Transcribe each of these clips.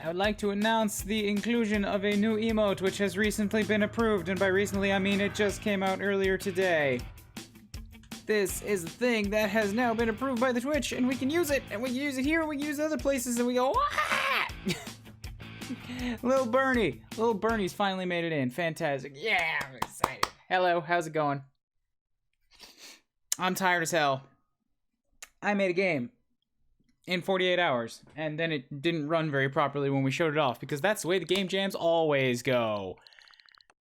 I would like to announce the inclusion of a new emote which has recently been approved, and by recently I mean it just came out earlier today. This is a thing that has now been approved by the Twitch, and we can use it, and we can use it here, and we can use it other places, and we go, ah! Little Bernie's finally made it in. Fantastic. Yeah, I'm excited. Hello, how's it going? I'm tired as hell. I made a game in 48 hours, and then it didn't run very properly when we showed it off, because that's the way the game jams always go.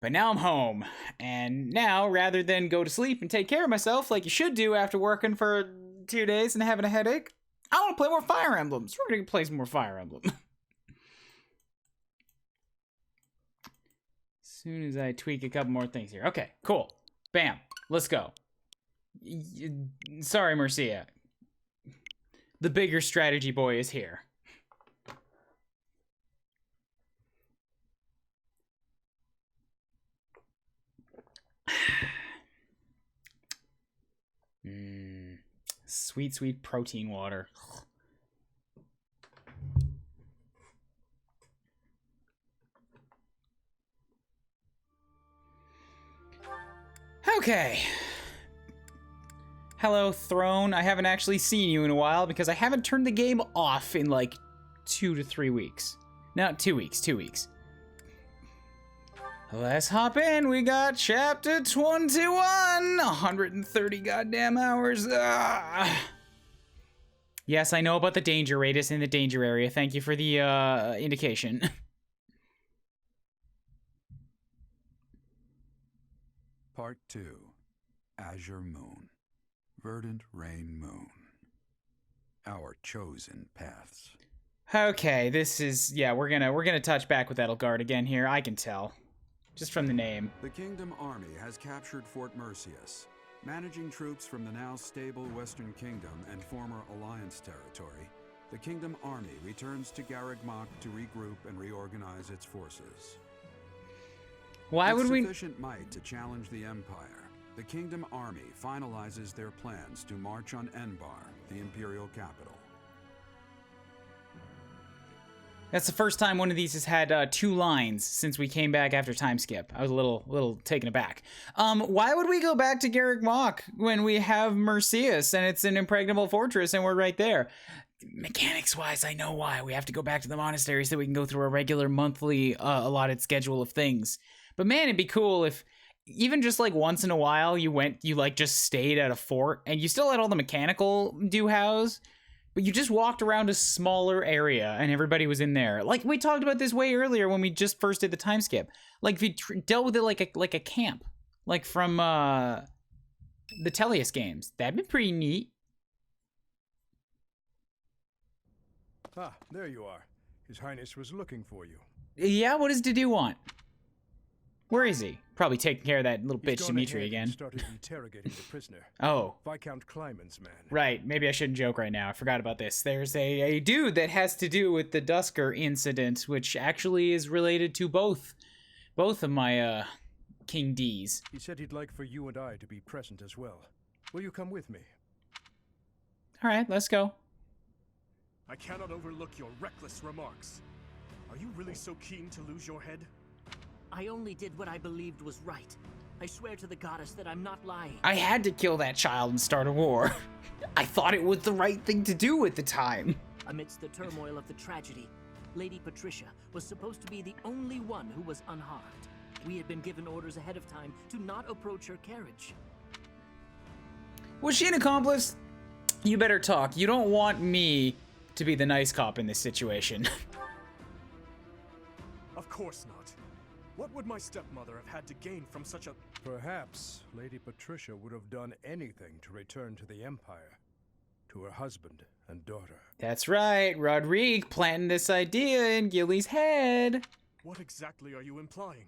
But now I'm home, and now, rather than go to sleep and take care of myself like you should do after working for 2 days and having a headache, I want to play more Fire Emblems. We're going to play some more Fire Emblem. As soon as I tweak a couple more things here. Okay, cool. Bam. Let's go. Sorry, Mercia. The bigger strategy boy is here. Sweet, sweet protein water. Okay. Hello, Throne. I haven't actually seen you in a while because I haven't turned the game off in like 2 to 3 weeks. No, 2 weeks, 2 weeks. Let's hop in. We got chapter 21. 130 goddamn hours. Yes, I know about the danger radius in the danger area. Thank you for the indication. Part 2. Azure Moon. Verdant Rain Moon. Our chosen paths. Okay, this is, yeah, we're gonna touch back with Edelgard again here. I can tell. Just from the name. The Kingdom Army has captured Fort Mercius. Managing troops from the now stable Western Kingdom and former Alliance territory, the Kingdom Army returns to Garreg Mach to regroup and reorganize its forces. Why would we... With sufficient might to challenge the Empire, the Kingdom Army finalizes their plans to march on Enbar, the Imperial capital. That's the first time one of these has had 2 lines since we came back after time skip. I was a little taken aback. Why would we go back to Garreg Mach when we have Mercius and it's an impregnable fortress and we're right there? Mechanics-wise, I know why. We have to go back to the monastery so we can go through a regular monthly allotted schedule of things. But man, it'd be cool if even just like once in a while you like just stayed at a fort and you still had all the mechanical do-hows, but you just walked around a smaller area and everybody was in there. Like, we talked about this way earlier when we just first did the time skip. Like, if you dealt with it like a camp. Like from the Tellius games. That'd be pretty neat. Ah, there you are. His Highness was looking for you. Yeah, what does Dedue want? Where is he? Probably taking care of that little bitch Dimitri again. Started interrogating the prisoner. Oh. Viscount Kleiman's man. Right, maybe I shouldn't joke right now. I forgot about this. There's a dude that has to do with the Dusker incident, which actually is related to both of my King D's. He said he'd like for you and I to be present as well. Will you come with me? All right, let's go. I cannot overlook your reckless remarks. Are you really so keen to lose your head? I only did what I believed was right. I swear to the goddess that I'm not lying. I had to kill that child and start a war. I thought it was the right thing to do at the time. Amidst the turmoil of the tragedy, Lady Patricia was supposed to be the only one who was unharmed. We had been given orders ahead of time to not approach her carriage. Was she an accomplice? You better talk. You don't want me to be the nice cop in this situation. Of course not. What would my stepmother have had to gain from such a... Perhaps Lady Patricia would have done anything to return to the Empire, to her husband and daughter. That's right, Rodrigue planting this idea in Gilly's head. What exactly are you implying?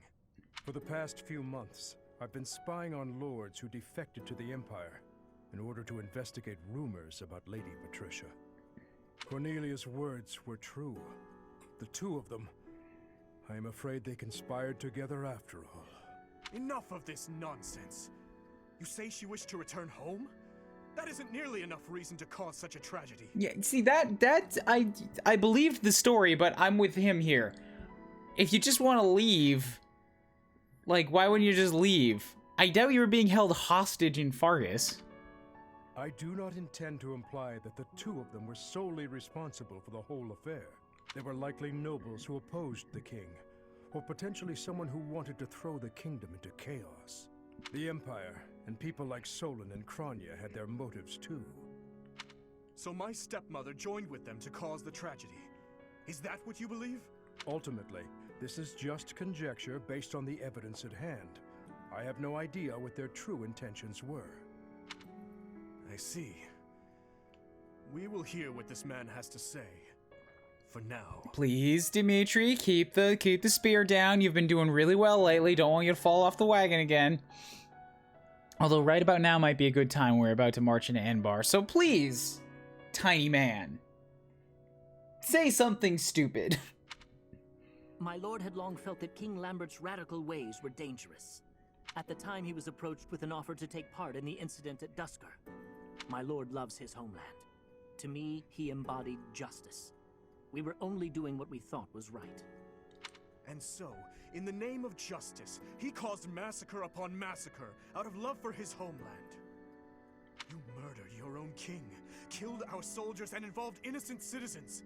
For the past few months, I've been spying on lords who defected to the Empire in order to investigate rumors about Lady Patricia. Cornelia's words were true. The 2 of them, I am afraid they conspired together after all. Enough of this nonsense. You say she wished to return home? That isn't nearly enough reason to cause such a tragedy. Yeah, see, I believed the story, but I'm with him here. If you just want to leave, like, why wouldn't you just leave? I doubt you were being held hostage in Fargus. I do not intend to imply that the two of them were solely responsible for the whole affair. They were likely nobles who opposed the king, or potentially someone who wanted to throw the kingdom into chaos. The Empire and people like Solon and Kranya had their motives too. So my stepmother joined with them to cause the tragedy. Is that what you believe? Ultimately, this is just conjecture based on the evidence at hand. I have no idea what their true intentions were. I see. We will hear what this man has to say. For now. Please, Dimitri, keep the spear down. You've been doing really well lately. Don't want you to fall off the wagon again. Although right about now might be a good time. We're about to march into Enbar. So please, tiny man, say something stupid. My lord had long felt that King Lambert's radical ways were dangerous. At the time, he was approached with an offer to take part in the incident at Dusker. My lord loves his homeland. To me, he embodied justice. We were only doing what we thought was right. And so, in the name of justice, he caused massacre upon massacre out of love for his homeland. You murdered your own king, killed our soldiers, and involved innocent citizens.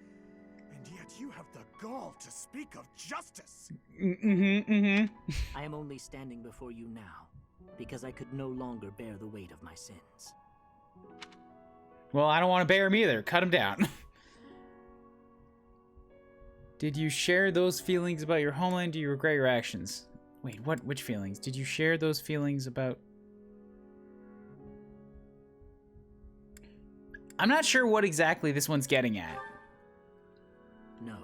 And yet you have the gall to speak of justice! I am only standing before you now, because I could no longer bear the weight of my sins. Well, I don't want to bear him either. Cut him down. Did you share those feelings about your homeland? Do you regret your actions? Wait, what? Which feelings? Did you share those feelings about... I'm not sure what exactly this one's getting at. No.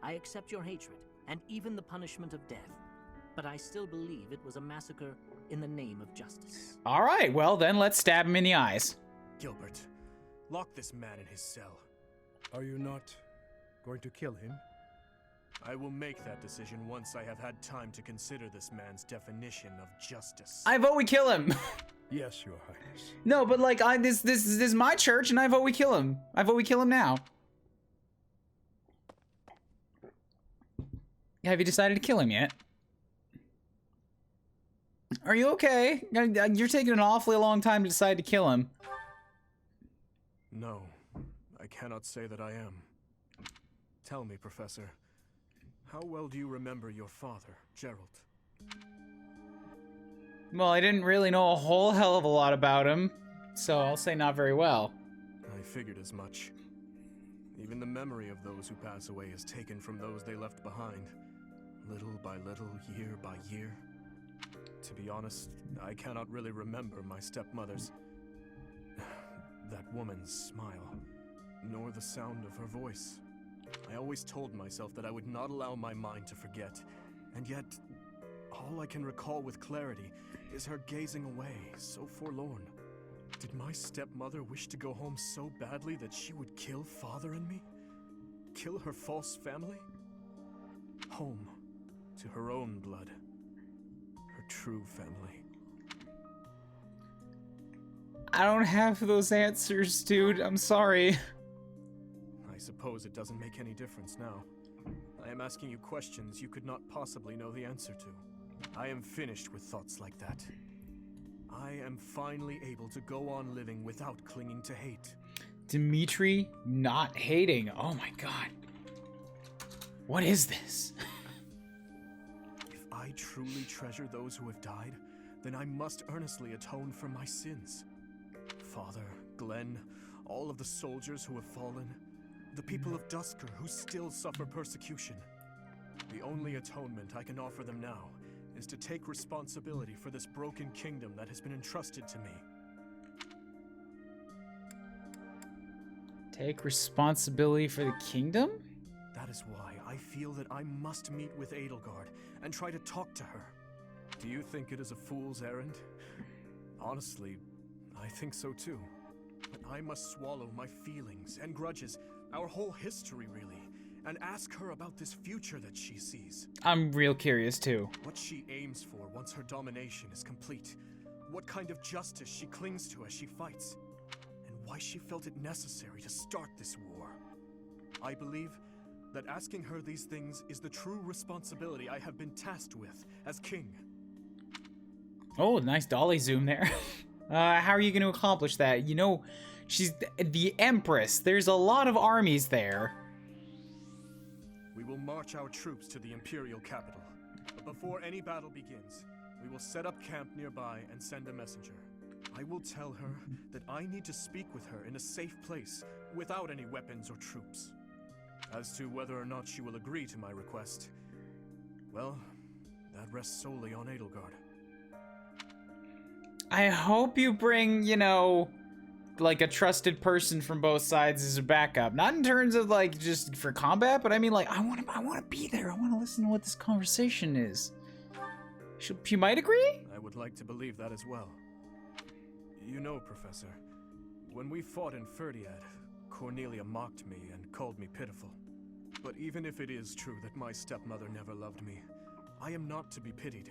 I accept your hatred, and even the punishment of death. But I still believe it was a massacre in the name of justice. All right, well then, let's stab him in the eyes. Gilbert, lock this man in his cell. Are you not going to kill him? I will make that decision once I have had time to consider this man's definition of justice. I vote we kill him. Yes, Your Highness. No, but like, this is my church, and I vote we kill him. I vote we kill him now. Have you decided to kill him yet? Are you okay? You're taking an awfully long time to decide to kill him. No, I cannot say that I am. Tell me, Professor, how well do you remember your father, Gerald? Well, I didn't really know a whole hell of a lot about him, so I'll say not very well. I figured as much. Even the memory of those who pass away is taken from those they left behind, little by little, year by year. To be honest, I cannot really remember my stepmother's... that woman's smile, nor the sound of her voice. I always told myself that I would not allow my mind to forget, and yet, all I can recall with clarity is her gazing away, so forlorn. Did my stepmother wish to go home so badly that she would kill Father and me? Kill her false family? Home, to her own blood. Her true family. I don't have those answers, dude. I'm sorry. I suppose it doesn't make any difference now. I am asking you questions you could not possibly know the answer to. I am finished with thoughts like that. I am finally able to go on living without clinging to hate. Dimitri not hating. Oh my god. What is this? If I truly treasure those who have died, then I must earnestly atone for my sins. Father, Glenn, all of the soldiers who have fallen, the people of Dusker who still suffer persecution. The only atonement I can offer them now is to take responsibility for this broken kingdom that has been entrusted to me. Take responsibility for the kingdom? That is why I feel that I must meet with Edelgard and try to talk to her. Do you think it is a fool's errand? Honestly, I think so too. But I must swallow my feelings and grudges, our whole history really, and ask her about this future that she sees. I'm real curious too. What she aims for once her domination is complete. What kind of justice she clings to as she fights. why she felt it necessary to start this war. I believe that asking her these things is the true responsibility I have been tasked with as king. Oh, nice dolly zoom there. How are you going to accomplish that? You know, she's the Empress. There's a lot of armies there. We will march our troops to the Imperial capital. But before any battle begins, we will set up camp nearby and send a messenger. I will tell her that I need to speak with her in a safe place, without any weapons or troops. As to whether or not she will agree to my request, well, that rests solely on Edelgard. I hope you bring, you know, like a trusted person from both sides as a backup. Not in terms of like just for combat, but I mean like I want to be there. I want to listen to what this conversation is. She might agree? I would like to believe that as well. You know, Professor, when we fought in Ferdiad, Cornelia mocked me and called me pitiful. But even if it is true that my stepmother never loved me, I am not to be pitied.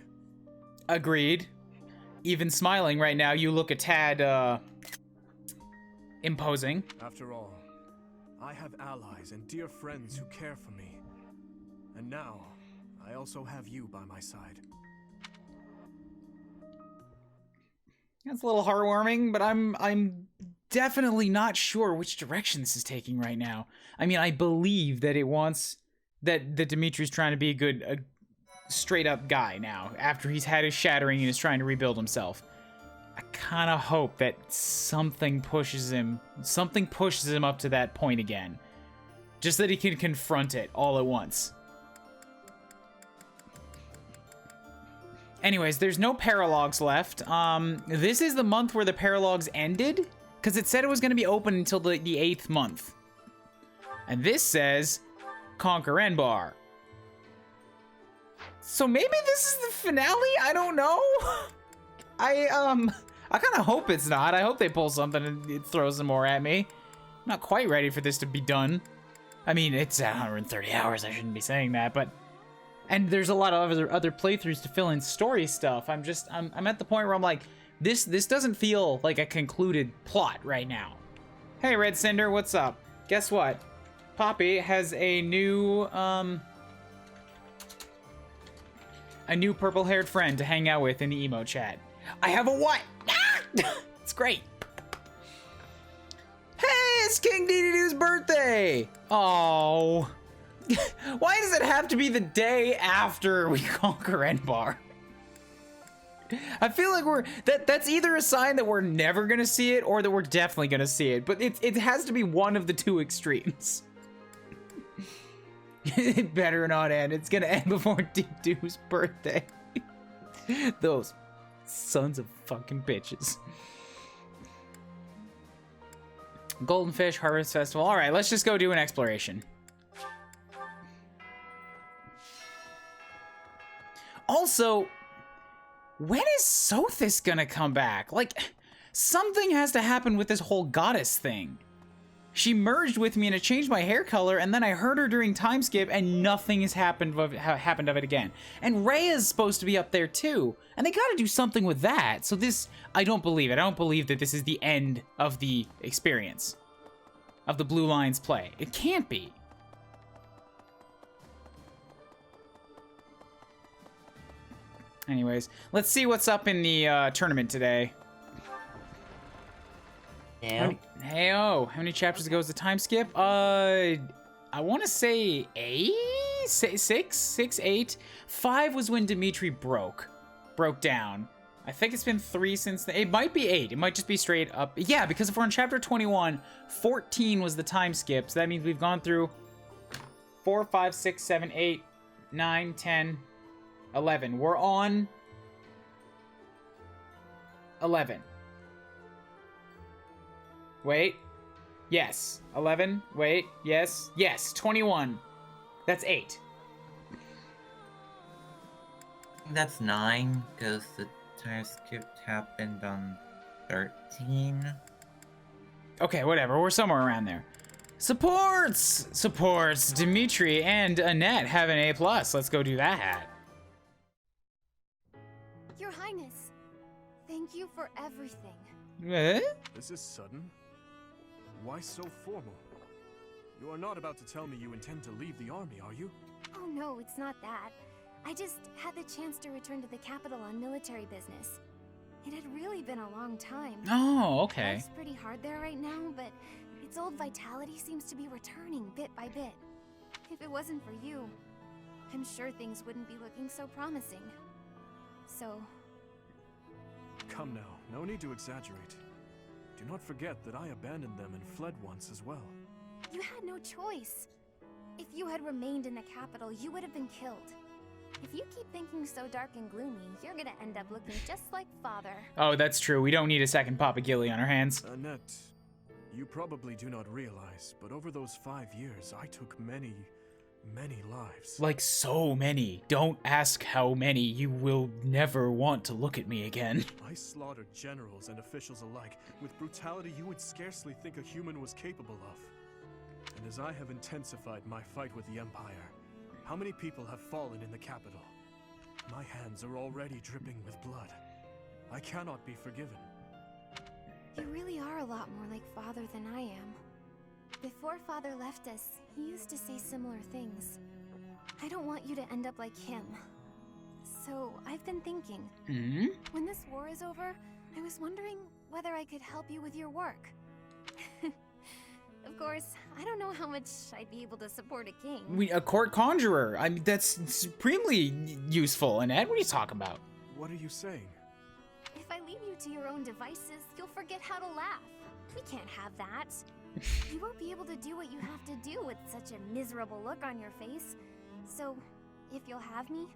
Agreed. Even smiling right now, you look a tad, imposing. After all, I have allies and dear friends who care for me. And now, I also have you by my side. That's a little heartwarming, but I'm definitely not sure which direction this is taking right now. I mean, I believe that it wants that Dimitri's trying to be a straight up guy now after he's had his shattering and is trying to rebuild himself. I kind of hope that something pushes him up to that point again, just that he can confront it all at once. Anyways, there's no paralogs left. This is the month where the paralogs ended, because it said it was going to be open until the 8th month. And this says Conquer Enbar. So maybe this is the finale? I don't know. I kind of hope it's not. I hope they pull something and it throws some more at me. I'm not quite ready for this to be done. I mean, it's 130 hours. I shouldn't be saying that, but... And there's a lot of other playthroughs to fill in story stuff. I'm at the point where I'm like, this doesn't feel like a concluded plot right now. Hey, Red Cinder, what's up? Guess what? Poppy has a new purple-haired friend to hang out with in the emo chat. I have a what? Ah! It's great. Hey, it's King Dedede birthday. Oh. Why does it have to be the day after we conquer Enbar? I feel like that's either a sign that we're never gonna see it or that we're definitely gonna see it, but it has to be one of the two extremes. It better not end. It's gonna end before Dedede's birthday. Those sons of fucking bitches. Golden Fish Harvest Festival. All right, let's just go do an exploration. Also, when is Sothis gonna come back? Like, something has to happen with this whole goddess thing. She merged with me and it changed my hair color, and then I heard her during time skip and nothing has happened of it again. And Rhea's supposed to be up there too, and they gotta do something with that. So this, I don't believe it. I don't believe that this is the end of the experience, of the Blue Lions play. It can't be. Anyways, let's see what's up in the tournament today. Yeah. Hey-oh, how many chapters ago was the time skip? I want to say 8? 6, 8. 5 was when Dimitri broke down. I think it's been 3 since then. It might be 8. It might just be straight up. Yeah, because if we're on chapter 21, 14 was the time skip. So that means we've gone through 4, 5, 6, 7, 8, 9, 10, 11. We're on 11. Wait. Yes. 11. Wait. Yes. Yes. 21. That's 8. That's 9, because the time skip happened on 13. Okay, whatever. We're somewhere around there. Supports! Dimitri and Annette have an A+. Let's go do that. Your Highness, thank you for everything. Eh? This is sudden. Why so formal? You are not about to tell me you intend to leave the army, are you? Oh no, it's not that. I just had the chance to return to the capital on military business. It had really been a long time. Oh, okay. Life's pretty hard there right now, but its old vitality seems to be returning bit by bit. If it wasn't for you, I'm sure things wouldn't be looking so promising. So... Come now, no need to exaggerate. Do not forget that I abandoned them and fled once as well. You had no choice. If you had remained in the capital, you would have been killed. If you keep thinking so dark and gloomy, you're gonna end up looking just like Father. Oh, that's true. We don't need a second Papa Gilly on our hands. Annette, you probably do not realize, but over those 5 years, I took many lives. Like so many. Don't ask how many. You will never want to look at me again. I slaughtered generals and officials alike with brutality you would scarcely think a human was capable of. And as I have intensified my fight with the Empire, how many people have fallen in the capital? My hands are already dripping with blood. I cannot be forgiven. You really are a lot more like Father than I am. Before Father left us, he used to say similar things. I don't want you to end up like him. So, I've been thinking. When this war is over, I was wondering whether I could help you with your work. Of course, I don't know how much I'd be able to support a king. A court conjurer. I mean, that's supremely useful. Annette, what are you talking about? What are you saying? If I leave you to your own devices, you'll forget how to laugh. We can't have that. You won't be able to do what you have to do with such a miserable look on your face. So, if you'll have me,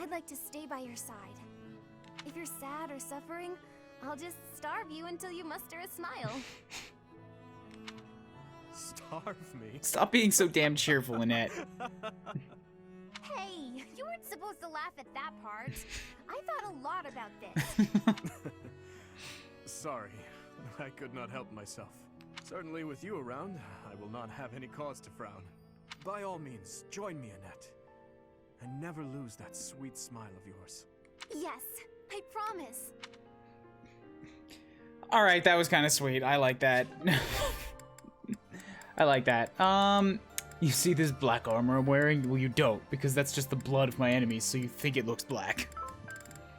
I'd like to stay by your side. If you're sad or suffering, I'll just starve you until you muster a smile. Starve me? Stop being so damn cheerful, Annette. Hey, you weren't supposed to laugh at that part. I thought a lot about this. Sorry, I could not help myself. Certainly with you around, I will not have any cause to frown. By all means, join me, Annette. And never lose that sweet smile of yours. Yes, I promise. All right, that was kind of sweet. I like that. I like that. You see this black armor I'm wearing? Well, you don't, because that's just the blood of my enemies, so you think it looks black.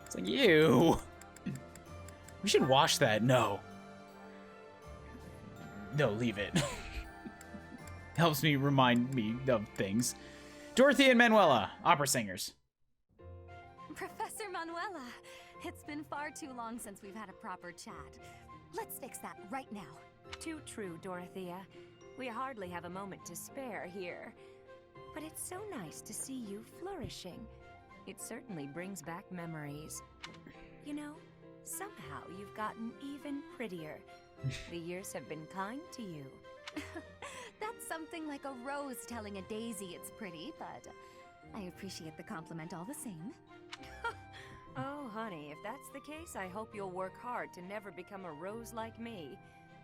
It's like, ew. We should wash that. No. No, leave it. Helps me remind me of things. Dorothy and Manuela, opera singers. Professor Manuela, it's been far too long since we've had a proper chat. Let's fix that right now. Too true, Dorothea. We hardly have a moment to spare here. But it's so nice to see you flourishing. It certainly brings back memories. You know, somehow you've gotten even prettier. The years have been kind to you. That's something like a rose telling a daisy it's pretty, but I appreciate the compliment all the same. Oh, honey, if that's the case, I hope you'll work hard to never become a rose like me.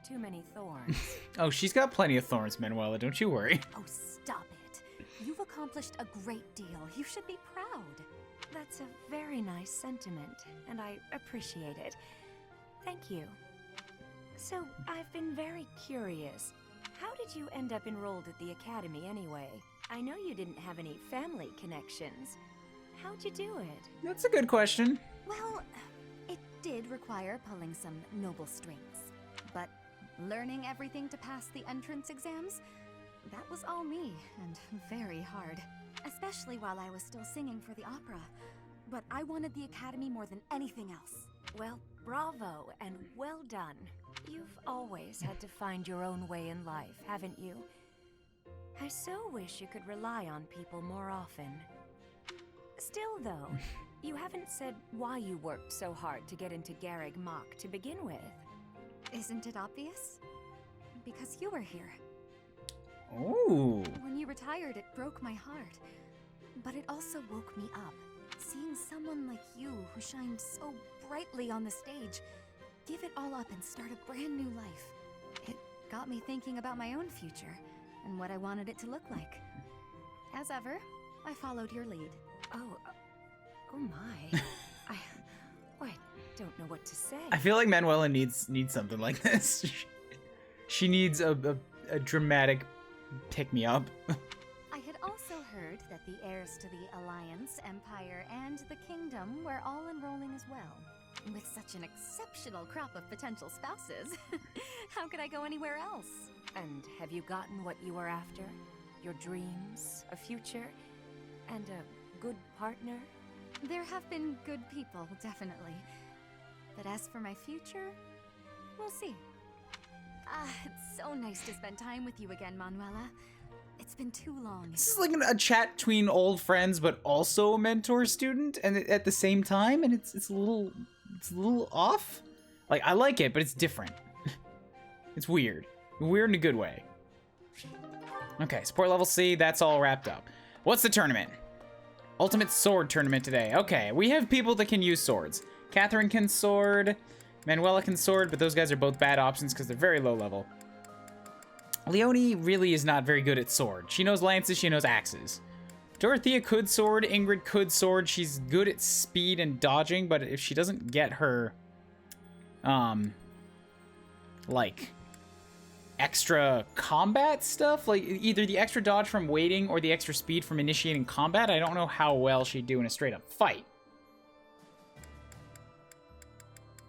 Too many thorns. Oh, she's got plenty of thorns, Manuela. Don't you worry. Oh, stop it. You've accomplished a great deal. You should be proud. That's a very nice sentiment, and I appreciate it. Thank you. So, I've been very curious. How did you end up enrolled at the academy anyway? I know you didn't have any family connections. How'd you do it? That's a good question. Well, it did require pulling some noble strings. But learning everything to pass the entrance exams, that was all me, and very hard. Especially while I was still singing for the opera. But I wanted the academy more than anything else. Well, bravo, and well done. You've always had to find your own way in life, haven't you? I so wish you could rely on people more often. Still, though, you haven't said why you worked so hard to get into Garreg Mach to begin with. Isn't it obvious? Because you were here. Ooh. When you retired, it broke my heart. But it also woke me up. Seeing someone like you, who shined so brightly on the stage, give it all up and start a brand new life. It got me thinking about my own future, and what I wanted it to look like. As ever, I followed your lead. Oh my. I don't know what to say. I feel like Manuela needs something like this. She needs a dramatic pick-me-up. I had also heard that the heirs to the Alliance, Empire, and the Kingdom were all enrolling as well. With such an exceptional crop of potential spouses, how could I go anywhere else? And have you gotten what you were after? Your dreams, a future, and a good partner? There have been good people, definitely. But as for my future, we'll see. It's so nice to spend time with you again, Manuela. It's been too long. This is like a chat between old friends, but also a mentor-student, and at the same time, and it's a little off. Like, I like it, but it's different. It's weird. Weird in a good way. Okay, support level C, that's all wrapped up. What's the tournament? Ultimate Sword Tournament today. Okay, we have people that can use swords. Catherine can sword, Manuela can sword, but those guys are both bad options because they're very low level. Leonie really is not very good at sword. She knows lances, she knows axes. Dorothea could sword, Ingrid could sword. She's good at speed and dodging, but if she doesn't get her, like, extra combat stuff, like either the extra dodge from waiting or the extra speed from initiating combat, I don't know how well she'd do in a straight up fight.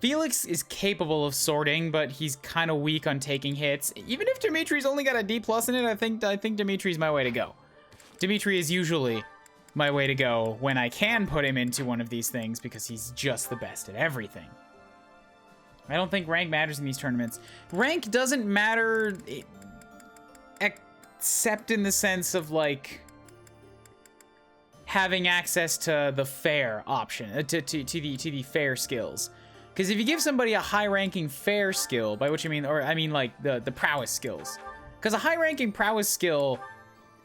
Felix is capable of sorting, but he's kind of weak on taking hits. Even if Dimitri's only got a D+ in it, I think Dimitri's my way to go. Dimitri is usually my way to go when I can put him into one of these things because he's just the best at everything. I don't think rank matters in these tournaments. Rank doesn't matter except in the sense of, like, having access to the fair option, to the fair skills. Because if you give somebody a high-ranking fair skill, by which I mean like the prowess skills. Because a high-ranking prowess skill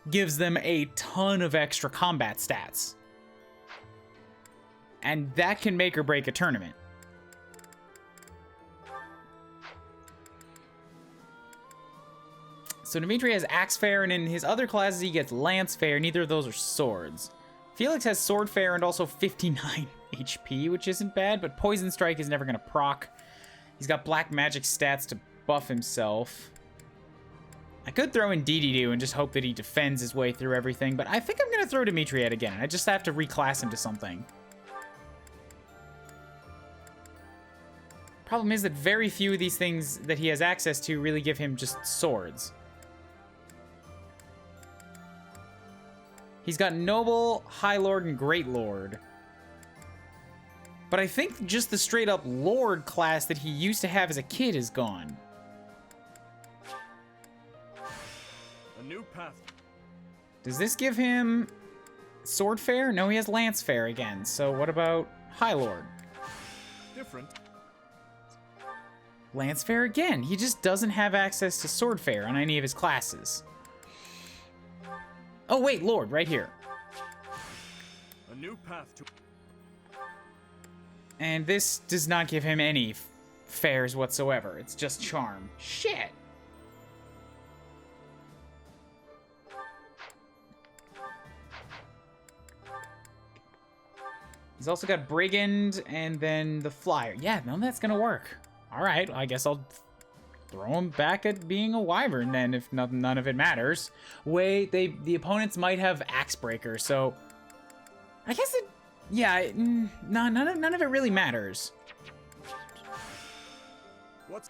gives them a ton of extra combat stats. And that can make or break a tournament. So Dimitri has Axe Fair, and in his other classes he gets Lance Fair. Neither of those are swords. Felix has Sword Fair and also 59 HP, which isn't bad, but Poison Strike is never going to proc. He's got Black Magic stats to buff himself. I could throw in Dedede and just hope that he defends his way through everything, but I think I'm going to throw Dimitri out again. I just have to reclass him to something. Problem is that very few of these things that he has access to really give him just swords. He's got Noble, High Lord, and Great Lord. But I think just the straight up Lord class that he used to have as a kid is gone. A new path. Does this give him Sword Fair? No, he has Lance Fair again. So what about High Lord? Different. Lance Fair again. He just doesn't have access to Sword Fair on any of his classes. Oh wait, Lord, right here. A new path to... And this does not give him any fairs whatsoever. It's just charm. Shit. He's also got Brigand and then the Flyer. Yeah, none of that's gonna work. All right, I guess I'll throw him back at being a Wyvern then, if none of it matters. Wait, the opponents might have Axebreaker, so I guess it. Yeah, none of it really matters. What's...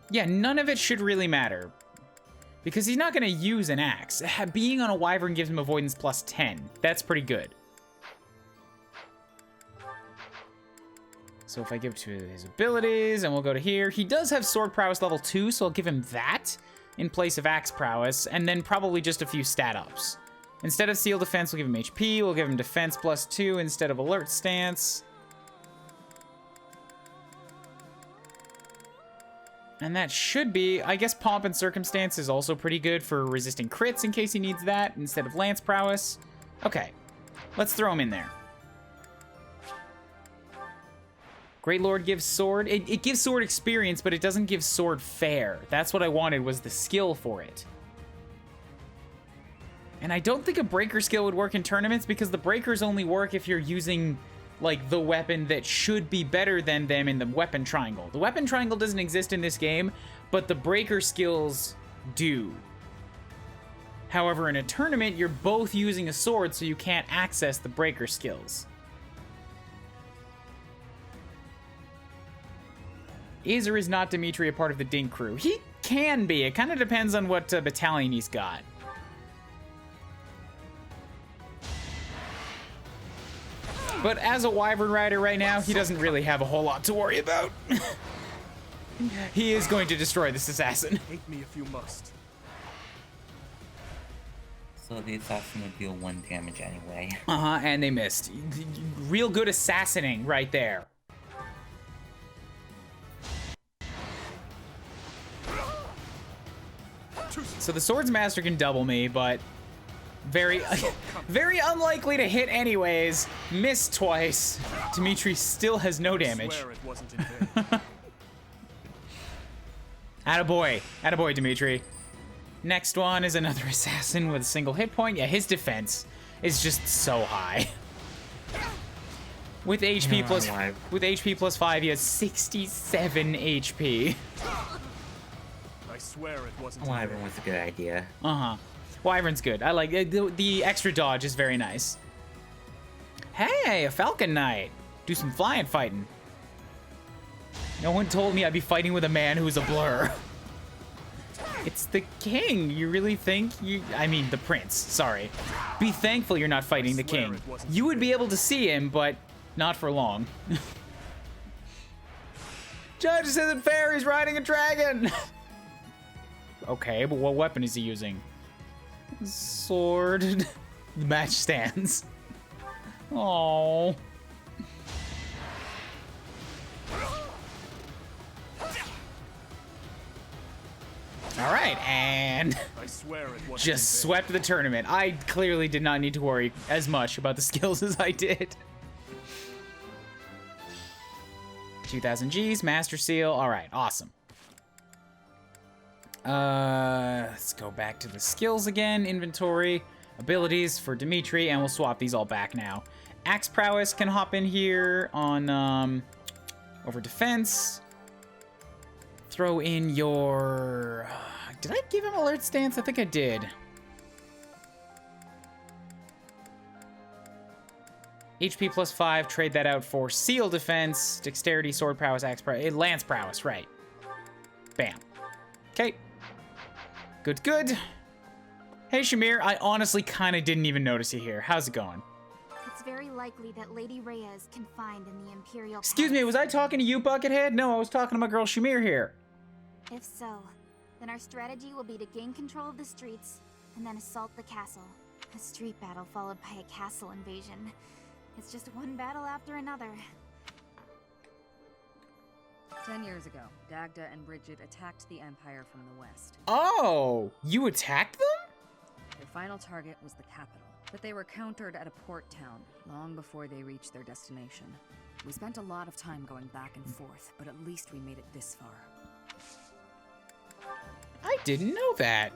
Yeah, none of it should really matter. Because he's not going to use an axe. Being on a Wyvern gives him avoidance plus 10. That's pretty good. So if I give to his abilities, and we'll go to here. He does have Sword Prowess level 2, so I'll give him that in place of Axe Prowess, and then probably just a few stat ups. Instead of Seal Defense, we'll give him HP. We'll give him Defense plus 2 instead of Alert Stance. And that should be, I guess Pomp and Circumstance is also pretty good for resisting crits in case he needs that instead of Lance Prowess. Okay, let's throw him in there. Great Lord gives sword. It gives sword experience, but it doesn't give sword fair. That's what I wanted, was the skill for it. And I don't think a breaker skill would work in tournaments because the breakers only work if you're using like the weapon that should be better than them in the weapon triangle. The weapon triangle doesn't exist in this game, but the breaker skills do. However, in a tournament, you're both using a sword, so you can't access the breaker skills. Is or is not Dimitri a part of the Dink crew? He can be. It kind of depends on what battalion he's got. But as a Wyvern Rider right now, he doesn't really have a whole lot to worry about. He is going to destroy this assassin. Hate me if you must. So the assassin would deal 1 damage anyway. Uh-huh, and they missed. Real good assassinating right there. So the Swordsmaster can double me, but very, very unlikely to hit anyways. Missed twice. Dimitri still has no damage. Swear it wasn't in vain. Attaboy. Attaboy, Dimitri. Next one is another assassin with a single hit point. Yeah, his defense is just so high. With HP plus 5, he has 67 HP. I swear it wasn't. Wyvern was a good idea. Uh-huh. Wyvern's good. I like it. The extra dodge is very nice. Hey, a Falcon Knight. Do some flying fighting. No one told me I'd be fighting with a man who's a blur. It's the king. You really think you... I mean, the prince. Sorry. Be thankful you're not fighting the king. You would be able to see him, but not for long. Judge, this isn't fair. He's riding a dragon. Okay, but what weapon is he using? Sword. The match stands. Oh. All right, and I swear it wasn't just swept the tournament. I clearly did not need to worry as much about the skills as I did. 2,000 Gs, Master Seal. All right, awesome. Let's go back to the skills again. Inventory, abilities for Dimitri, and we'll swap these all back now. Axe Prowess can hop in here on over defense. Throw in your... did I give him alert stance? I think I did. HP plus 5, trade that out for seal defense, dexterity, sword prowess, axe prowess, lance prowess, right. Bam. Okay. Good, good. Hey, Shamir, I honestly kind of didn't even notice you here. How's it going? It's very likely that Lady Rhea is confined in the Imperial Excuse me, was I talking to you, Buckethead? No, I was talking to my girl Shamir here. If so, then our strategy will be to gain control of the streets and then assault the castle. A street battle followed by a castle invasion. It's just one battle after another. 10 years ago, Dagda and Bridget attacked the Empire from the west. Oh, you attacked them? Their final target was the capital, but they were countered at a port town long before they reached their destination. We spent a lot of time going back and forth, but at least we made it this far. I didn't know that.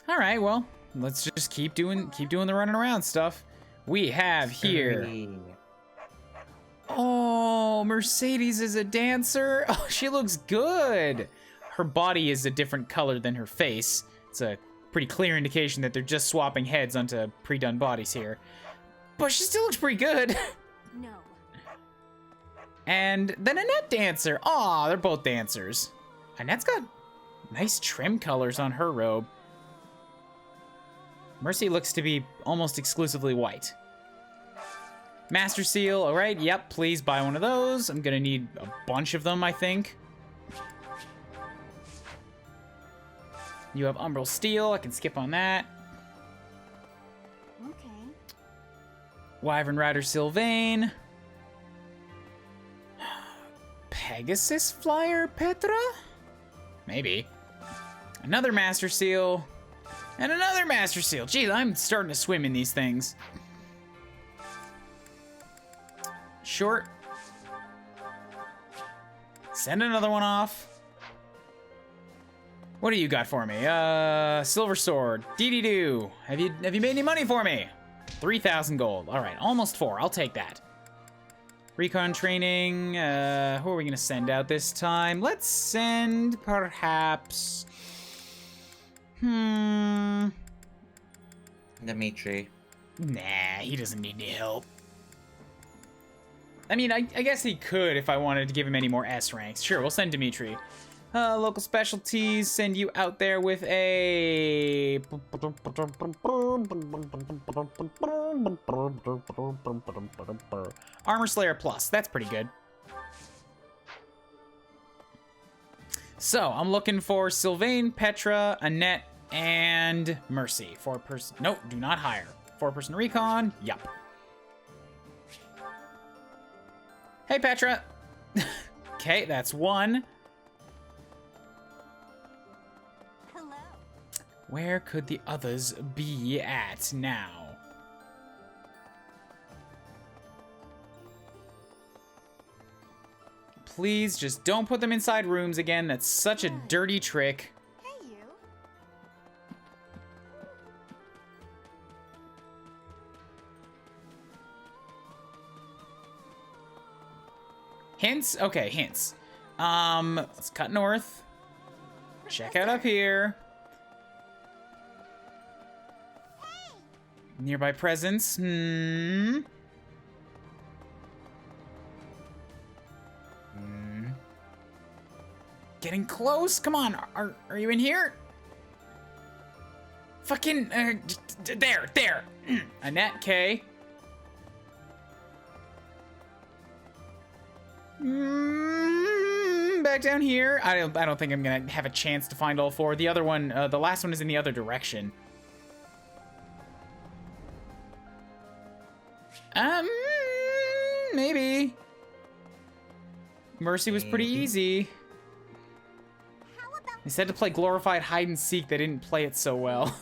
All right, well, let's just keep doing the running around stuff. We have here. Oh, Mercedes is a dancer. Oh, she looks good. Her body is a different color than her face. It's a pretty clear indication that they're just swapping heads onto pre-done bodies here. But she still looks pretty good. No. And then Annette dancer. Aw, they're both dancers. Annette's got nice trim colors on her robe. Mercy looks to be almost exclusively white. Master Seal, all right, yep, please buy one of those. I'm gonna need a bunch of them, I think. You have Umbral Steel, I can skip on that. Okay. Wyvern Rider Sylvain. Pegasus Flyer Petra? Maybe. Another Master Seal. And another Master Seal. Geez, I'm starting to swim in these things. Short. Send another one off. What do you got for me? Silver sword. Dee-dee-doo. Have you made any money for me? 3,000 gold. All right, almost 4. I'll take that. Recon training. Who are we gonna send out this time? Let's send perhaps. Dimitri. Nah, he doesn't need any help. I mean, I guess he could if I wanted to give him any more S ranks. Sure, we'll send Dimitri. Local specialties, send you out there with a... Armor Slayer Plus. That's pretty good. So, I'm looking for Sylvain, Petra, Annette, and Mercy. 4-person... Nope, do not hire. 4-person recon. Yup. Hey, Petra. Okay, that's 1. Hello. Where could the others be at now? Please, just don't put them inside rooms again. That's such a dirty trick. Hey, you. Hints? Okay, hints. Let's cut north. Check out up here. Nearby presence. Getting close. Come on. Are you in here? Fucking there. Annette K. Back down here. I don't think I'm gonna have a chance to find all 4. The other one, the last one is in the other direction. Maybe. Mercy was pretty easy. They said to play glorified hide and seek. They didn't play it so well.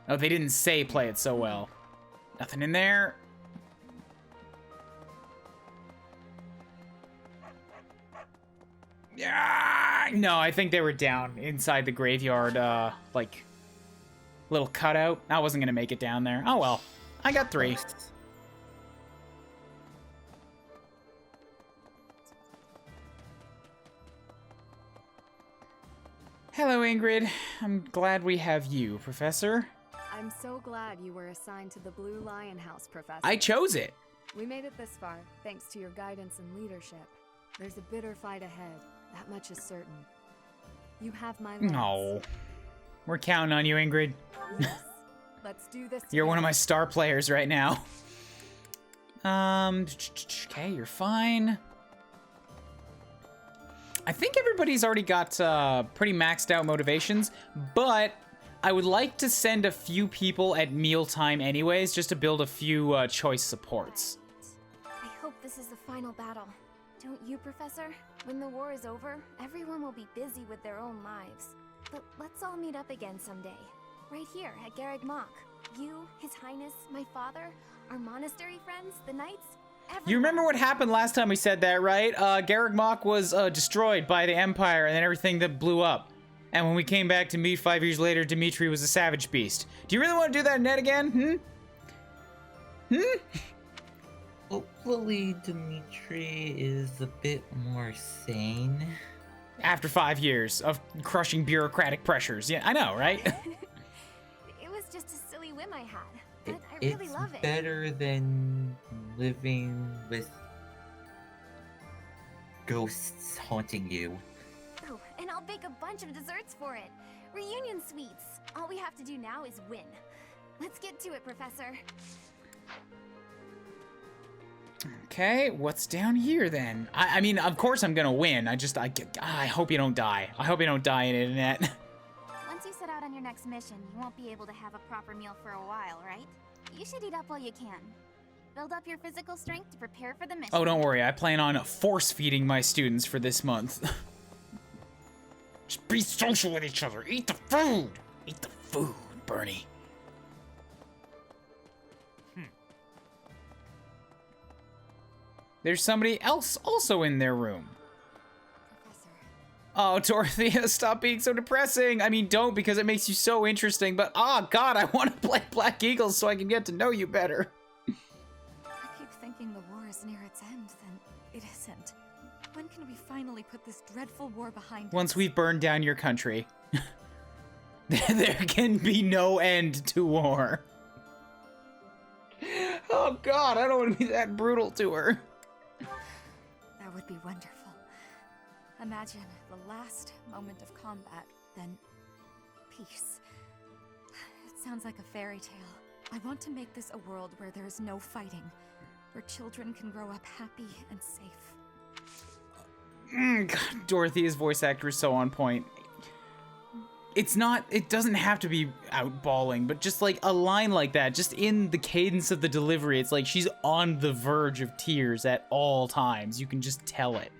Oh, they didn't say play it so well. Nothing in there. Yeah, no, I think they were down inside the graveyard, like, little cutout. I wasn't gonna make it down there. Oh well, I got 3. Hello, Ingrid. I'm glad we have you, Professor. I'm so glad you were assigned to the Blue Lion House, Professor. I chose it. We made it this far, thanks to your guidance and leadership. There's a bitter fight ahead. That much is certain. You have my love. No. We're counting on you, Ingrid. Yes. Let's do this. You're one of my star players right now. Okay, you're fine. I think everybody's already got pretty maxed out motivations, but I would like to send a few people at mealtime anyways, just to build a few choice supports. I hope this is the final battle. Don't you, Professor? When the war is over, everyone will be busy with their own lives. But let's all meet up again someday. Right here at Garreg Mach. You, His Highness, my father, our monastery friends, the knights, everyone. You remember what happened last time we said that, right? Garreg Mach was destroyed by the Empire and then everything that blew up. And when we came back to meet 5 years later, Dimitri was a savage beast. Do you really want to do that, Ned, again? Hopefully Dimitri is a bit more sane. After 5 years of crushing bureaucratic pressures. Yeah, I know, right? It was just a silly whim I had, but I really love it. It's better than living with ghosts haunting you. Oh, and I'll bake a bunch of desserts for it. Reunion sweets. All we have to do now is win. Let's get to it, Professor. Okay, what's down here then? I mean, of course I'm gonna win. I hope you don't die. I hope you don't die in it, Annette. Once you set out on your next mission, you won't be able to have a proper meal for a while, right? You should eat up while you can. Build up your physical strength to prepare for the mission. Oh, don't worry. I plan on force-feeding my students for this month. Just be social with each other. Eat the food. Eat the food, Bernie. There's somebody else also in their room. Professor. Oh, Dorothea, stop being so depressing. I mean, don't, because it makes you so interesting, but oh god, I want to play Black Eagles so I can get to know you better. I keep thinking the war is near its end, then it isn't. When can we finally put this dreadful war behind us? Once we've burned down your country, there can be no end to war. Oh god, I don't want to be that brutal to her. That would be wonderful. Imagine the last moment of combat, then peace. It sounds like a fairy tale. I want to make this a world where there is no fighting, where children can grow up happy and safe. God, Dorothea's voice actor is so on point. It doesn't have to be out bawling, but just like a line like that, just in the cadence of the delivery, it's like she's on the verge of tears at all times. You can just tell it.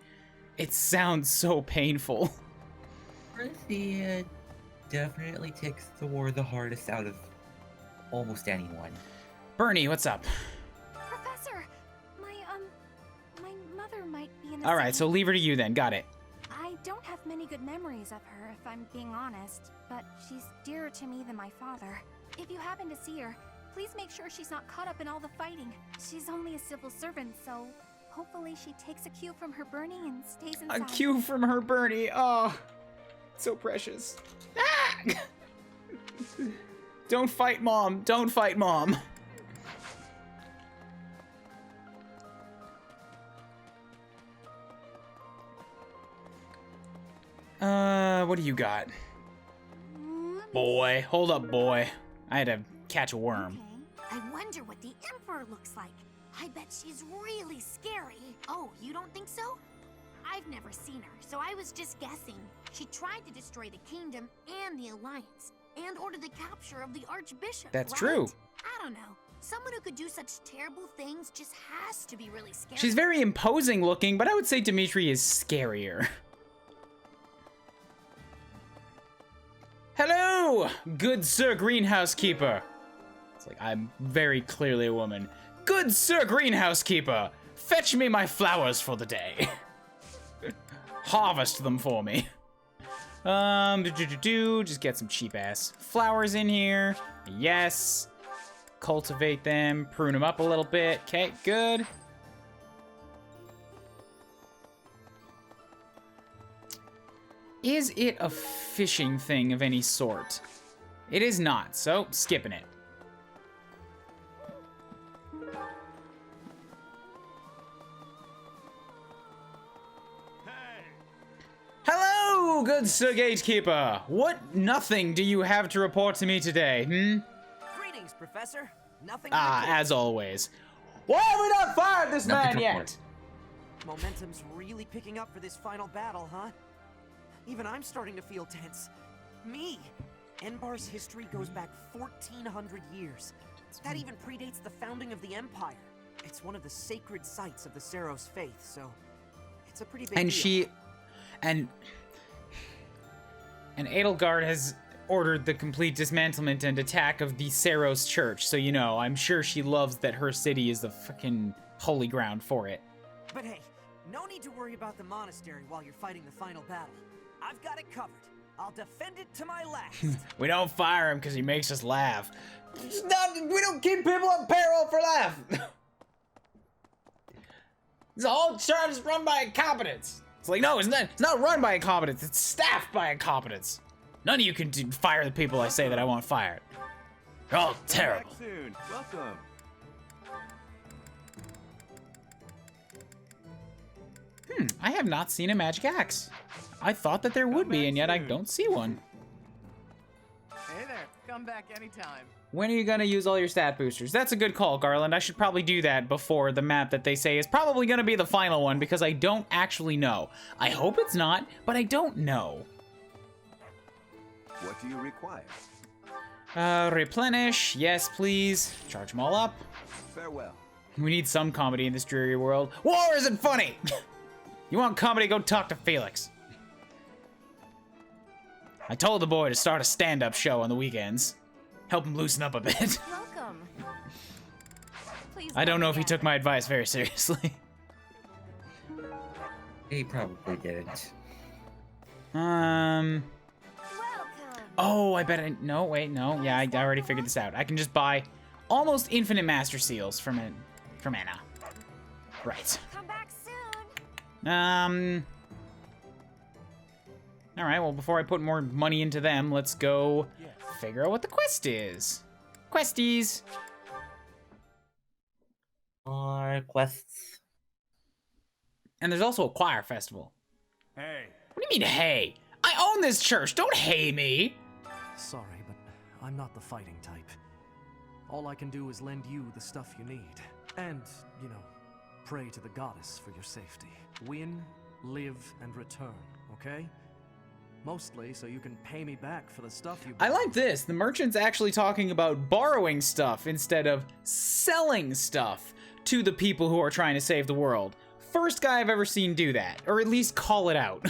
It sounds so painful. Dorothea definitely takes the war the hardest out of almost anyone. Bernie, what's up? Professor, my mother might be in the Alright, city. so leave her to you then, got it. I don't have many good memories of her, if I'm being honest, but she's dearer to me than my father. If you happen to see her, please make sure she's not caught up in all the fighting. She's only a civil servant, so hopefully she takes a cue from her Bernie and stays inside. A cue from her Bernie, oh, so precious. Ah! Don't fight mom, don't fight mom. What do you got? Boy, hold up, boy. I had to catch a worm. Okay. I wonder what the Emperor looks like. I bet she's really scary. Oh, you don't think so? I've never seen her, so I was just guessing. She tried to destroy the kingdom and the Alliance, and order the capture of the Archbishop. That's right? true. I don't know. Someone who could do such terrible things just has to be really scary. She's very imposing looking, but I would say Dimitri is scarier. Hello, good Sir Greenhouse Keeper. It's like, I'm very clearly a woman. Good Sir Greenhouse Keeper, fetch me my flowers for the day. Harvest them for me. Just get some cheap ass flowers in here. Yes. Cultivate them, prune them up a little bit. Okay, good. Is it a fishing thing of any sort? It is not, so skipping it. Hello, good Sir Gatekeeper. What nothing do you have to report to me today, Greetings, Professor. Nothing. As always. Why have we not fired this man yet? Momentum's really picking up for this final battle, huh? Even I'm starting to feel tense. Me! Enbar's history goes back 1,400 years. That even predates the founding of the Empire. It's one of the sacred sites of the Seros faith, so it's a pretty big deal. And Edelgard has ordered the complete dismantlement and attack of the Seros church, so you know, I'm sure she loves that her city is the fucking holy ground for it. But hey, no need to worry about the monastery while you're fighting the final battle. I've got it covered. I'll defend it to my last. We don't fire him because he makes us laugh. We don't keep people on payroll for laugh. This whole church is run by incompetence. It's like, no, it's not run by incompetence. It's staffed by incompetence. None of you can fire the people I say that I want fired. They're all terrible. Back soon. Welcome. I have not seen a magic axe. I thought that there would be, and yet I don't see one. Hey there. Come back anytime. When are you gonna use all your stat boosters? That's a good call, Garland. I should probably do that before the map that they say is probably gonna be the final one, because I don't actually know. I hope it's not, but I don't know. What do you require? Replenish. Yes, please. Charge them all up. Farewell. We need some comedy in this dreary world. War isn't funny! You want comedy, go talk to Felix. I told the boy to start a stand-up show on the weekends. Help him loosen up a bit. Welcome. Please I don't know if he took my advice very seriously. He probably didn't. Oh, I bet I... No, wait, no. Yeah, I already figured this out. I can just buy almost infinite Master Seals from Anna. Right. Come back soon. All right, well, before I put more money into them, let's go figure out what the quest is. Questies. Quests. And there's also a choir festival. Hey. What do you mean, hey? I own this church. Don't hey me. Sorry, but I'm not the fighting type. All I can do is lend you the stuff you need. And, you know, pray to the goddess for your safety. Win, live, and return, okay? Mostly so you can pay me back for the stuff you bought. I like this. The merchant's actually talking about borrowing stuff instead of selling stuff to the people who are trying to save the world. First guy I've ever seen do that, or at least call it out.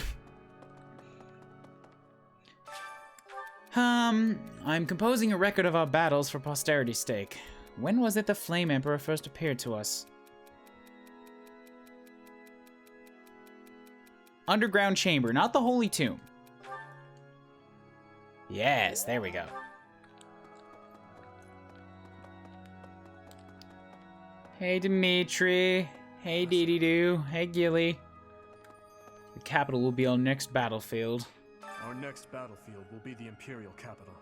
I'm composing a record of our battles for posterity's sake. When was it the Flame Emperor first appeared to us? Underground chamber, not the Holy Tomb. Yes, there we go. Hey, Dimitri. Hey, Dee-Dee-Doo. Hey, Gilly. The capital will be our next battlefield. Our next battlefield will be the Imperial capital.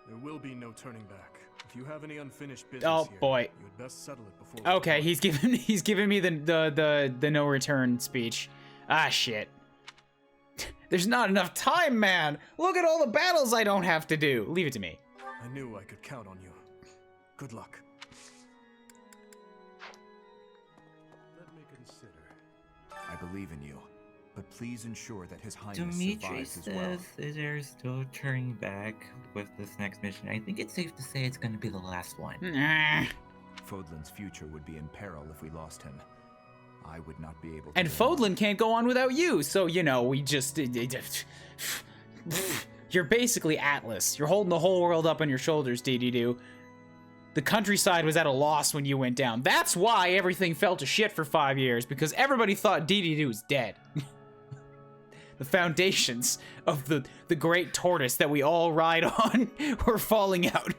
There will be no turning back. If you have any unfinished business here, boy. you had best settle it before. Okay, he's giving me the no return speech. Ah, shit. There's not enough time, man. Look at all the battles I don't have to do. Leave it to me. I knew I could count on you. Good luck. Let me consider. I believe in you, but please ensure that His Highness Dimitri survives as well. says there's no turning back with this next mission. I think it's safe to say it's going to be the last one. Nah. Fodlan's future would be in peril if we lost him. I would not be able to... And Fodlan can't go on without you, so, you know, we just... You're basically Atlas. You're holding the whole world up on your shoulders, Dee-Dee-Doo. The countryside was at a loss when you went down. That's why everything fell to shit for 5 years, because everybody thought Dee-Dee-Doo was dead. The foundations of the great tortoise that we all ride on were falling out.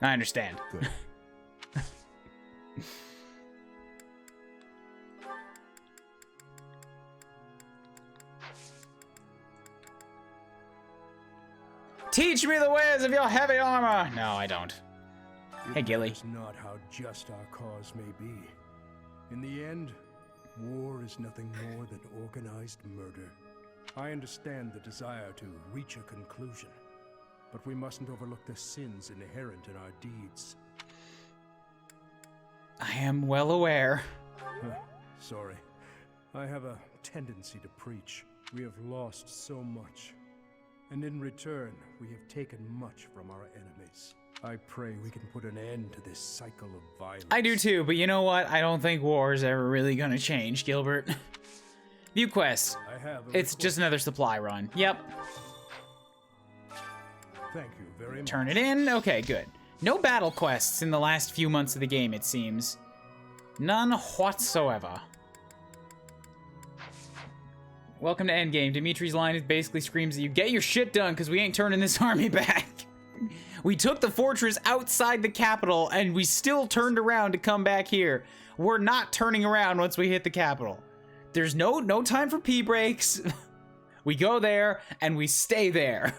I understand. Good. Teach me the ways of your heavy armor! No, I don't. Hey, Gilly. It's not how just our cause may be. In the end, war is nothing more than organized murder. I understand the desire to reach a conclusion, but we mustn't overlook the sins inherent in our deeds. I am well aware. Sorry. I have a tendency to preach. We have lost so much. And in return, we have taken much from our enemies. I pray we can put an end to this cycle of violence. I do too, but you know what? I don't think war is ever really gonna change, Gilbert. View quest. It's just another supply run. Yep. Thank you very much. Turn it in. Okay, good. No battle quests in the last few months of the game, it seems. None whatsoever. Welcome to Endgame. Dimitri's line basically screams at you, get your shit done, because we ain't turning this army back. We took the fortress outside the capital, and we still turned around to come back here. We're not turning around once we hit the capital. There's no time for pee breaks. We go there, and we stay there.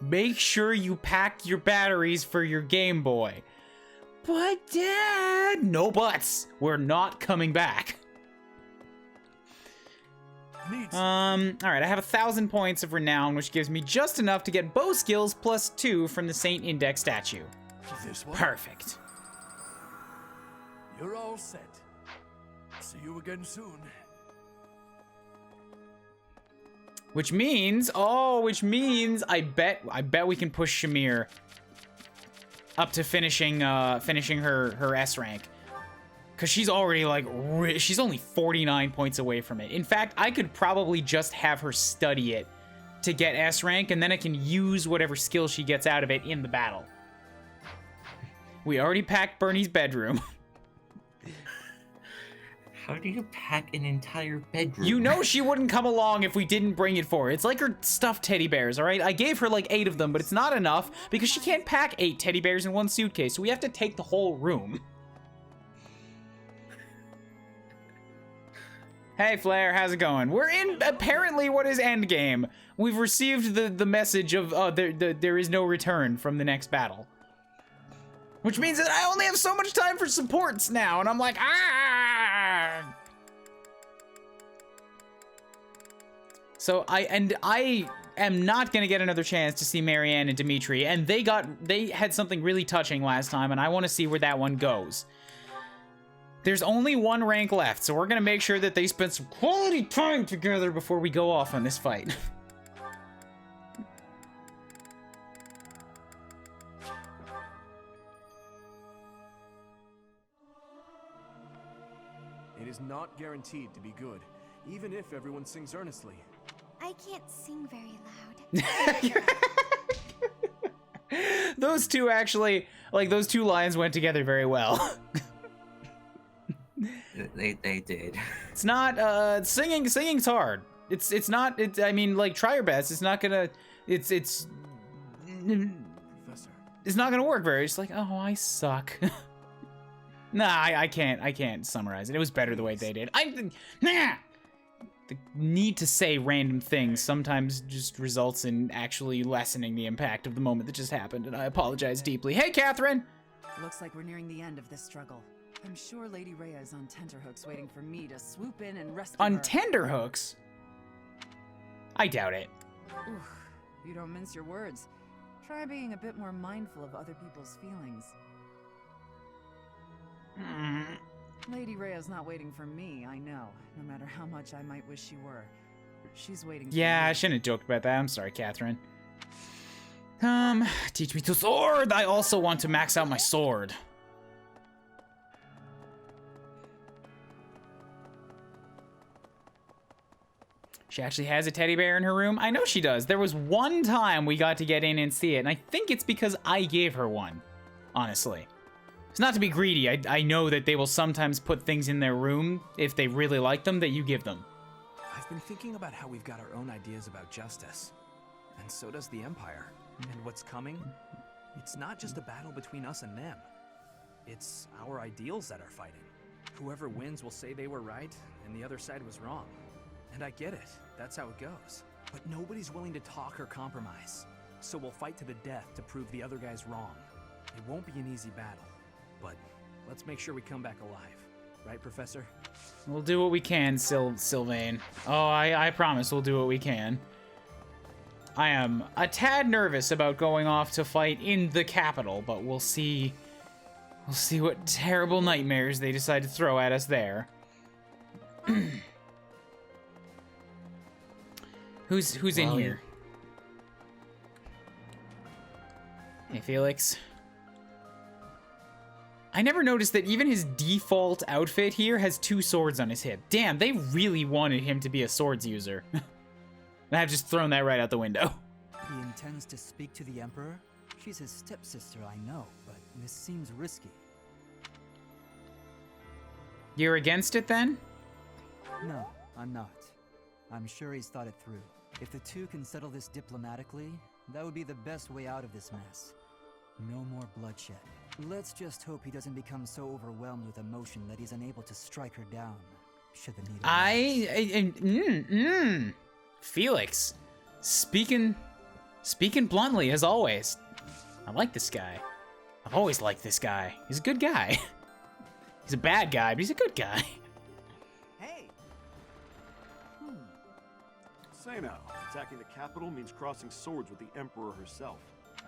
Make sure you pack your batteries for your Game Boy. But, Dad, no buts. We're not coming back. Alright, I have 1,000 points of renown, which gives me just enough to get bow skills +2 from the Saint Index statue. This one? Perfect. You're all set. See you again soon. Which means I bet we can push Shamir up to finishing her S rank. Cause she's already like, she's only 49 points away from it. In fact, I could probably just have her study it to get S rank, and then I can use whatever skill she gets out of it in the battle. We already packed Bernie's bedroom. How do you pack an entire bedroom? You know she wouldn't come along if we didn't bring it for her. It's like her stuffed teddy bears, all right? I gave her like 8 of them, but it's not enough because she can't pack 8 teddy bears in one suitcase, so we have to take the whole room. Hey, Flair, how's it going? We're in apparently what is endgame. We've received the message of there is no return from the next battle. Which means that I only have so much time for supports now, and I'm like, ah! So I am not gonna get another chance to see Marianne and Dimitri, and they had something really touching last time, and I want to see where that one goes. There's only 1 rank left, so we're gonna make sure that they spend some quality time together before we go off on this fight. It is not guaranteed to be good, even if everyone sings earnestly. I can't sing very loud. Those two actually, like, those 2 lines went together very well. They did. It's not, singing's hard. It's not, I mean, like, try your best. It's not gonna, it's not gonna work very. It's like, oh, I suck. Nah, I can't summarize it. It was better the way they did. The need to say random things sometimes just results in actually lessening the impact of the moment that just happened, and I apologize deeply. Hey, Catherine! Looks like we're nearing the end of this struggle. I'm sure Lady Rhea is on tenterhooks waiting for me to swoop in and rescue her. On tenterhooks? I doubt it. Oof, you don't mince your words. Try being a bit more mindful of other people's feelings. Lady Rhea's not waiting for me, I know. No matter how much I might wish she were. She's waiting for Yeah, me. I shouldn't have joked about that. I'm sorry, Catherine. Teach me to sword! I also want to max out my sword. She actually has a teddy bear in her room? I know she does. There was one time we got to get in and see it, and I think it's because I gave her one, honestly. It's not to be greedy. I know that they will sometimes put things in their room, if they really like them, that you give them. I've been thinking about how we've got our own ideas about justice. And so does the Empire. And what's coming? It's not just a battle between us and them. It's our ideals that are fighting. Whoever wins will say they were right, and the other side was wrong. And I get it. That's how it goes. But nobody's willing to talk or compromise. So we'll fight to the death to prove the other guy's wrong. It won't be an easy battle. But let's make sure we come back alive. Right, Professor? We'll do what we can, Sylvain. Oh, I promise we'll do what we can. I am a tad nervous about going off to fight in the capital, but we'll see. We'll see what terrible nightmares they decide to throw at us there. Who's in here? Hey, Felix. I never noticed that even his default outfit here has 2 swords on his hip. Damn, they really wanted him to be a swords user. And I've just thrown that right out the window. He intends to speak to the Emperor? She's his stepsister, I know, but this seems risky. You're against it, then? No, I'm not. I'm sure he's thought it through. If the two can settle this diplomatically, that would be the best way out of this mess. No more bloodshed. Let's just hope he doesn't become so overwhelmed with emotion that he's unable to strike her down, should the need arise. Felix, speaking bluntly, as always. I like this guy. I've always liked this guy. He's a good guy. He's a bad guy, but he's a good guy. Hey! Say now, attacking the capital means crossing swords with the Emperor herself.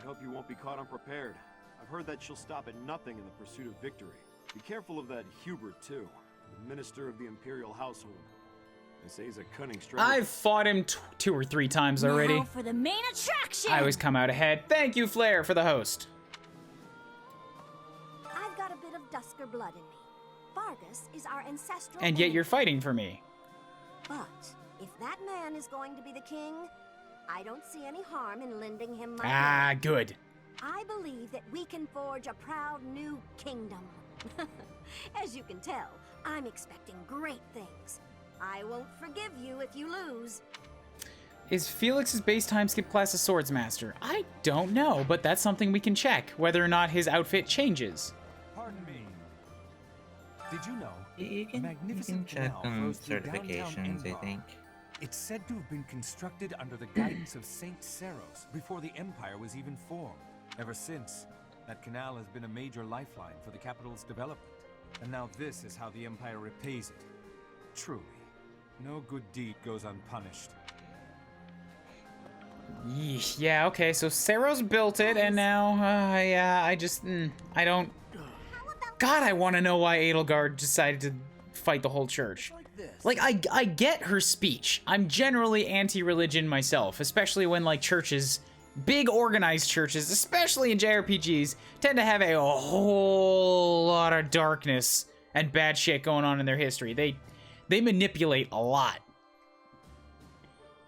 I hope you won't be caught unprepared. I've heard that she'll stop at nothing in the pursuit of victory. Be careful of that Hubert, too. The minister of the Imperial household. They say he's a cunning strategist. I've fought him 2 or 3 times already. Now for the main attraction! I always come out ahead. Thank you, Flair, for the host. I've got a bit of Dusker blood in me. Vargas is our ancestral And yet enemy. you're fighting for me. But if that man is going to be the king, I don't see any harm in lending him my Ah, hand. good. I believe that we can forge a proud new kingdom. As you can tell, I'm expecting great things. I won't forgive you if you lose. Is Felix's base time skip class a Swordsmaster? I don't know, but that's something we can check, whether or not his outfit changes. Pardon me. Did you know? You can check certifications, I think. It's said to have been constructed under the guidance of Saint Seros before the Empire was even formed. Ever since, that canal has been a major lifeline for the capital's development. And now this is how the Empire repays it. Truly, no good deed goes unpunished. Yeesh, yeah, okay, so Seros built it, and now, yeah, I don't... God, I want to know why Edelgard decided to fight the whole church. Like, I get her speech. I'm generally anti-religion myself, especially when, like, churches, big organized churches, especially in JRPGs, tend to have a whole lot of darkness and bad shit going on in their history. They manipulate a lot,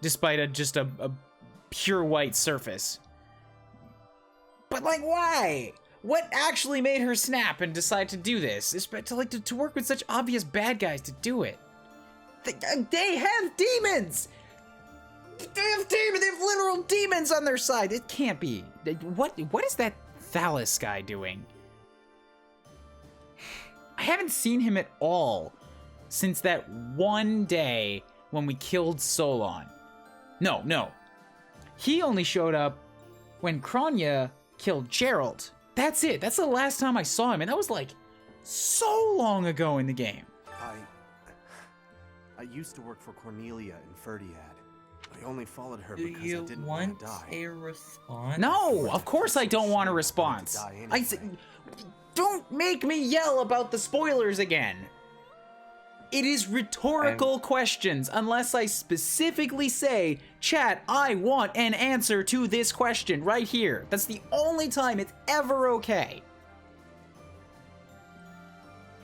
despite just a pure white surface. But, like, why? What actually made her snap and decide to do this? To work with such obvious bad guys to do it. They have demons! They have literal demons on their side. It can't be. What is that Thalys guy doing? I haven't seen him at all since that one day when we killed Solon. No. He only showed up when Kronya killed Geralt. That's it. That's the last time I saw him, and that was like so long ago in the game. I used to work for Cornelia in Ferdiad. I only followed her Do because you I didn't want to die. a response? No, of course I don't want a response. I said, don't make me yell about the spoilers again. It is rhetorical questions, unless I specifically say, chat, I want an answer to this question right here. That's the only time it's ever okay.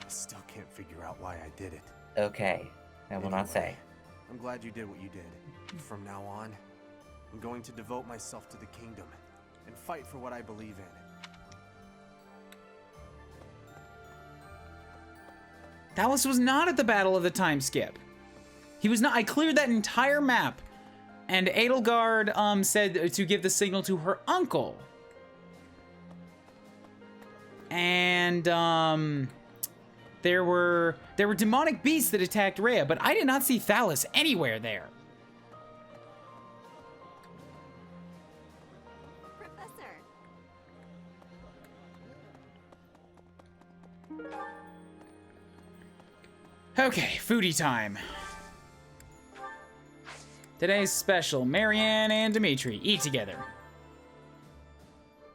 I still can't figure out why I did it. Okay, I will not say. I'm glad you did what you did. From now on, I'm going to devote myself to the kingdom and fight for what I believe in. Thalys was not at the Battle of the Time Skip. He was not. I cleared that entire map, and Edelgard said to give the signal to her uncle. And there were demonic beasts that attacked Rhea, but I did not see Thalys anywhere there. Professor. Okay, foodie time. Today's special, Marianne and Dimitri eat together.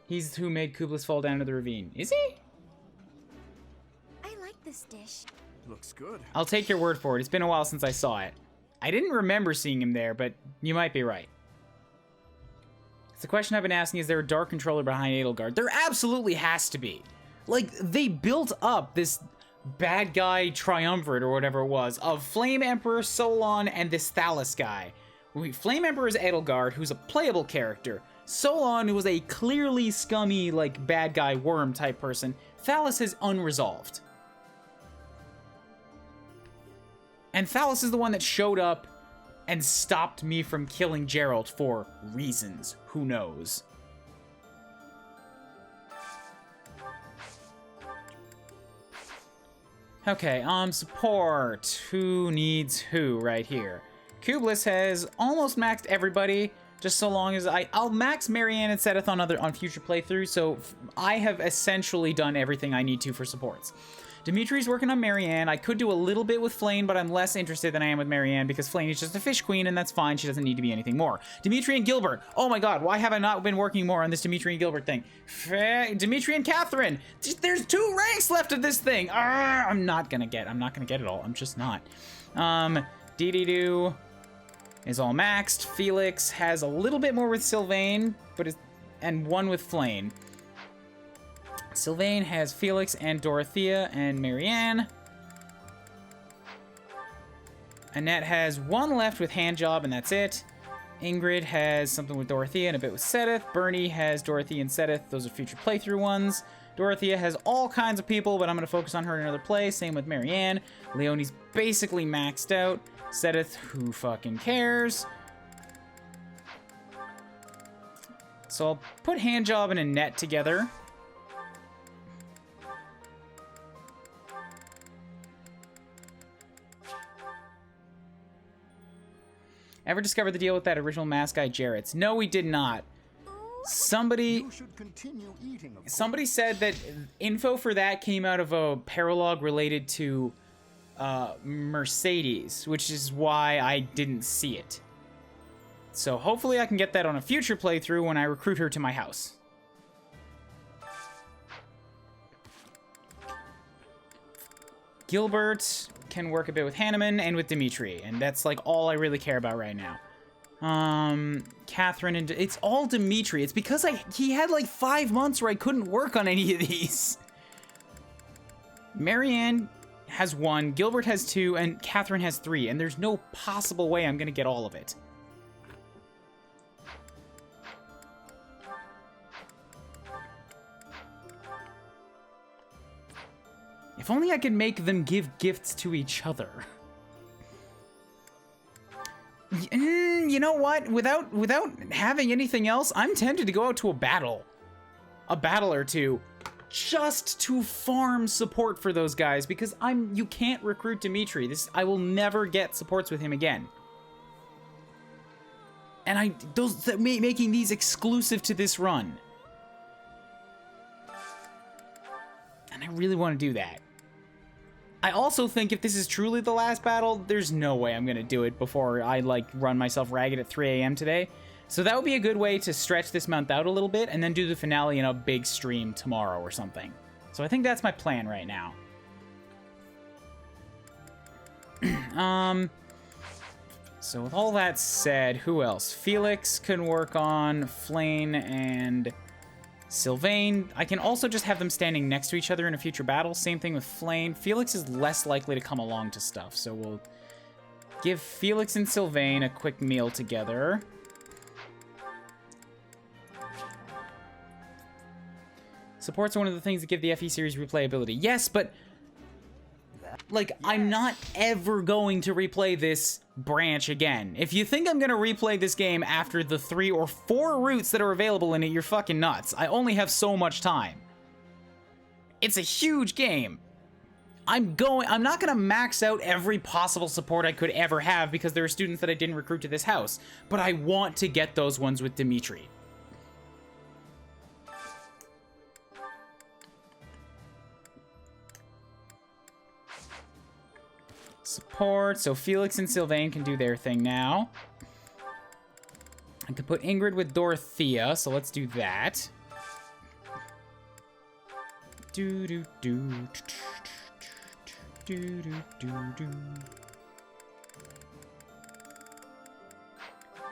He's who made Kublis fall down to the ravine. Is he? I like this dish. Looks good. I'll take your word for it. It's been a while since I saw it. I didn't remember seeing him there, but you might be right. It's the question I've been asking, is there a dark controller behind Edelgard? There absolutely has to be. Like, they built up this bad guy triumvirate or whatever it was of Flame Emperor, Solon, and this Thalys guy. Flame Emperor is Edelgard, who's a playable character. Solon, who was a clearly scummy, like, bad guy worm type person. Thalys is unresolved. And Thalys is the one that showed up and stopped me from killing Geralt for reasons. Who knows? Okay, support. Who needs who right here? Kublis has almost maxed everybody, just so long as I'll max Marianne and Seteth on future playthroughs, so I have essentially done everything I need to for supports. Dimitri's working on Marianne. I could do a little bit with Flane, but I'm less interested than I am with Marianne because Flane is just a fish queen, and that's fine. She doesn't need to be anything more. Dimitri and Gilbert. Oh my god, why have I not been working more on this Dimitri and Gilbert thing? Dimitri and Catherine. There's 2 ranks left of this thing. I'm not gonna get it all. I'm just not. Dee-dee-doo is all maxed. Felix has a little bit more with Sylvain, and 1 with Flane. Sylvain has Felix and Dorothea and Marianne. Annette has 1 left with Handjob, and that's it. Ingrid has something with Dorothea and a bit with Seteth. Bernie has Dorothea and Seteth. Those are future playthrough ones. Dorothea has all kinds of people, but I'm going to focus on her in another place. Same with Marianne. Leonie's basically maxed out. Sedith, who fucking cares? So I'll put Handjob and Annette together. Ever discovered the deal with that original mask guy, Jarrett's? No, we did not. Somebody said that info for that came out of a paralogue related to Mercedes, which is why I didn't see it. So hopefully I can get that on a future playthrough when I recruit her to my house. Gilbert can work a bit with Hanneman and with Dimitri, and that's like all I really care about right now. Catherine and it's all Dimitri. It's because he had like 5 months where I couldn't work on any of these. Marianne has 1, Gilbert has 2, and Catherine has 3, and there's no possible way I'm gonna get all of it. If only I could make them give gifts to each other. You know what? Without having anything else, I'm tempted to go out to a battle or two, just to farm support for those guys, because you can't recruit Dimitri. I will never get supports with him again. And making these exclusive to this run. And I really want to do that. I also think if this is truly the last battle, there's no way I'm going to do it before I, run myself ragged at 3 a.m. today. So that would be a good way to stretch this month out a little bit and then do the finale in a big stream tomorrow or something. So I think that's my plan right now. So with all that said, who else? Felix can work on Flane and Sylvain. I can also just have them standing next to each other in a future battle. Same thing with Flame. Felix is less likely to come along to stuff, so we'll give Felix and Sylvain a quick meal together. Supports are one of the things that give the FE series replayability. Yes, but I'm not ever going to replay this branch again. If you think I'm going to replay this game after the 3 or 4 routes that are available in it, you're fucking nuts. I only have so much time. It's a huge game. I'm not going to max out every possible support I could ever have because there are students that I didn't recruit to this house, but I want to get those ones with Dimitri. Support, so Felix and Sylvain can do their thing now. I could put Ingrid with Dorothea, so let's do that. Need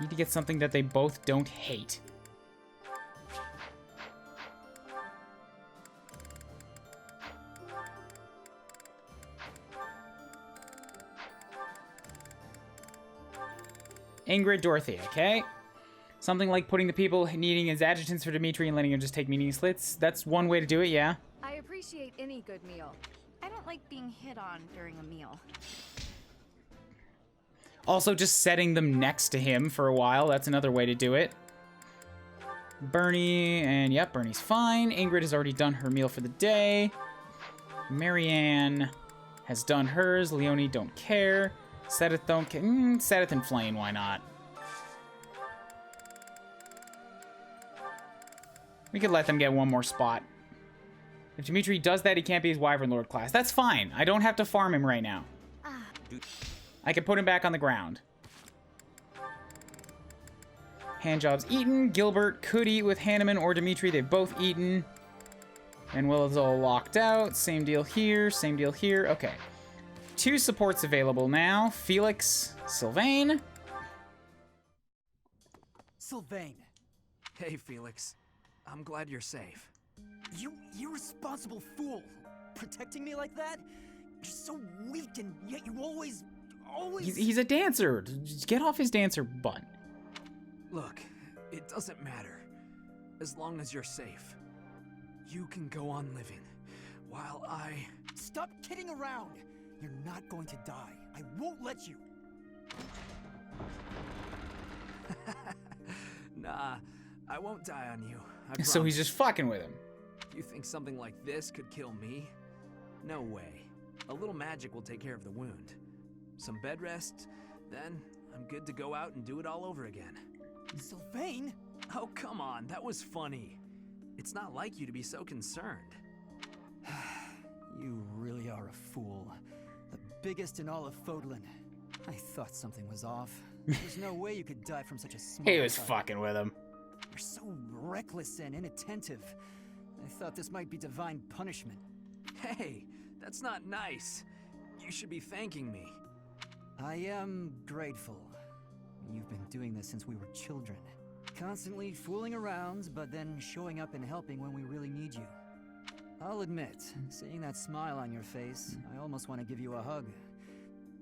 to get something that they both don't hate. Ingrid, Dorothea, okay? Something like putting the people needing as adjutants for Dimitri and letting him just take meaning slits. That's one way to do it, yeah. I appreciate any good meal. I don't like being hit on during a meal. Also, just setting them next to him for a while. That's another way to do it. Bernie, and yep, Bernie's fine. Ingrid has already done her meal for the day. Marianne has done hers. Leonie don't care. Sedith don't care. Sedith and Flame, why not? We could let them get one more spot. If Dimitri does that, he can't be his Wyvern Lord class. That's fine. I don't have to farm him right now. I can put him back on the ground. Handjob's eaten. Gilbert could eat with Hanneman or Dimitri. They've both eaten. And Will is all locked out. Same deal here. Same deal here. Okay. 2 supports available now. Felix, Sylvain. Sylvain. Hey, Felix. I'm glad you're safe. You irresponsible fool! Protecting me like that? You're so weak and yet you always... He's a dancer. Just get off his dancer butt. Look, it doesn't matter. As long as you're safe. You can go on living, while I... Stop kidding around! You're not going to die. I won't let you. Nah, I won't die on you. So he's just fucking with him. You think something like this could kill me? No way. A little magic will take care of the wound. Some bed rest, then I'm good to go out and do it all over again. Sylvain? Oh, come on, that was funny. It's not like you to be so concerned. You really are a fool. The biggest in all of Fodlan. I thought something was off. There's no way you could die from such a small He was cut. fucking with him. You're so reckless and inattentive. I thought this might be divine punishment. Hey, that's not nice. You should be thanking me. I am grateful. You've been doing this since we were children. Constantly fooling around, but then showing up and helping when we really need you. I'll admit, seeing that smile on your face, I almost want to give you a hug.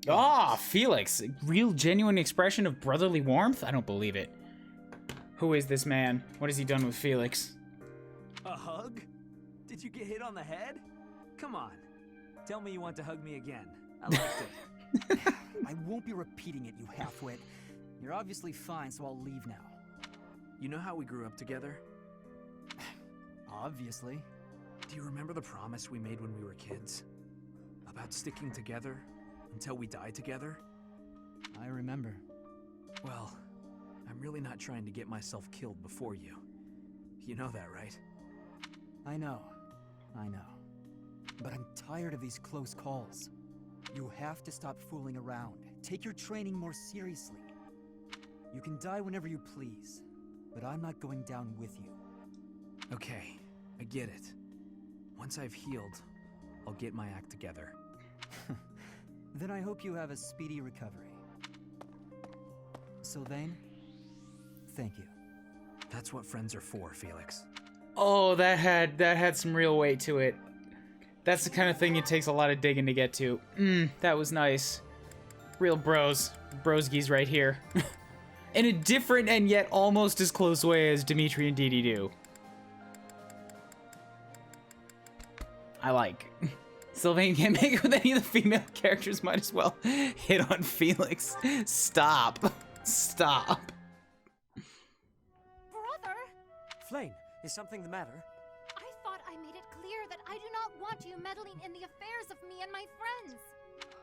Ah, Felix. Real genuine expression of brotherly warmth? I don't believe it. Who is this man? What has he done with Felix? A hug? Did you get hit on the head? Come on. Tell me you want to hug me again. I liked it. I won't be repeating it, you halfwit. You're obviously fine, so I'll leave now. You know how we grew up together? Obviously. Do you remember the promise we made when we were kids? About sticking together until we die together? I remember. Well, I'm really not trying to get myself killed before you. You know that, right? I know. But I'm tired of these close calls. You have to stop fooling around. Take your training more seriously. You can die whenever you please, but I'm not going down with you. Okay, I get it. Once I've healed, I'll get my act together. Then I hope you have a speedy recovery. Sylvain, thank you. That's what friends are for, Felix. Oh, that had some real weight to it. That's the kind of thing it takes a lot of digging to get to. That was nice. Real bros. Broskies right here. In a different and yet almost as close way as Dimitri and Didi do. I like. Sylvain can't make it with any of the female characters, might as well hit on Felix. Stop. Stop. Brother! Flame, is something the matter? I thought I made it clear that I do not want you meddling in the affairs of me and my friends.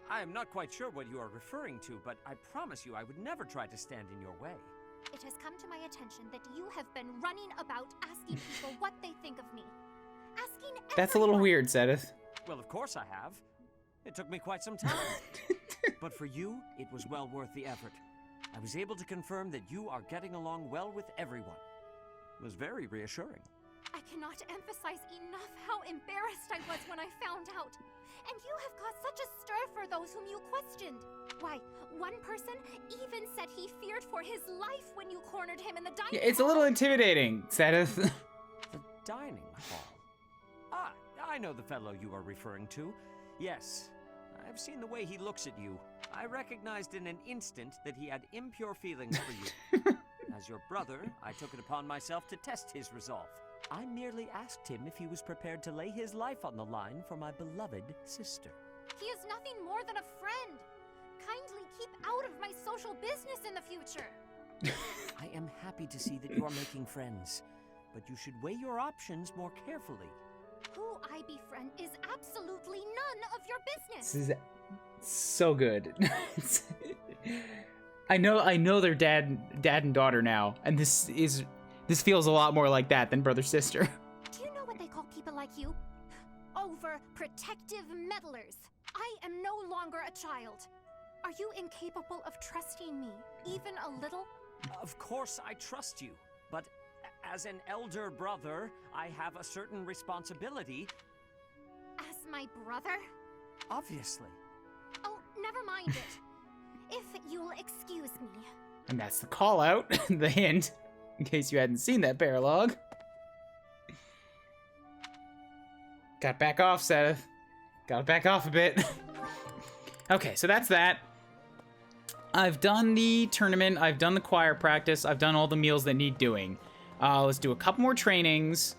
I am not quite sure what you are referring to, but I promise you I would never try to stand in your way. It has come to my attention that you have been running about asking people what they think of me. Asking That's a little weird, Zedith. Well, of course I have. It took me quite some time. But for you, it was well worth the effort. I was able to confirm that you are getting along well with everyone. It was very reassuring. I cannot emphasize enough how embarrassed I was when I found out. And you have caused such a stir for those whom you questioned. Why, one person even said he feared for his life when you cornered him in the dining Yeah, it's a little intimidating, Zedith. The dining hall. Ah, I know the fellow you are referring to. Yes, I've seen the way he looks at you. I recognized in an instant that he had impure feelings for you. As your brother, I took it upon myself to test his resolve. I merely asked him if he was prepared to lay his life on the line for my beloved sister. He is nothing more than a friend. Kindly keep out of my social business in the future. I am happy to see that you are making friends, but you should weigh your options more carefully. Who I befriend is absolutely none of your business. This is so good. I know they're dad and daughter now, and this feels a lot more like that than brother-sister. Do you know what they call people like you? Overprotective meddlers. I am no longer a child. Are you incapable of trusting me, even a little? Of course I trust you, but as an elder brother, I have a certain responsibility. As my brother? Obviously. Oh, never mind it. If you'll excuse me. And that's the call out, the hint, in case you hadn't seen that paralog. Got back off, Seth. Gotta back off a bit. Okay, so that's that. I've done the tournament, I've done the choir practice, I've done all the meals that need doing. Let's do a couple more trainings.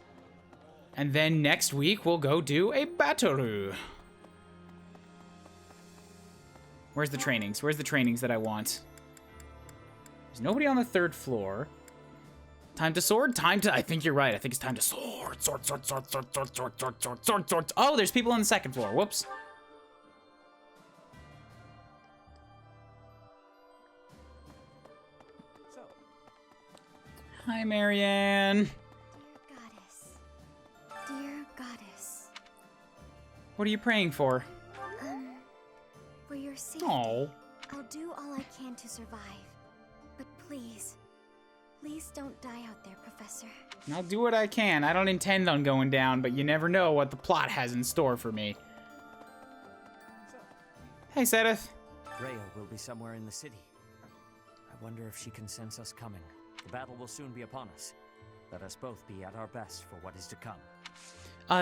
And then next week, we'll go do a battle. Where's the trainings? Where's the trainings that I want? There's nobody on the 3rd floor. Time to sword? Time to... I think you're right. I think it's time to sword. Sword, sword, sword, sword, sword, sword, sword, sword, sword, sword. Oh, there's people on the 2nd floor. Whoops. Hi, Marianne. Dear goddess. What are you praying for? For your safety. Oh. I'll do all I can to survive. But please, please don't die out there, Professor. I'll do what I can. I don't intend on going down, but you never know what the plot has in store for me. Hey, Sedith. Rhea will be somewhere in the city. I wonder if she can sense us coming. The battle will soon be upon us. Let us both be at our best for what is to come.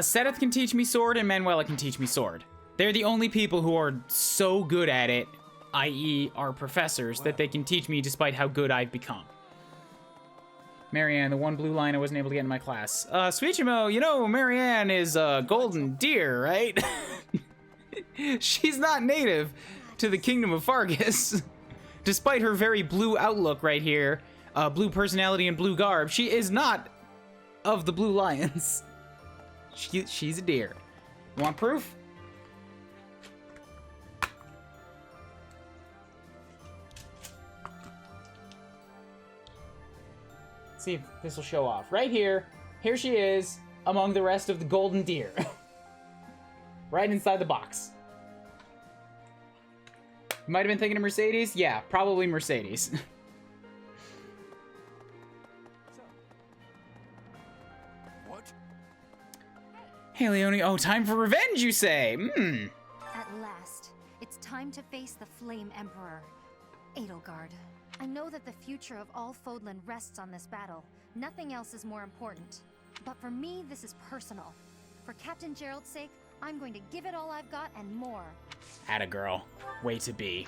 Sedith can teach me sword, and Manuela can teach me sword. They're the only people who are so good at it, i.e. our professors, that they can teach me despite how good I've become. Marianne, the one blue line I wasn't able to get in my class. Suichimo, you know Marianne is a golden deer, right? She's not native to the kingdom of Fargus. Despite her very blue outlook right here, blue personality and blue garb, she is not of the Blue Lions. She's a deer. You want proof? See if this will show off. Right here. Here she is among the rest of the golden deer. Right inside the box. You might have been thinking of Mercedes? Yeah, probably Mercedes. Hey, Leonie. Oh, time for revenge, you say? At last, it's time to face the Flame Emperor, Edelgard. I know that the future of all Fodlan rests on this battle. Nothing else is more important. But for me, this is personal. For Captain Gerald's sake, I'm going to give it all I've got and more. Atta girl. Way to be.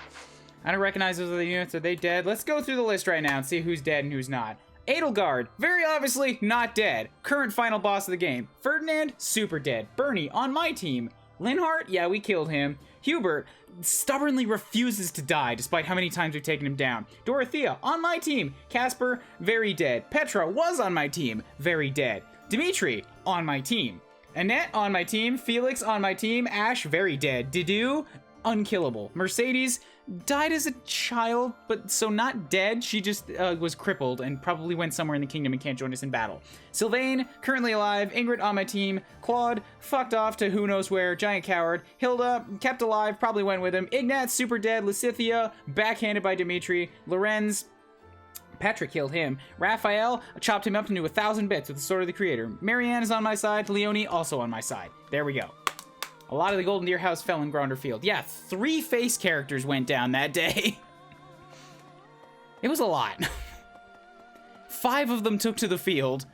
I don't recognize those other units. Are they dead? Let's go through the list right now and see who's dead and who's not. Edelgard, very obviously not dead. Current final boss of the game. Ferdinand, super dead. Bernie, on my team. Linhart, yeah, we killed him. Hubert stubbornly refuses to die despite how many times we've taken him down. Dorothea, on my team. Casper, very dead. Petra was on my team, very dead. Dimitri, on my team. Annette, on my team. Felix, on my team. Ash, very dead. Didu, unkillable. Mercedes died as a child, but so not dead. She just was crippled and probably went somewhere in the kingdom and can't join us in battle. Sylvain, currently alive. Ingrid on my team. Claude, fucked off to who knows where. Giant coward. Hilda, kept alive, probably went with him. Ignat, super dead. Lysithia, backhanded by Dimitri. Lorenz, Patrick killed him. Raphael, chopped him up into 1,000 bits with the Sword of the Creator. Marianne is on my side. Leonie, also on my side. There we go. A lot of the Golden Deer House fell in Gronder Field. Yeah, 3 face characters went down that day. It was a lot. 5 of them took to the field,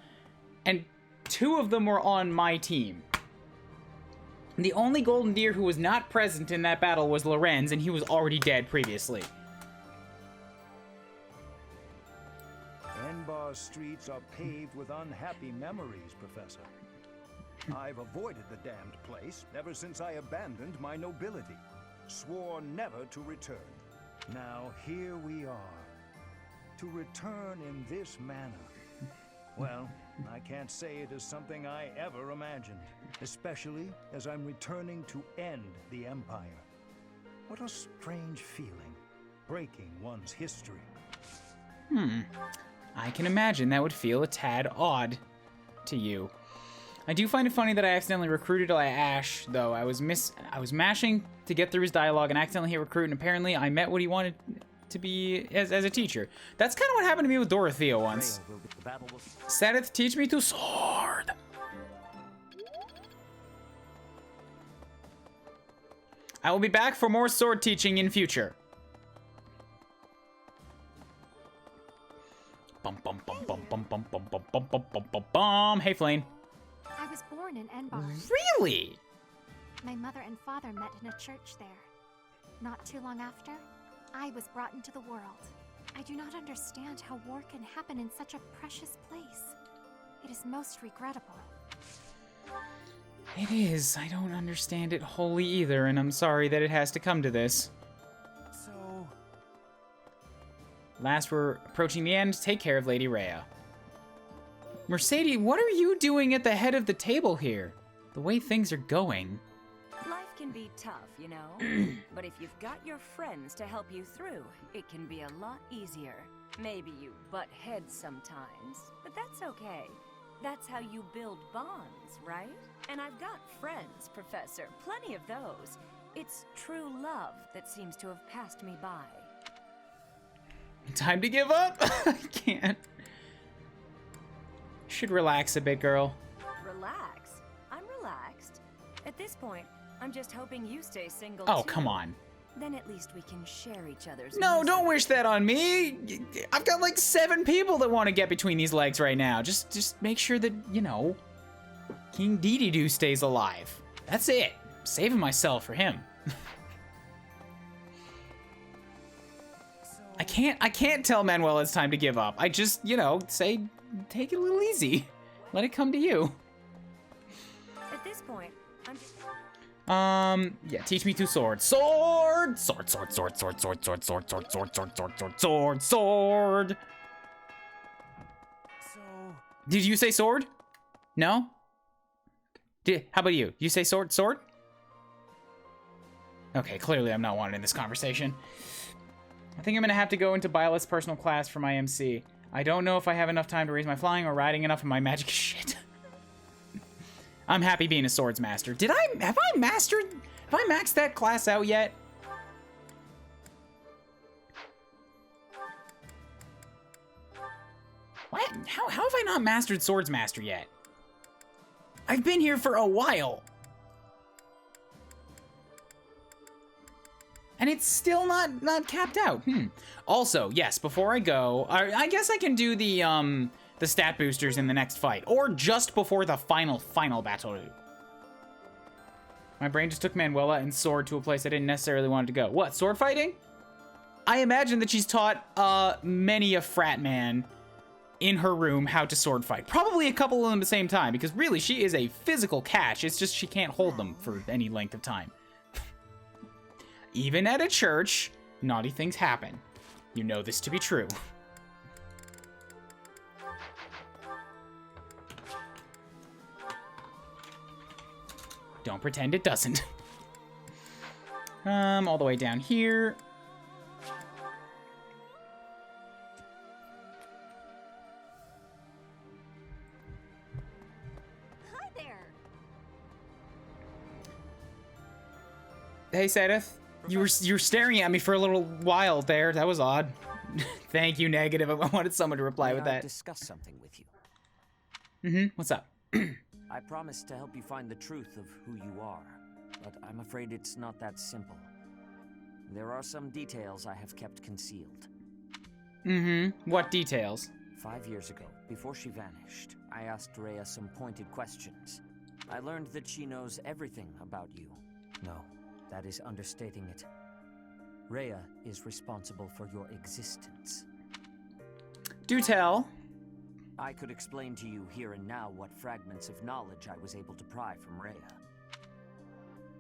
and 2 of them were on my team. The only Golden Deer who was not present in that battle was Lorenz, and he was already dead previously. Enbar's streets are paved with unhappy memories, Professor. I've avoided the damned place ever since I abandoned my nobility, swore never to return. Now here we are, to return in this manner. Well, I can't say it is something I ever imagined, especially as I'm returning to end the Empire. What a strange feeling, breaking one's history. I can imagine that would feel a tad odd to you. I do find it funny that I accidentally recruited Ash, though. I was mashing to get through his dialogue and accidentally hit recruit, and apparently I met what he wanted to be as a teacher. That's kind of what happened to me with Dorothea once. Sedith, teach me to sword. I will be back for more sword teaching in future. Bum bum bum bum bum bum bum bum bum bum bum bum bum. Hey, Flane. I was born in Enbar. Really? My mother and father met in a church there. Not too long after, I was brought into the world. I do not understand how war can happen in such a precious place. It is most regrettable. It is. I don't understand it wholly either, and I'm sorry that it has to come to this. So... Last, we're approaching the end. Take care of Lady Rhea. Mercedes, what are you doing at the head of the table here? The way things are going. Life can be tough, you know. But if you've got your friends to help you through, it can be a lot easier. Maybe you butt heads sometimes, but that's okay. That's how you build bonds, right? And I've got friends, Professor, plenty of those. It's true love that seems to have passed me by. Time to give up? I can't. Should relax a bit, girl. Relax? I'm relaxed. At this point, I'm just hoping you stay single Oh, too. come on. Then at least we can share each other's No, misery. don't wish that on me. I've got like 7 people that want to get between these legs right now. Just make sure that, you know, King Dee-Dee-Doo stays alive. That's it. Saving myself for him. I can't tell Manuel it's time to give up. I just, you know, say, take it a little easy. Let it come to you. At this point, I'm just... Yeah, teach me 2 swords. Sword! Sword, sword, sword, sword, sword, sword, sword, sword, sword, sword, sword, sword, sword, sword. So... Did you say sword? No? How about you? You say sword, sword? Okay, clearly I'm not wanted in this conversation. I think I'm gonna have to go into Byleth's personal class for my MC. I don't know if I have enough time to raise my flying or riding enough of my magic shit. I'm happy being a swords master. Have I maxed that class out yet? What? How have I not mastered swords master yet? I've been here for a while. And it's still not capped out. Also, yes, before I go, I guess I can do the stat boosters in the next fight, or just before the final battle. My brain just took Manuela and Sword to a place I didn't necessarily want it to go. What, sword fighting? I imagine that she's taught many a frat man in her room how to sword fight. Probably a couple of them at the same time, because really she is a physical catch. It's just she can't hold them for any length of time. Even at a church, naughty things happen. You know this to be true. Don't pretend it doesn't. All the way down here. Hi there. Hey, Sedith. You were staring at me for a little while there. That was odd. Thank you, negative. I wanted someone to reply with that. Discuss something with you. What's up? I promised to help you find the truth of who you are, but I'm afraid it's not that simple. There are some details I have kept concealed. What details? 5 years ago, before she vanished, I asked Rhea some pointed questions. I learned that she knows everything about you. No, that is understating it. Rhea is responsible for your existence. Do tell. I could explain to you here and now what fragments of knowledge I was able to pry from Rhea.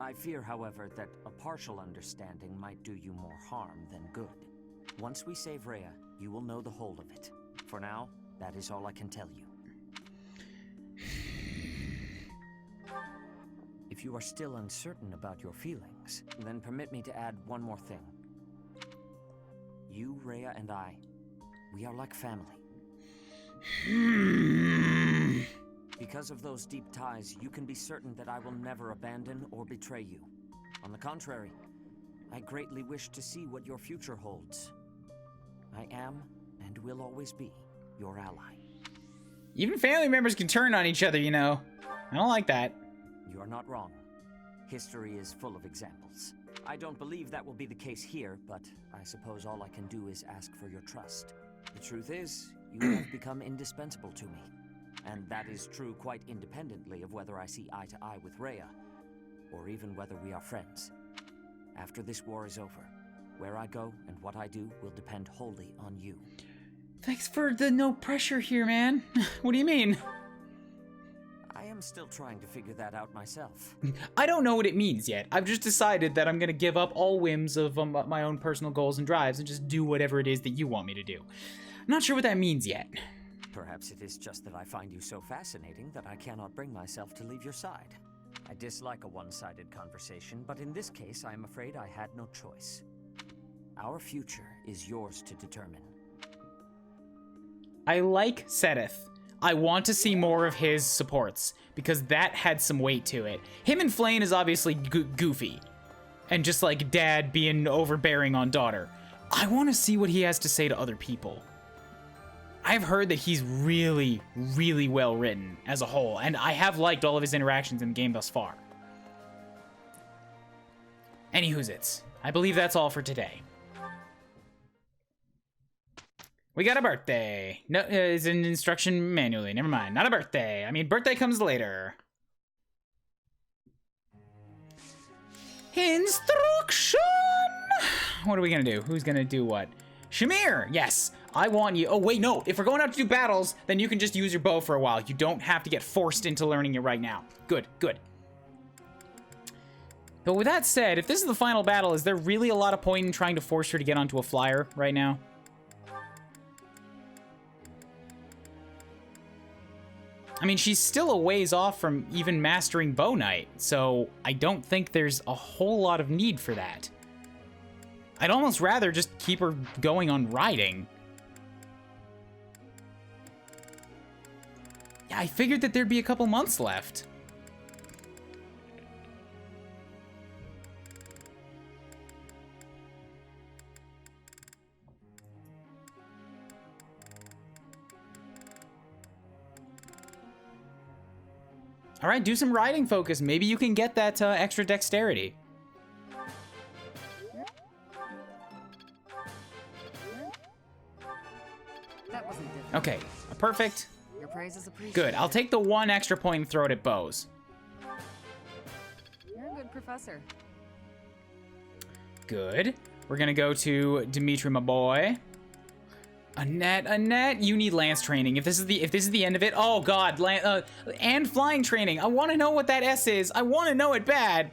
I fear, however, that a partial understanding might do you more harm than good. Once we save Rhea, you will know the whole of it. For now, that is all I can tell you. If you are still uncertain about your feelings, then permit me to add one more thing. You, Rhea, and I, we are like family. Because of those deep ties, you can be certain that I will never abandon or betray you. On the contrary, I greatly wish to see what your future holds. I am, and will always be, your ally. Even family members can turn on each other, you know. I don't like that. You are not wrong. History is full of examples. I don't believe that will be the case here, but I suppose all I can do is ask for your trust. The truth is, you have become indispensable to me. And that is true quite independently of whether I see eye to eye with Rhea, or even whether we are friends. After this war is over, where I go and what I do will depend wholly on you. Thanks for the no pressure here, man. What do you mean? I am still trying to figure that out myself. I don't know what it means yet. I've just decided that I'm going to give up all whims of my own personal goals and drives and just do whatever it is that you want me to do. I'm not sure what that means yet. Perhaps it is just that I find you so fascinating that I cannot bring myself to leave your side. I dislike a one-sided conversation, but in this case, I am afraid I had no choice. Our future is yours to determine. I like Seteth. I want to see more of his supports, because that had some weight to it. Him and Flayn is obviously goofy, and just like dad being overbearing on daughter. I want to see what he has to say to other people. I've heard that he's really, really well written as a whole, and I have liked all of his interactions in the game thus far. Anywho's-its. I believe that's all for today. We got a birthday. No, it's an instruction manually. Never mind. Not a birthday. I mean, birthday comes later. Instruction! What are we gonna do? Who's gonna do what? Shamir! Yes! I want you. Oh, wait, no. If we're going out to do battles, then you can just use your bow for a while. You don't have to get forced into learning it right now. Good, good. But with that said, if this is the final battle, is there really a lot of point in trying to force her to get onto a flyer right now? I mean, she's still a ways off from even mastering Bow Knight, so I don't think there's a whole lot of need for that. I'd almost rather just keep her going on riding. Yeah, I figured that there'd be a couple months left. All right, do some riding focus. Maybe you can get that extra dexterity. That wasn't difficult. Okay, perfect. Your praise is appreciated. Good. I'll take the one extra point and throw it at bows. You're a good professor. Good. We're gonna go to Dimitri, my boy. Annette, you need lance training. If this is the end of it, oh god, and flying training. I want to know what that S is. I want to know it bad.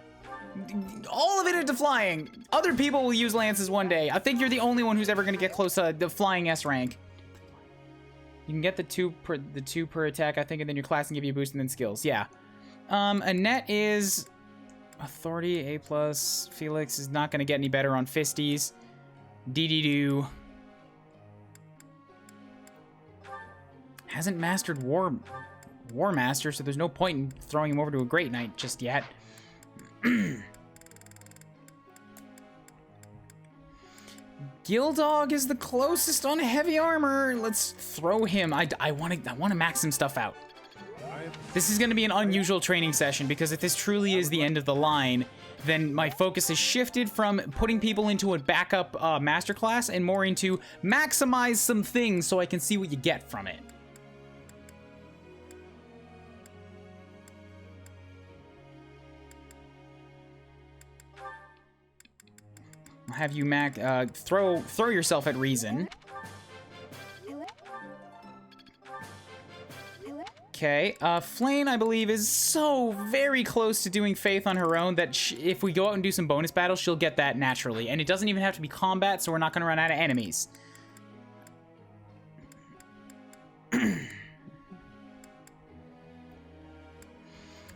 All of it into flying. Other people will use lances one day. I think you're the only one who's ever gonna get close to the flying S rank. You can get the two per attack, I think, and then your class can give you a boost and then skills. Yeah. Annette is authority A+. Felix is not gonna get any better on fisties. Dee-dee-doo. Hasn't mastered War Master, so there's no point in throwing him over to a Great Knight just yet. Gildog is the closest on heavy armor. Let's throw him. I want to max some stuff out. This is going to be an unusual training session because if this truly is the end of the line, then my focus is shifted from putting people into a backup masterclass and more into maximize some things so I can see what you get from it. I'll have you throw yourself at reason. Okay, Flayn, I believe, is so very close to doing Faith on her own that if we go out and do some bonus battles, she'll get that naturally. And it doesn't even have to be combat, so we're not going to run out of enemies.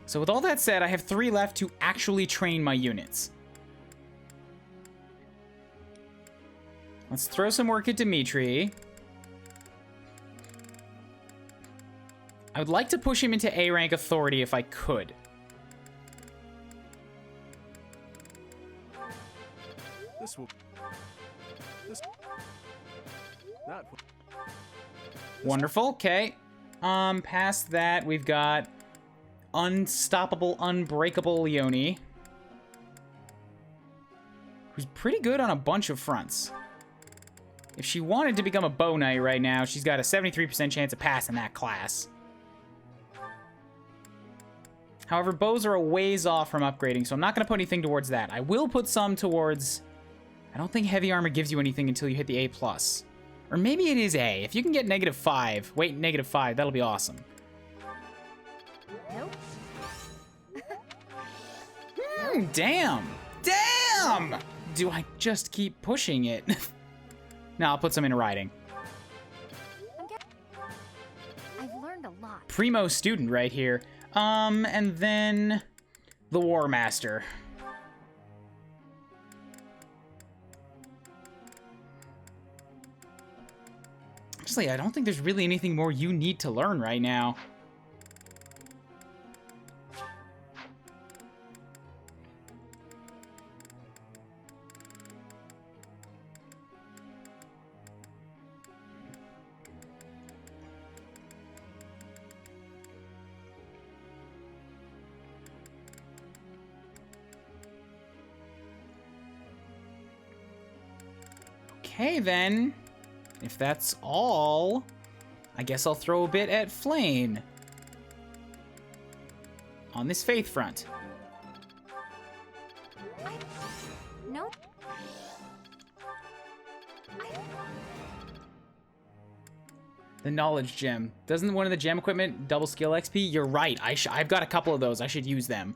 So with all that said, I have 3 left to actually train my units. Let's throw some work at Dimitri. I would like to push him into A rank authority if I could. Wonderful. Okay. Past that, we've got unstoppable, unbreakable Leonie, who's pretty good on a bunch of fronts. If she wanted to become a bow knight right now, she's got a 73% chance of passing that class. However, bows are a ways off from upgrading, so I'm not going to put anything towards that. I will put some towards... I don't think heavy armor gives you anything until you hit the A+. Or maybe it is A. If you can get -5, weight -5, that'll be awesome. Nope. Damn! Damn! Do I just keep pushing it? No, I'll put some into riding. I've learned a lot. Primo student right here. And then the War Master. Actually, I don't think there's really anything more you need to learn right now. Okay, then. If that's all, I guess I'll throw a bit at Flame. On this faith front. No. The knowledge gem. Doesn't one of the gem equipment double skill XP? You're right. I've got a couple of those. I should use them.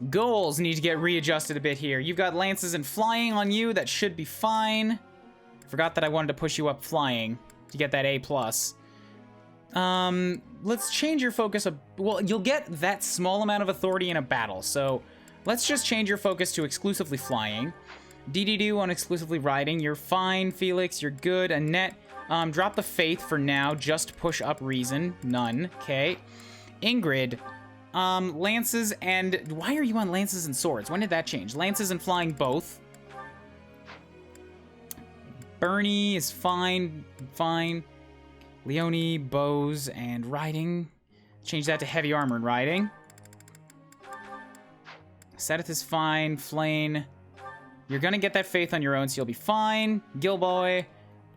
Goals need to get readjusted a bit here. You've got lances and flying on you. That should be fine. Forgot that I wanted to push you up flying to get that A+. Let's change your focus. Well, you'll get that small amount of authority in a battle. So let's just change your focus to exclusively flying. DD2 on exclusively riding. You're fine, Felix. You're good. Annette, drop the faith for now. Just push up reason. None. Okay. Ingrid, lances and... Why are you on lances and swords? When did that change? Lances and flying both. Bernie is fine. Fine. Leonie, bows, and riding. Change that to heavy armor and riding. Sedith is fine. Flane. You're gonna get that faith on your own, so you'll be fine. Gilboy,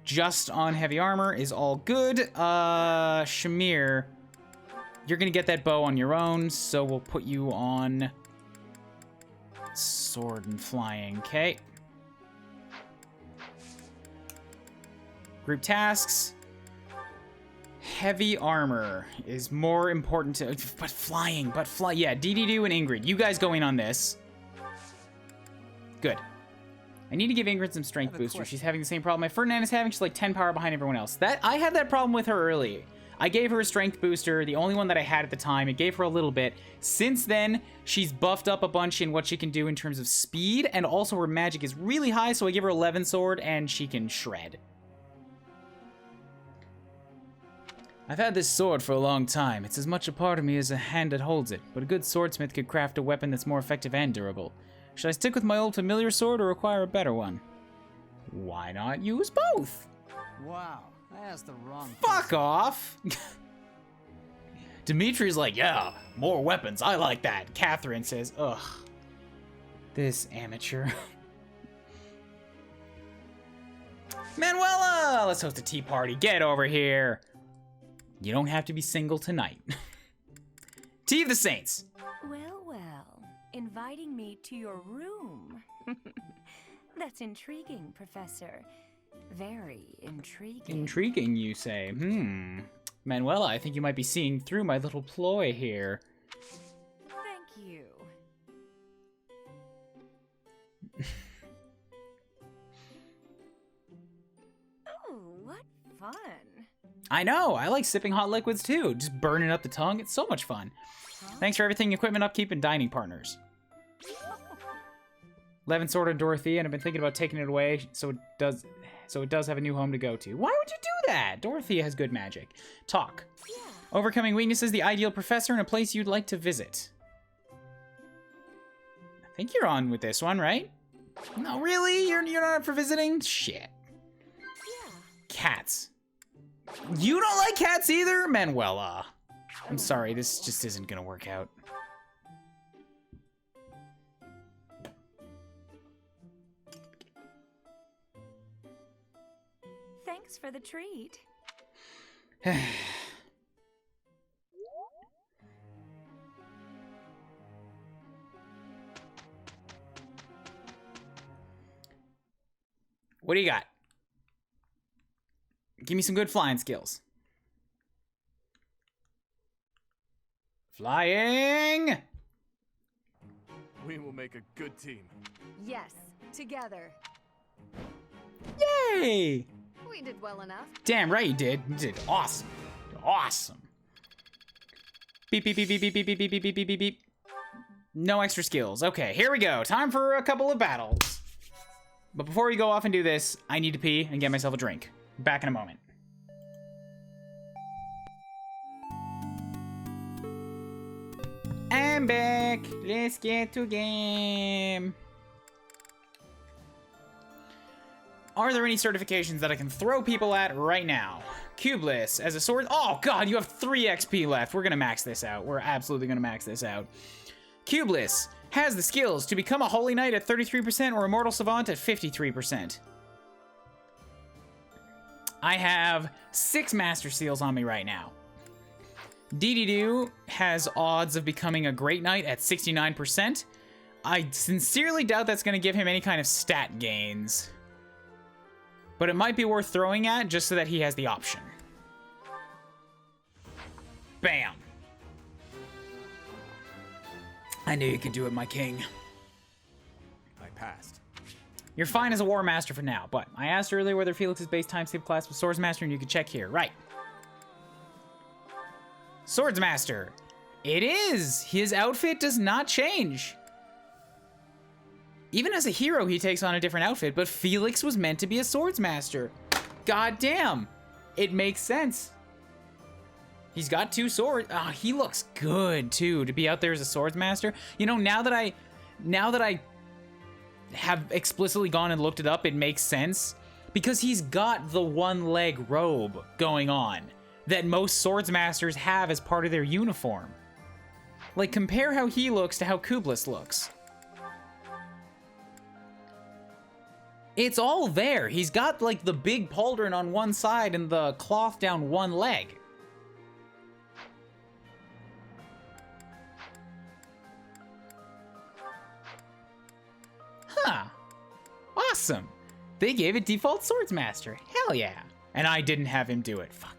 just on heavy armor is all good. Shamir, you're gonna get that bow on your own, so we'll put you on sword and flying, okay? Group tasks. Heavy armor is more important to... But flying. Yeah, DD2 and Ingrid. You guys go in on this. Good. I need to give Ingrid some strength booster. She's having the same problem my Ferdinand is having. She's like 10 power behind everyone else. I had that problem with her early. I gave her a strength booster, the only one that I had at the time. It gave her a little bit. Since then, she's buffed up a bunch in what she can do in terms of speed, and also her magic is really high, so I give her 11 sword, and she can shred. I've had this sword for a long time. It's as much a part of me as a hand that holds it, but a good swordsmith could craft a weapon that's more effective and durable. Should I stick with my old familiar sword or acquire a better one? Why not use both? Wow, I asked the wrong Fuck off! Dimitri's like, yeah, more weapons, I like that. Catherine says, ugh. This amateur. Manuela! Let's host a tea party. Get over here. You don't have to be single tonight. Tea of the Saints. Well, well, inviting me to your room. That's intriguing, Professor. Very intriguing. Intriguing, you say? Manuela, I think you might be seeing through my little ploy here. Thank you. Oh, what fun. I know, I like sipping hot liquids too. Just burning up the tongue, it's so much fun. Thanks for everything, equipment, upkeep, and dining partners. 11 sword on Dorothea, and I've been thinking about taking it away so it does have a new home to go to. Why would you do that? Dorothea has good magic. Talk. Yeah. Overcoming weaknesses, the ideal professor, and a place you'd like to visit. I think you're on with this one, right? No, really? You're not up for visiting? Shit. Yeah. Cats. You don't like cats either? Manuela. I'm sorry, this just isn't gonna work out. Thanks for the treat. What do you got? Give me some good flying skills. Flying! We will make a good team. Yes, together. Yay! We did well enough. Damn right you did. You did awesome. Awesome. Beep, beep, beep, beep, beep, beep, beep, beep, beep, beep, beep, beep. No extra skills. Okay, here we go. Time for a couple of battles. But before we go off and do this, I need to pee and get myself a drink. Back in a moment. I'm back. Let's get to game. Are there any certifications that I can throw people at right now? Cubeless as a sword. Oh god, you have 3 XP left. We're gonna max this out. We're absolutely gonna max this out. Cubeless has the skills to become a Holy Knight at 33% or Immortal Savant at 53%. I have 6 Master Seals on me right now. Dee has odds of becoming a Great Knight at 69%. I sincerely doubt that's going to give him any kind of stat gains. But it might be worth throwing at just so that he has the option. Bam. I knew you could do it, my king. I passed. You're fine as a War Master for now, but I asked earlier whether Felix's base time skip class was Swordsmaster, and you could check here. Right. Swordsmaster. It is! His outfit does not change. Even as a hero, he takes on a different outfit, but Felix was meant to be a Swordsmaster. God damn. It makes sense. He's got 2 swords. Ah, he looks good, too, to be out there as a Swordsmaster. You know, now that I have explicitly gone and looked it up, it makes sense. Because he's got the one-leg robe going on that most Swordsmasters have as part of their uniform. Like, compare how he looks to how Kublus looks. It's all there. He's got, like, the big pauldron on one side and the cloth down one leg. Huh. Awesome. They gave it default Swordsmaster. Hell yeah. And I didn't have him do it. Fuck.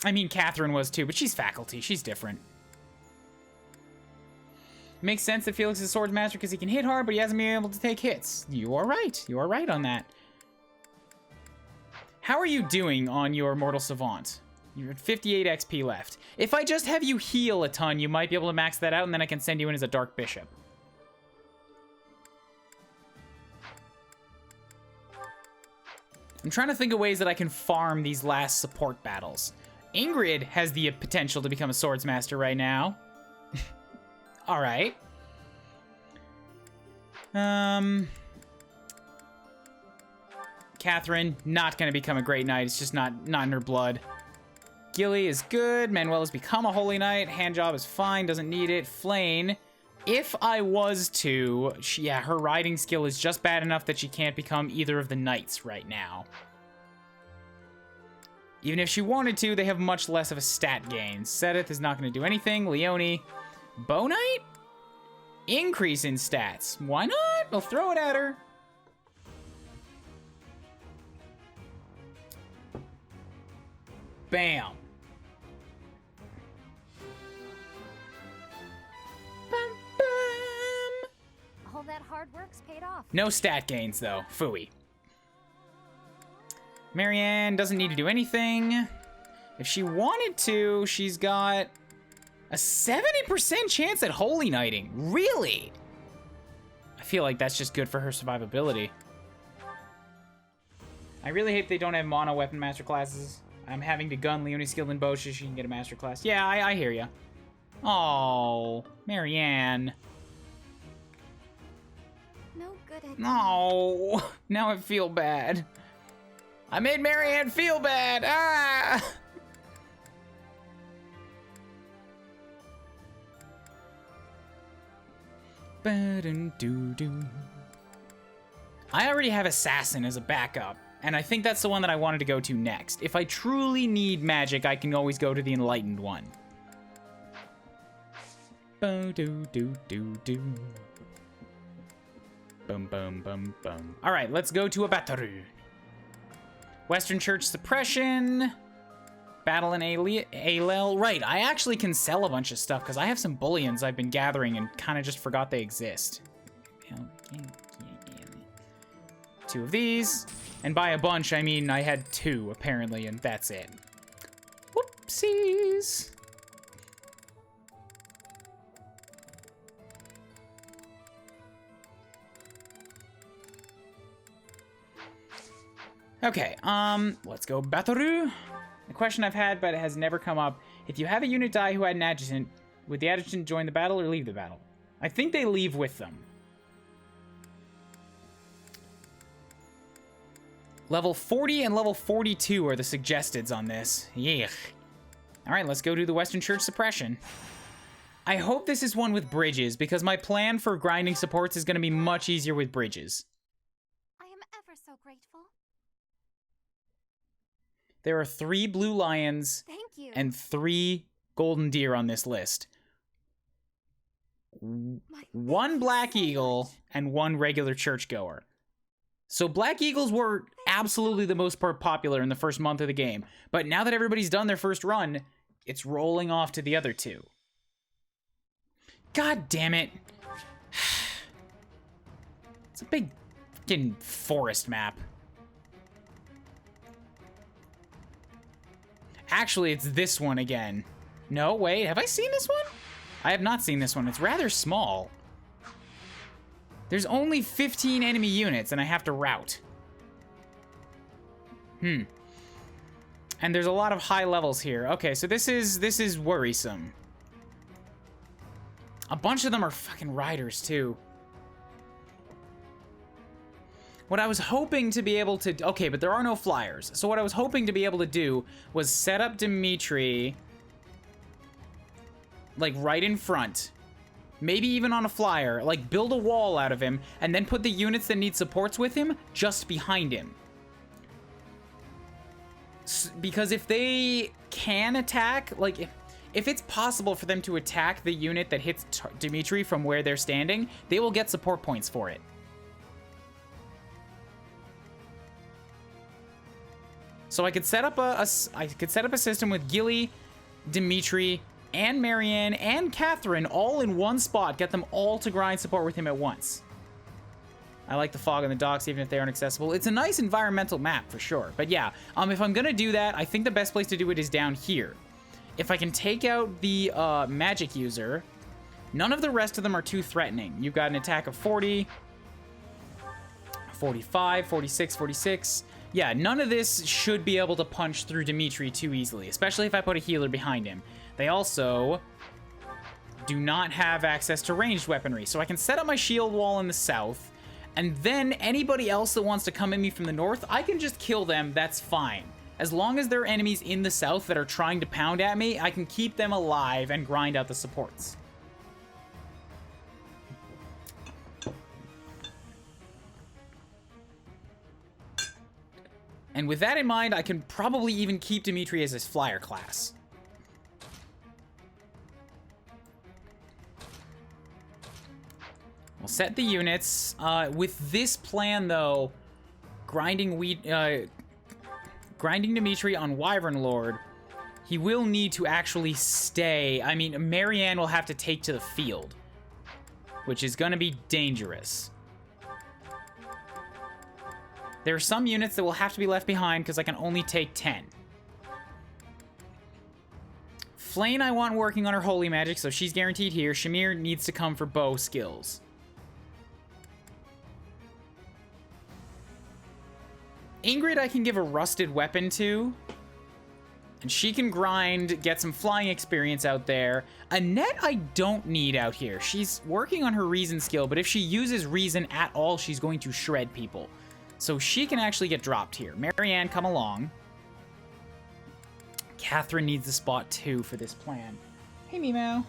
I mean, Catherine was too, but she's faculty. She's different. Makes sense that Felix is a Swordsmaster because he can hit hard, but he hasn't been able to take hits. You are right. You are right on that. How are you doing on your Mortal Savant? You're at 58 XP left. If I just have you heal a ton, you might be able to max that out, and then I can send you in as a Dark Bishop. I'm trying to think of ways that I can farm these last support battles. Ingrid has the potential to become a Swordsmaster right now. All right. Catherine, not going to become a Great Knight. It's just not in her blood. Gilly is good. Manuel has become a Holy Knight. Handjob is fine. Doesn't need it. Flayn, if I was to... yeah, her riding skill is just bad enough that she can't become either of the knights right now. Even if she wanted to, they have much less of a stat gain. Sedith is not going to do anything. Leone, Bow Knight? Increase in stats. Why not? I'll throw it at her. Bam. All that hard work's paid off. No stat gains, though. Phooey. Marianne doesn't need to do anything. If she wanted to, she's got a 70% chance at Holy Knighting. Really? I feel like that's just good for her survivability. I really hope they don't have mono weapon master classes. I'm having to gun Leonie's skilled in bow so she can get a master class. Yeah, I hear ya. Oh, Marianne. No good at No, now I feel bad. I made Marianne feel bad. Ah! I already have Assassin as a backup, and I think that's the one that I wanted to go to next. If I truly need magic, I can always go to the Enlightened one. Boom, boom, boom, boom. All right, let's go to a battle. Western Church Suppression. Battle in Alel. Right, I actually can sell a bunch of stuff because I have some bullions I've been gathering and kind of just forgot they exist. 2 of these. And by a bunch, I mean I had 2, apparently, and that's it. Whoopsies. Okay, let's go Bataru. A question I've had, but it has never come up. If you have a unit die who had an adjutant, would the adjutant join the battle or leave the battle? I think they leave with them. Level 40 and level 42 are the suggesteds on this. Yuck. Alright, let's go do the Western Church suppression. I hope this is one with bridges, because my plan for grinding supports is going to be much easier with bridges. I am ever so grateful. There are 3 blue lions Thank you. and 3 golden deer on this list. 1 black eagle and 1 regular churchgoer. So black eagles were absolutely the most popular in the first month of the game. But now that everybody's done their first run, it's rolling off to the other 2. God damn it. It's a big fucking forest map. Actually, it's this one again. No, wait, have I seen this one? I have not seen this one. It's rather small. There's only 15 enemy units, and I have to route. And there's a lot of high levels here. Okay, so this is worrisome. A bunch of them are fucking riders, too. What I was hoping to be able to... Okay, but there are no flyers. So what I was hoping to be able to do was set up Dimitri, like, right in front. Maybe even on a flyer. Like, build a wall out of him, and then put the units that need supports with him just behind him. Because if they can attack... Like, if it's possible for them to attack the unit that hits Dimitri from where they're standing, they will get support points for it. So I could set up a system with Gilly, Dimitri, and Marianne, and Catherine all in one spot. Get them all to grind support with him at once. I like the fog on the docks, even if they aren't accessible. It's a nice environmental map, for sure. But yeah, if I'm gonna do that, I think the best place to do it is down here. If I can take out the magic user, none of the rest of them are too threatening. You've got an attack of 40, 45, 46, 46... Yeah, none of this should be able to punch through Dimitri too easily, especially if I put a healer behind him. They also do not have access to ranged weaponry, so I can set up my shield wall in the south, and then anybody else that wants to come at me from the north, I can just kill them, that's fine. As long as there are enemies in the south that are trying to pound at me, I can keep them alive and grind out the supports. And with that in mind, I can probably even keep Dimitri as his flyer class. We'll set the units. With this plan, though, grinding Dimitri on Wyvern Lord, he will need to actually stay. I mean, Marianne will have to take to the field, which is going to be dangerous. There are some units that will have to be left behind because I can only take 10. Flane I want working on her holy magic, so she's guaranteed here. Shamir needs to come for bow skills. Ingrid I can give a rusted weapon to, and she can grind, get some flying experience out there. Annette I don't need out here. She's working on her reason skill, but if she uses reason at all, she's going to shred people. So she can actually get dropped here. Marianne, come along. Catherine needs a spot too for this plan. Hey, Meow.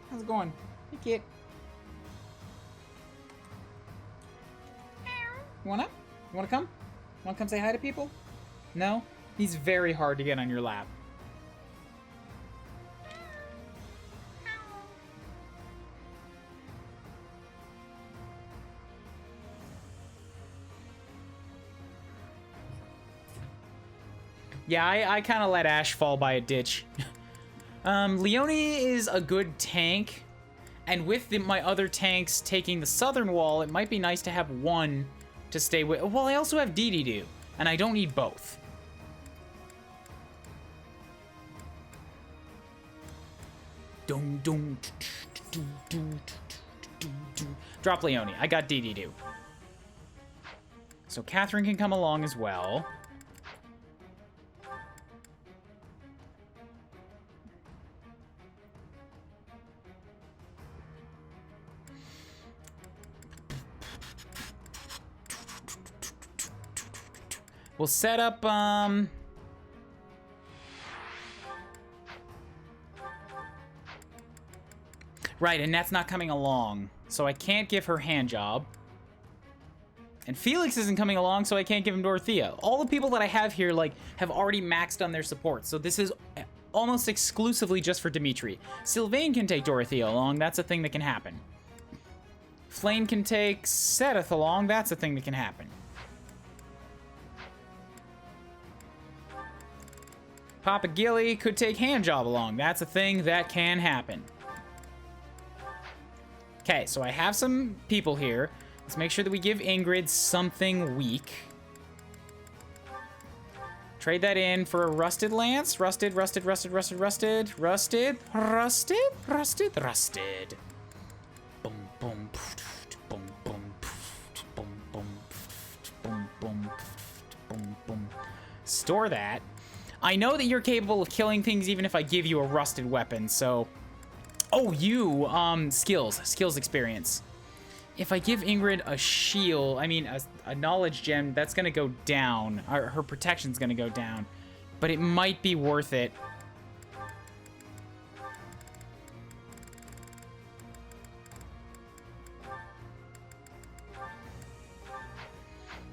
How's it going? Hey, kid. You wanna? You wanna come? Wanna come say hi to people? No? He's very hard to get on your lap. Yeah, I kind of let Ash fall by a ditch. Leonie is a good tank, and with my other tanks taking the southern wall, it might be nice to have one to stay with. Well, I also have Dee, and I don't need both. Drop Leonie. I got Dee. So Catherine can come along as well. We'll set up, right, Annette's not coming along, so I can't give her hand job. And Felix isn't coming along, so I can't give him Dorothea. All the people that I have here, like, have already maxed on their support, so this is almost exclusively just for Dimitri. Sylvain can take Dorothea along, that's a thing that can happen. Flame can take Sedith along, that's a thing that can happen. Papa Gilly could take Handjob along. That's a thing that can happen. Okay, so I have some people here. Let's make sure that we give Ingrid something weak. Trade that in for a rusted lance. Rusted. Boom, boom, boom, boom, boom, boom, boom, boom, boom, boom. Store that. I know that you're capable of killing things even if I give you a rusted weapon, so... Oh, you, skills experience. If I give Ingrid a shield, I mean, a knowledge gem, that's gonna go down. Her protection's gonna go down. But it might be worth it.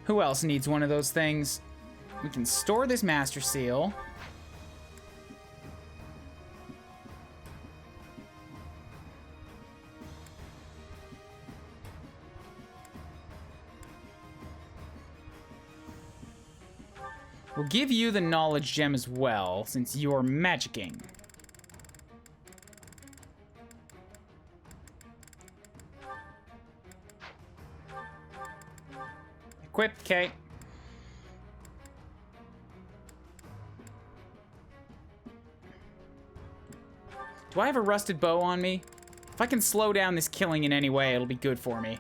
Who else needs one of those things? We can store this Master Seal. We'll give you the Knowledge Gem as well, since you're magicking. Equip, okay. Do I have a rusted bow on me? If I can slow down this killing in any way, it'll be good for me.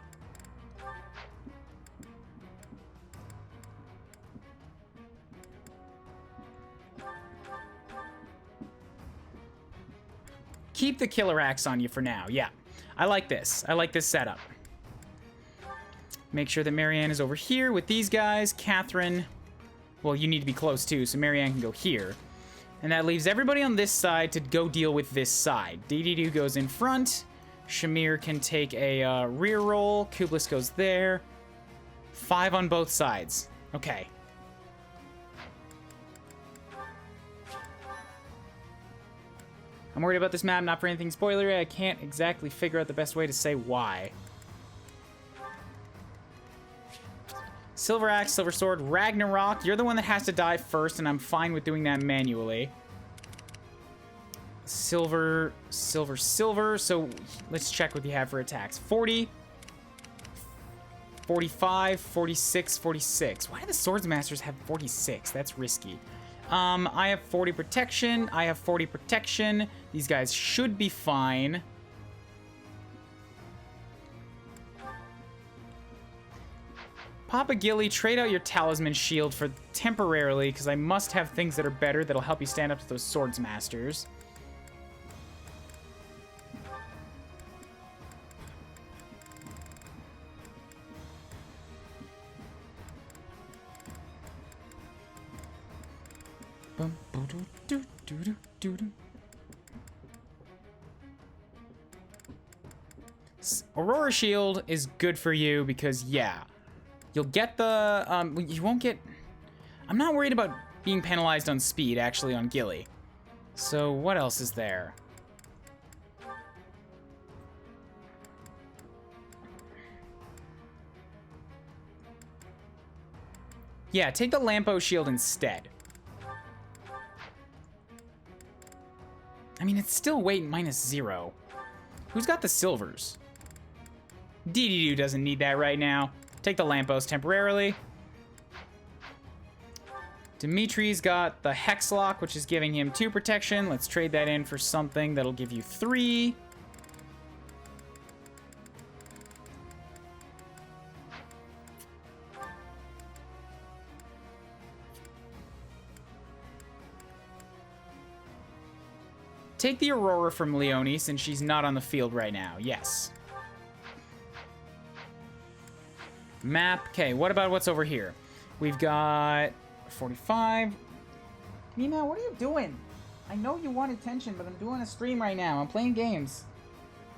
Keep the killer axe on you for now. Yeah, I like this. I like this setup. Make sure that Marianne is over here with these guys. Catherine, well, you need to be close too, so Marianne can go here. And that leaves everybody on this side to go deal with this side. Dee goes in front. Shamir can take a rear roll. Kublis goes there. 5 on both sides. Okay. I'm worried about this map, not for anything spoilery. I can't exactly figure out the best way to say why. Silver Axe, Silver Sword, Ragnarok. You're the one that has to die first, and I'm fine with doing that manually. Silver. So let's check what you have for attacks. 40, 45, 46, 46. Why do the Swordsmasters have 46? That's risky. I have 40 protection. I have 40 protection. These guys should be fine. Papa Gilly, trade out your Talisman Shield for temporarily, because I must have things that are better that'll help you stand up to those Swordsmasters. Aurora Shield is good for you because, yeah, you'll get the, you won't get, I'm not worried about being penalized on speed, actually, on Gilly. So, what else is there? Yeah, take the Lampo Shield instead. mean, it's still weight -0. Who's got the silvers? Dee doesn't need that right now. Take the lamppost temporarily. Dimitri's got the Hex Lock, which is giving him 2 protection. Let's trade that in for something that'll give you 3. Take the Aurora from Leonie since she's not on the field right now. Yes. Map. Okay, what about what's over here? We've got 45. Nina, what are you doing? I know you want attention, but I'm doing a stream right now. I'm playing games.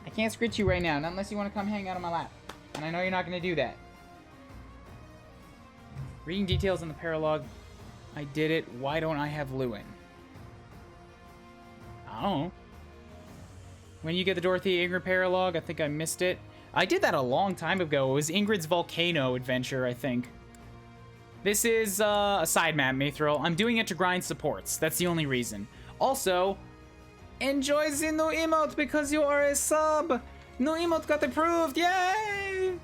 I can't scritch you right now, not unless you want to come hang out on my lap. And I know you're not going to do that. Reading details in the paralogue. I did it. Why don't I have Lewin? I don't know. When you get the Dorothy Ingrid paralogue, I think I missed it. I did that a long time ago. It was Ingrid's volcano adventure, I think. This is a side map, Mithril. I'm doing it to grind supports. That's the only reason. Also, enjoy the new emote because you are a sub. New emote got approved. Yay!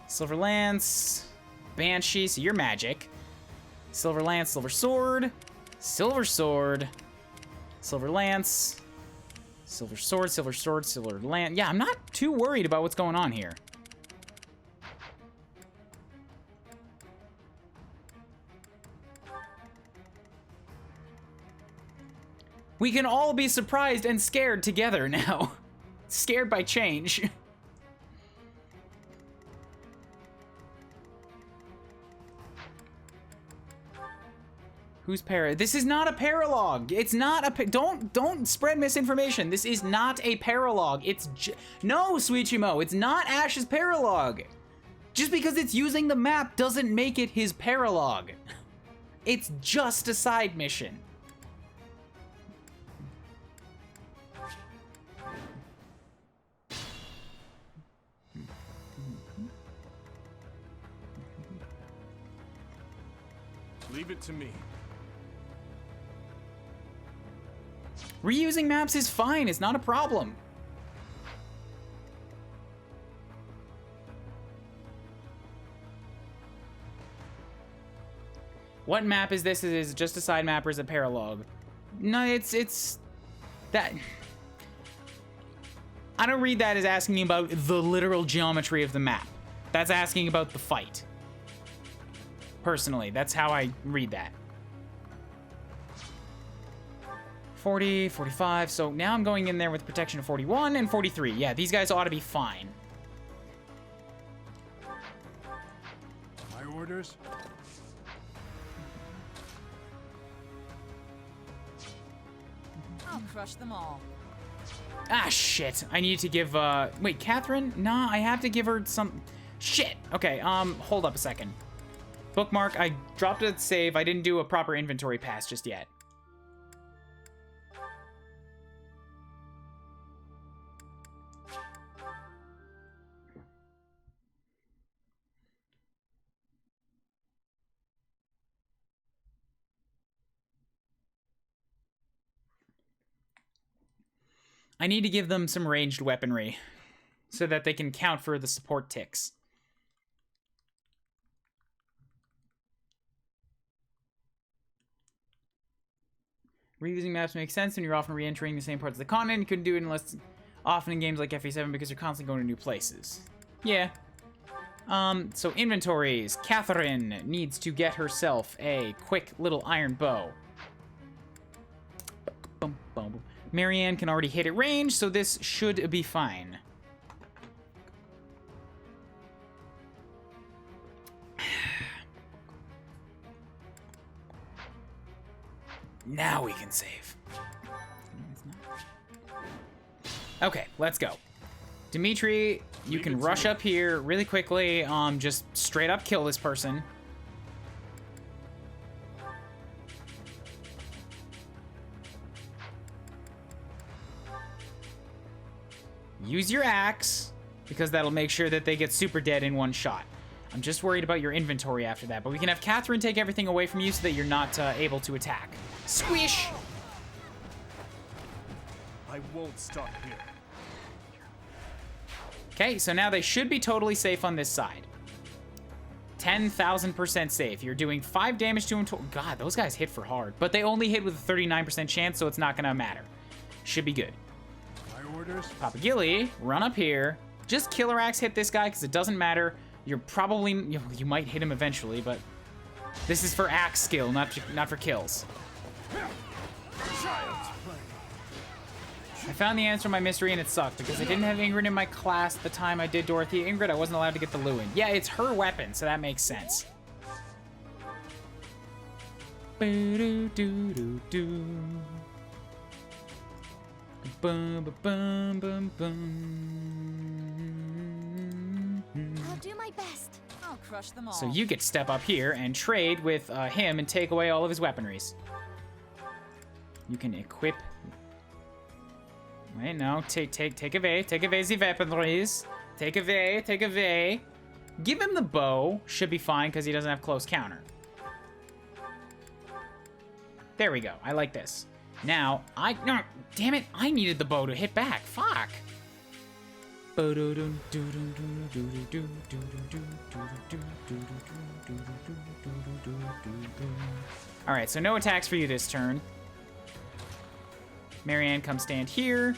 Silver Lance, Banshee, so you're magic. Silver Lance, Silver Sword, Silver Sword, Silver Lance, Silver Sword, Silver Sword, Silver Lance. Yeah, I'm not too worried about what's going on here. We can all be surprised and scared together now. Scared by change. Who's This is not a paralogue. It's not a don't spread misinformation. This is not a paralogue. It's no, Suichimo. It's not Ash's paralogue. Just because it's using the map doesn't make it his paralogue. It's just a side mission. Leave it to me. Reusing maps is fine. It's not a problem. What map is this? Is it just a side map or is it paralogue? No, it's that. I don't read that as asking about the literal geometry of the map. That's asking about the fight. Personally, that's how I read that. 40, 45, so now I'm going in there with protection of 41 and 43. Yeah, these guys ought to be fine. My orders? I'll crush them all. Ah, shit. I need to give, wait, Catherine? Nah, I have to give her some... Shit. Okay, hold up a second. Bookmark, I dropped a save. I didn't do a proper inventory pass just yet. I need to give them some ranged weaponry so that they can count for the support ticks. Reusing maps makes sense when you're often re-entering the same parts of the continent. You couldn't do it unless often in games like FE7 because you're constantly going to new places. Yeah. So inventories. Catherine needs to get herself a quick little iron bow. Boom, boom, boom. Marianne can already hit at range, so this should be fine. Now we can save. Okay, let's go. Dimitri, you can rush up here really quickly. Just straight up kill this person. Use your axe, because that'll make sure that they get super dead in one shot. I'm just worried about your inventory after that, but we can have Catherine take everything away from you so that you're not able to attack. Squish! I won't stop here. Okay, so now they should be totally safe on this side. 10,000% safe. You're doing 5 damage to them. God, those guys hit for hard. But they only hit with a 39% chance, so it's not going to matter. Should be good. My orders. Papa Gilly, run up here. Just Killer Axe hit this guy, because it doesn't matter. You're probably... You might hit him eventually, but... This is for axe skill, not for kills. I found the answer to my mystery and it sucked because I didn't have Ingrid in my class the time I did Dorothy. Ingrid, I wasn't allowed to get the Lewin. Yeah, it's her weapon, so that makes sense. Boo-doo-doo-doo-doo. I'll do my best. I'll crush them all. So you get to step up here and trade with him and take away all of his weaponries. You can equip... Wait, no. Take away the weaponries. Take away. Give him the bow. Should be fine because he doesn't have close counter. There we go. I like this. Now, no, damn it. I needed the bow to hit back. Fuck. Alright, so no attacks for you this turn. Marianne, come stand here.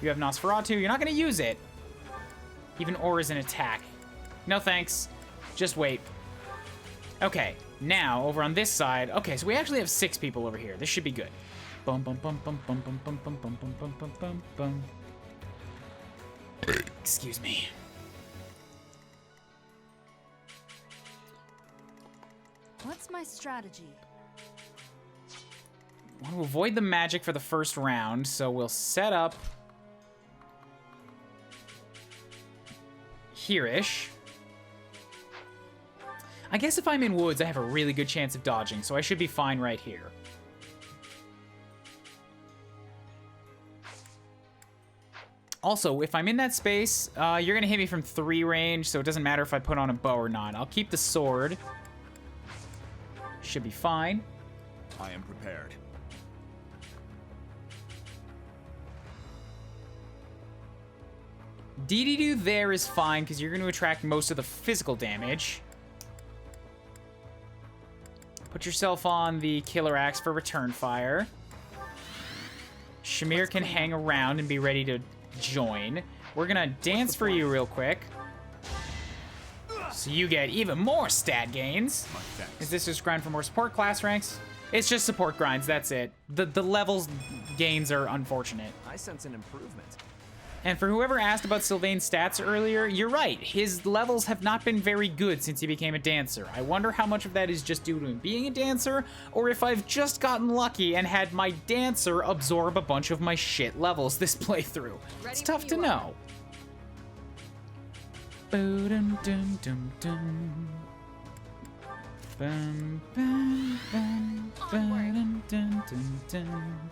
You have Nosferatu. You're not going to use it. Even Aura's an attack. No thanks. Just wait. Okay, now, over on this side. Okay, so we actually have 6 people over here. This should be good. Bum, bum, bum, bum, bum, bum, bum, bum, bum, bum, bum, bum, bum, bum. Excuse me. What's my strategy? I want to avoid the magic for the first round, so we'll set up here-ish. I guess if I'm in woods, I have a really good chance of dodging, so I should be fine right here. Also, if I'm in that space, you're going to hit me from 3 range, so it doesn't matter if I put on a bow or not. I'll keep the sword. Should be fine. I am prepared. DD2 there is fine, because you're going to attract most of the physical damage. Put yourself on the Killer Axe for return fire. Shamir can hang around and be ready to join. We're going to dance for you real quick. So you get even more stat gains. Is this just grind for more support class ranks? It's just support grinds, that's it. The levels gains are unfortunate. I sense an improvement. And for whoever asked about Sylvain's stats earlier, you're right. His levels have not been very good since he became a dancer. I wonder how much of that is just due to him being a dancer, or if I've just gotten lucky and had my dancer absorb a bunch of my shit levels this playthrough. It's tough to know. Ba-dum-dum-dum-dum. Bum, bum, bum, ba-dum-dum-dum-dum.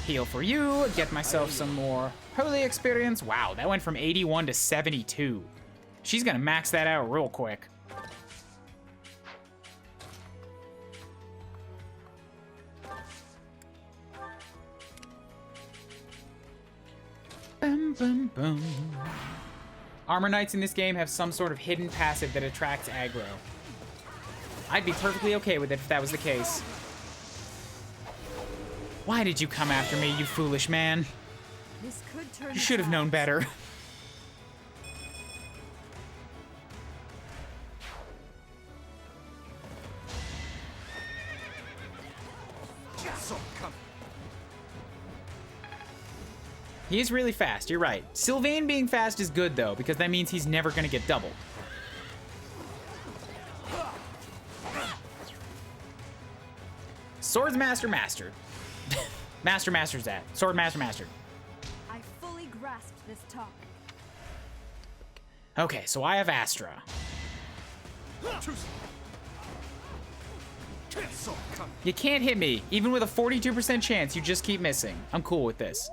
Heal for you, get myself some more holy experience. Wow, that went from 81 to 72. She's gonna max that out real quick. Bum, bum, bum. Armor Knights in this game have some sort of hidden passive that attracts aggro. I'd be perfectly okay with it if that was the case. Why did you come after me, you foolish man? This could turn You should have known better. He is really fast, you're right. Sylvain being fast is good, though, because that means he's never going to get doubled. Swordsmaster mastered. Master's that. Swordmaster mastered. I fully grasped this topic. Okay, so I have Astra. You can't hit me. Even with a 42% chance, you just keep missing. I'm cool with this.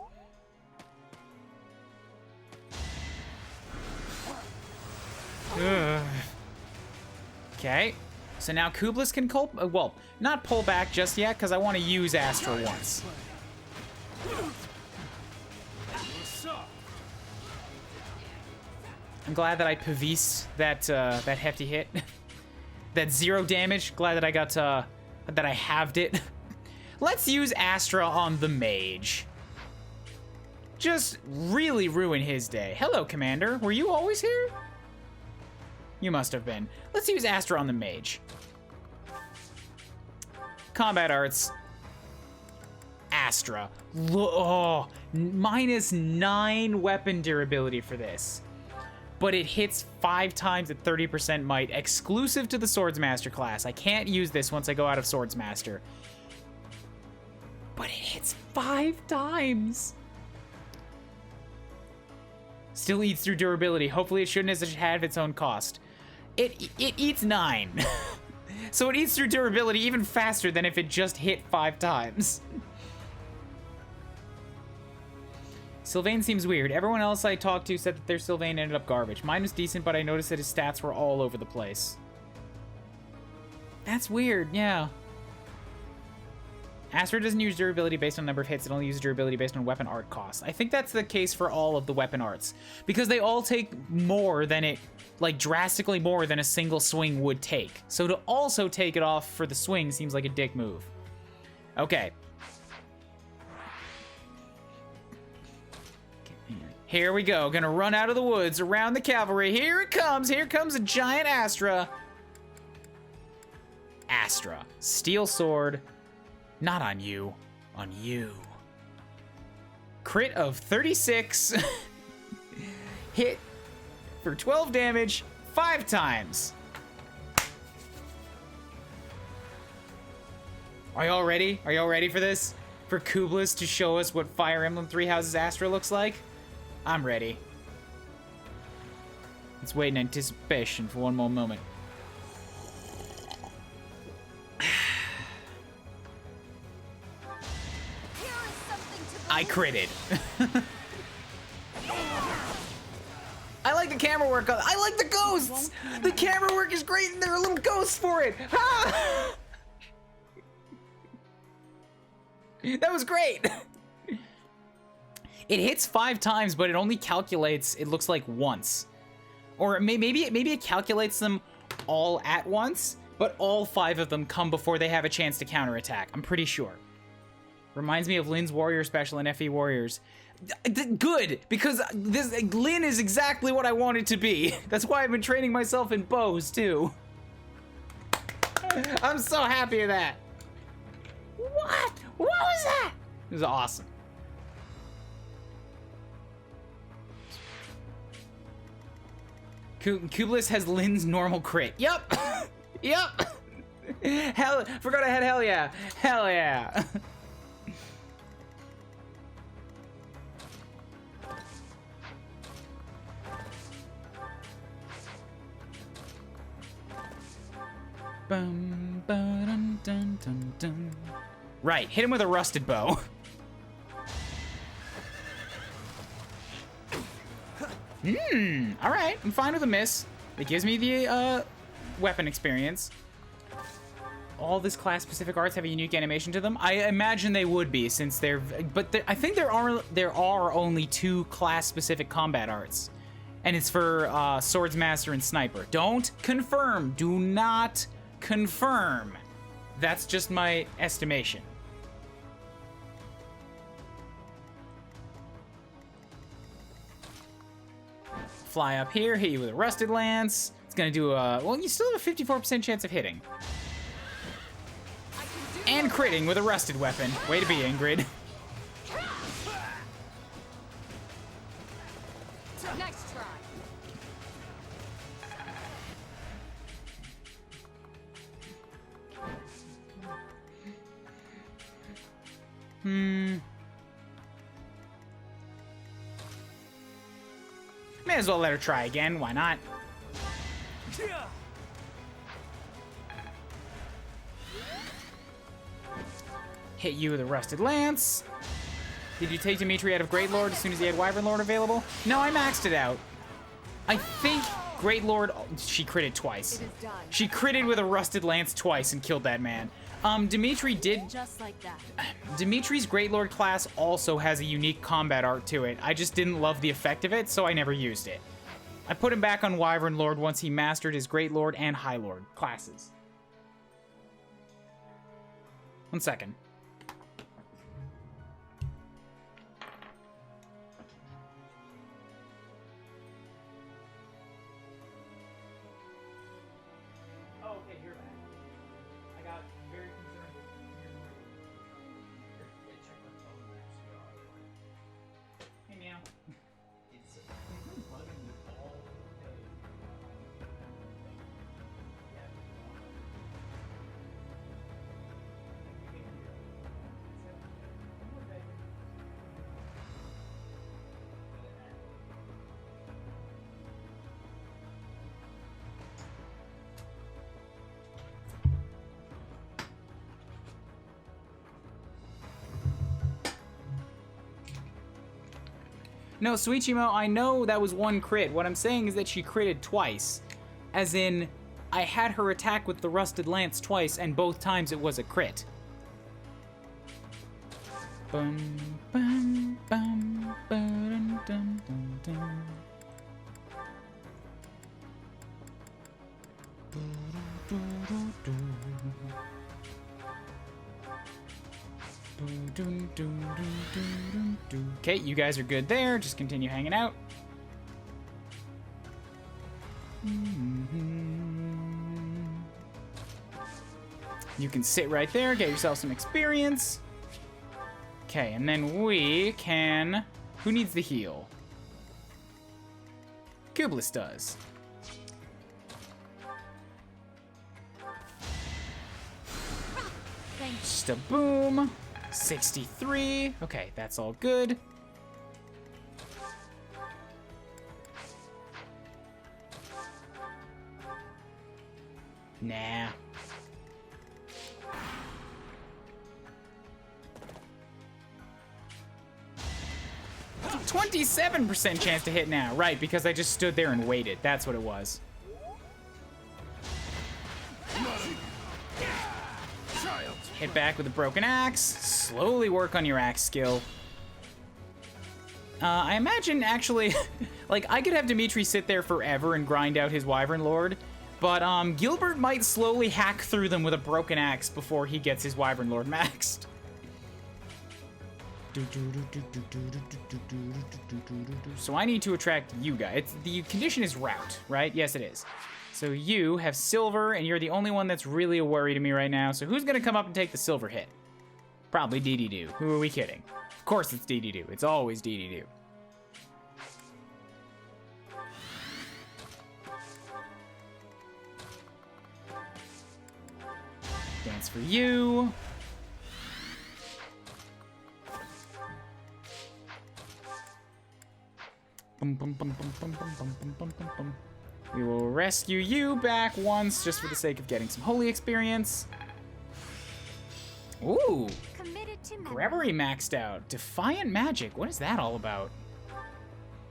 Okay, so now Kublis can well, not pull back just yet, because I want to use Astra once. I'm glad that I pavise that that hefty hit. That 0 damage. Glad that I got that I halved it. Let's use Astra on the mage. Just really ruin his day. Hello, Commander. Were you always here? You must have been. Let's use Astra on the mage. Combat arts. Astra. Oh, -9 weapon durability for this. But it hits 5 times at 30% might, exclusive to the Swordsmaster class. I can't use this once I go out of Swordsmaster. But it hits 5 times. Still eats through durability. Hopefully it shouldn't as it have its own cost. It eats 9. So it eats through durability even faster than if it just hit 5 times. Sylvain seems weird. Everyone else I talked to said that their Sylvain ended up garbage. Mine was decent, but I noticed that his stats were all over the place. That's weird, yeah. Astra doesn't use durability based on number of hits. It only uses durability based on weapon art costs. I think that's the case for all of the weapon arts. Because they all take more than it, like drastically more than a single swing would take. So to also take it off for the swing seems like a dick move. Okay. Here we go. Gonna run out of the woods around the cavalry. Here it comes. Here comes a giant Astra. Astra. Steel sword. Not on you. On you. Crit of 36. Hit for 12 damage 5 times. Are y'all ready? Are y'all ready for this? For Kublis to show us what Fire Emblem Three Houses Astra looks like? I'm ready. Let's wait in anticipation for one more moment. I critted. I like the camera work. I like the ghosts. The camera work is great, and there are little ghosts for it. Ah! That was great. It hits 5 times, but it only calculates, it looks like once. Or maybe it calculates them all at once, but all 5 of them come before they have a chance to counterattack. I'm pretty sure. Reminds me of Lynn's Warrior Special in FE Warriors. Good, because Lynn is exactly what I want it to be. That's why I've been training myself in bows, too. I'm so happy with that. What? What was that? It was awesome. Kublis has Lynn's normal crit. Yep. Yep. Hell, forgot I had hell yeah. Hell yeah. Bum, ba-dum, dun, dun, dun. Right, hit him with a rusted bow. Alright, I'm fine with a miss. It gives me the weapon experience. All this class-specific arts have a unique animation to them. I imagine they would be, since they're... But I think there are only 2 class-specific combat arts. And it's for Swordsmaster and Sniper. Don't confirm. Do not confirm. That's just my estimation. Fly up here, hit you with a Rusted Lance. It's gonna do a... Well, you still have a 54% chance of hitting. And critting with a Rusted Weapon. Way to be, Ingrid. Nice try. May as well let her try again. Why not? Hit you with a Rusted Lance. Did you take Dimitri out of Great Lord as soon as he had Wyvern Lord available? No, I maxed it out. I think Great Lord... She critted twice. She critted with a Rusted Lance twice and killed that man. Dimitri did... Just like that. Dimitri's Great Lord class also has a unique combat art to it. I just didn't love the effect of it, so I never used it. I put him back on Wyvern Lord once he mastered his Great Lord and High Lord classes. 1 second. Oh, okay, you're back. I got very concerned with Hey, meow. It's bugging me all day. No, Suichimo, I know that was 1 crit. What I'm saying is that she critted twice. As in, I had her attack with the Rusted Lance twice, and both times it was a crit. Bum, bum, bum, ba-dum, dum, dum, dum. Okay, you guys are good there. Just continue hanging out. You can sit right there, get yourself some experience. Okay, and then we can... Who needs the heal? Kublis does. Just a boom. 63. Okay, that's all good. Nah. "27% chance to hit now." Right, because I just stood there and waited. That's what it was. Hit back with a broken axe. Slowly work on your axe skill. I imagine, actually, like, I could have Dimitri sit there forever and grind out his Wyvern Lord, but Gilbert might slowly hack through them with a broken axe before he gets his Wyvern Lord maxed. So I need to attract you guys. The condition is route, right? Yes, it is. So you have silver, and you're the only one that's really a worry to me right now. So who's gonna come up and take the silver hit? Probably DD-Do. Who are we kidding? Of course it's DD-Do. It's always DD-Do. Dance for you. Bum, bum, bum, bum, bum, bum, bum, bum, bum, bum. We will rescue you back once, just for the sake of getting some holy experience. Ooh. Gregory maxed out. Defiant magic. What is that all about?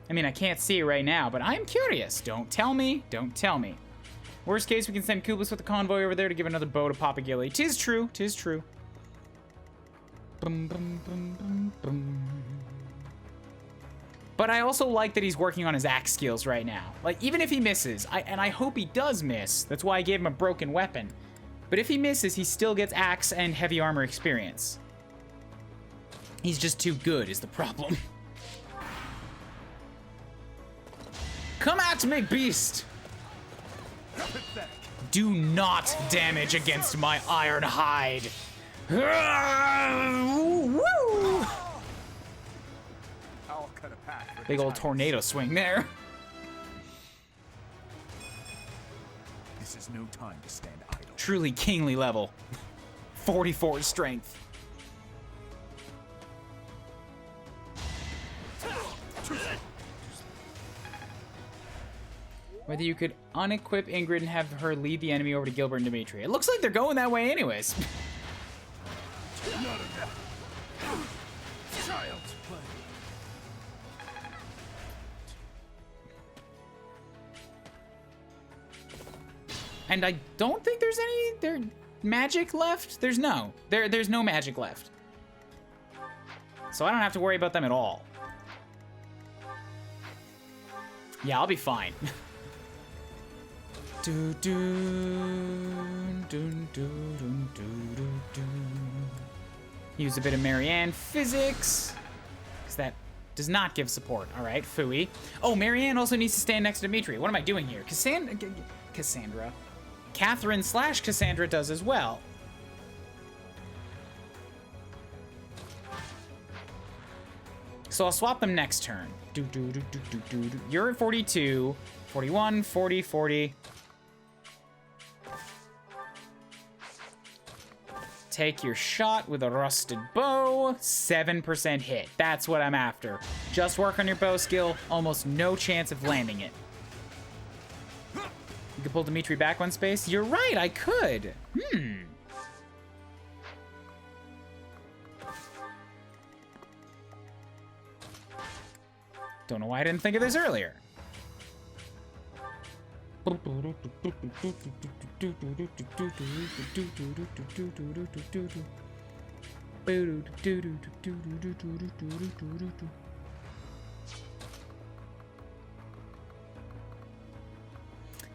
I mean, I can't see it right now, but I'm curious. Don't tell me. Don't tell me. Worst case, we can send Kublis with the convoy over there to give another bow to Papa Gilly. 'Tis true. 'Tis true. Bum, bum, bum, bum, bum. But I also like that he's working on his axe skills right now. Like, even if he misses, and I hope he does miss, that's why I gave him a broken weapon. But if he misses, he still gets axe and heavy armor experience. He's just too good is the problem. Come at me, beast! Do not damage against my iron hide. Woo! Big old tornado swing there. This is no time to stand idle. Truly kingly level. 44 strength. Whether you could unequip Ingrid and have her lead the enemy over to Gilbert and Dimitri. It looks like they're going that way anyways. Child's play. And I don't think there's any magic left. There's no magic left. So I don't have to worry about them at all. Yeah, I'll be fine. Use a bit of Marianne physics, because that does not give support. All right, Fooey. Oh, Marianne also needs to stand next to Dimitri. What am I doing here? Cassandra. Catherine/Cassandra does as well. So I'll swap them next turn. You're at 42, 41, 40, 40. Take your shot with a rusted bow. 7% hit. That's what I'm after. Just work on your bow skill. Almost no chance of landing it. You could pull Dimitri back one space. You're right, I could. Don't know why I didn't think of this earlier.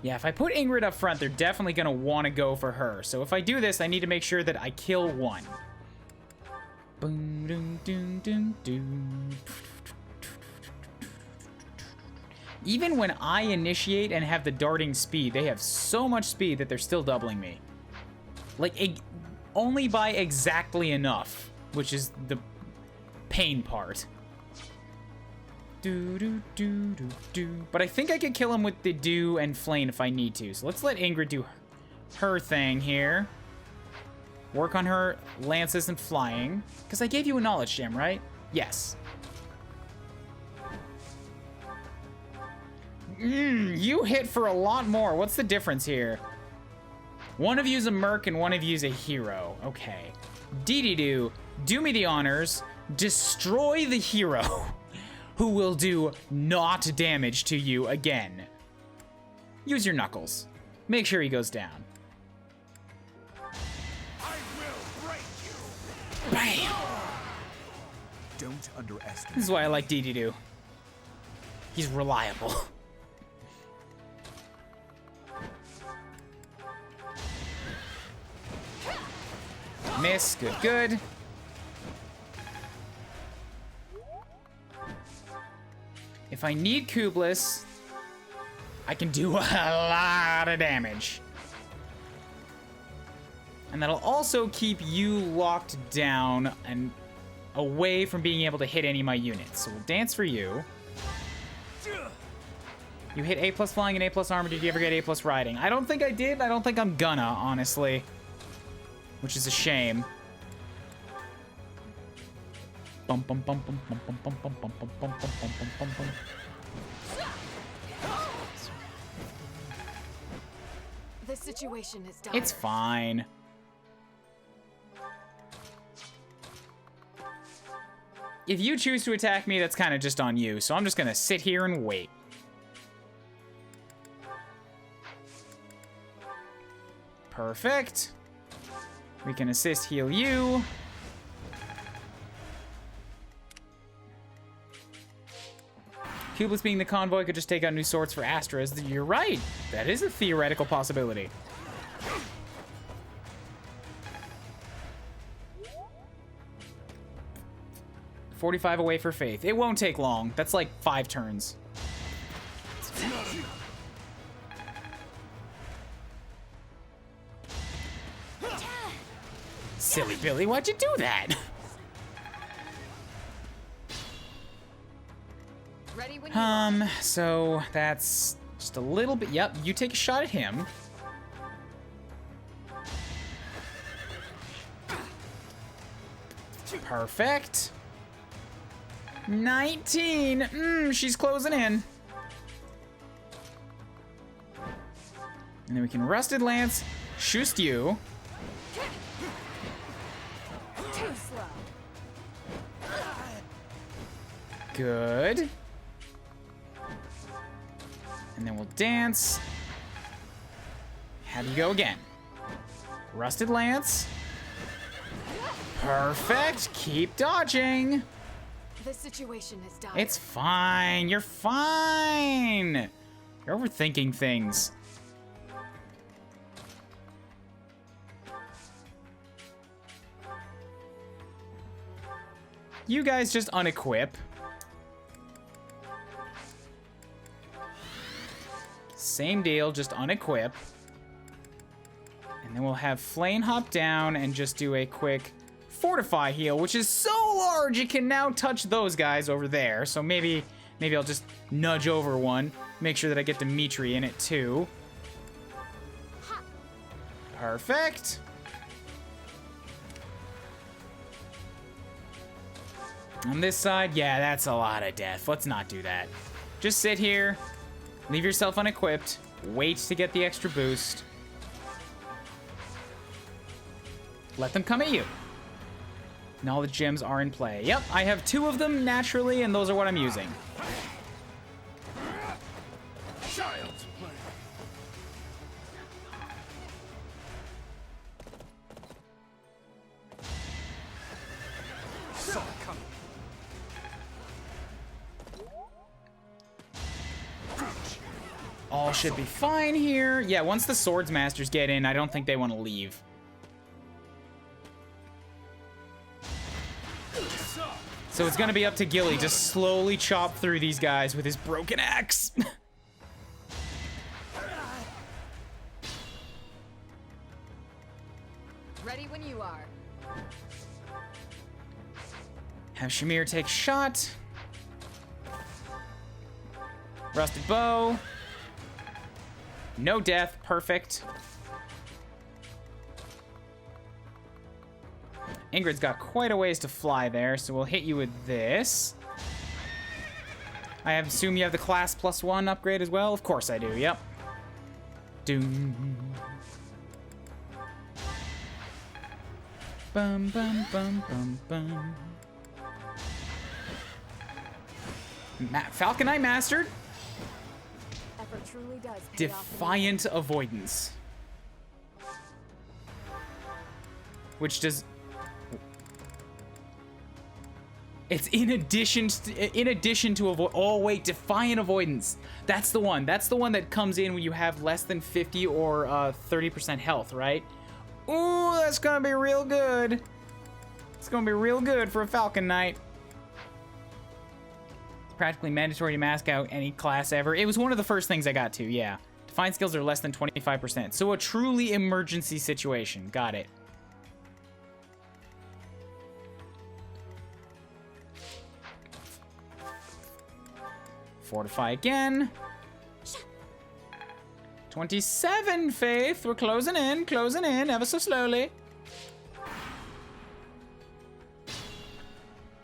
Yeah, if I put Ingrid up front, they're definitely going to want to go for her. So if I do this, I need to make sure that I kill one. Even when I initiate and have the darting speed, they have so much speed that they're still doubling me. Like, only by exactly enough, which is the pain part. But I think I could kill him with the Dew and Flame if I need to. So let's let Ingrid do her thing here. Work on her lances and flying. Because I gave you a knowledge gem, right? Yes. You hit for a lot more. What's the difference here? One of you's a merc and one of you's a hero. Okay. Dee-dee-doo, do me the honors. Destroy the hero, who will do not damage to you again. Use your knuckles. Make sure he goes down. I will break you. Bam! Don't underestimate. This is why I like Dee-dee-doo. He's reliable. Miss, good, good. If I need Kublis, I can do a lot of damage. And that'll also keep you locked down and away from being able to hit any of my units. So we'll dance for you. You hit A+ flying and A+ armor. Did you ever get A+ riding? I don't think I did. I don't think I'm gonna, honestly. Which is a shame. Bum bum bum bum bum bum bum bum bum bum bum bum bum bum. The situation is dire. It's fine. If you choose to attack me, that's kind of just on you. So I'm just gonna sit here and wait. Perfect. We can assist heal you. Kublis being the convoy could just take out new swords for Astras. You're right. That is a theoretical possibility. $45 away for Faith. It won't take long. That's like 5 turns. Silly Billy, why'd you do that? Ready when you So that's just a little bit. Yep, you take a shot at him. Perfect. 19. She's closing in. And then we can Rusted Lance, Shoost you. Too slow. Good. And then we'll dance. Have you go again. Rusted Lance. Perfect. Keep dodging. The situation is dire. It's fine. You're fine. You're overthinking things. You guys just unequip. Same deal, just unequip. And then we'll have Flame hop down and just do a quick Fortify heal, which is so large it can now touch those guys over there. So maybe I'll just nudge over one. Make sure that I get Dimitri in it too. Perfect. On this side, yeah, that's a lot of death. Let's not do that. Just sit here, leave yourself unequipped, wait to get the extra boost. Let them come at you. And all the gems are in play. Yep, I have 2 of them naturally, and those are what I'm using. Child's play. Saw it coming. All should be fine here. Yeah, once the Swords Masters get in, I don't think they want to leave. So it's gonna be up to Gilly to slowly chop through these guys with his broken axe. Ready when you are. Have Shamir take shot. Rusted bow. No death, perfect. Ingrid's got quite a ways to fly there, so we'll hit you with this. I assume you have the class +1 upgrade as well? Of course I do, yep. Doom. Bum, bum, bum, bum, bum. Falcon Eye mastered. Effort truly does pay Defiant avoidance. Which does... It's in addition to avoid. Oh wait, defiant avoidance. That's the one. That's the one that comes in when you have less than 50 or 30% health, right? Ooh, that's gonna be real good. It's gonna be real good for a Falcon Knight. It's practically mandatory to mask out any class ever. It was one of the first things I got to. Yeah, defiant skills are less than 25%. So a truly emergency situation. Got it. Fortify again. 27, Faith. We're closing in ever so slowly.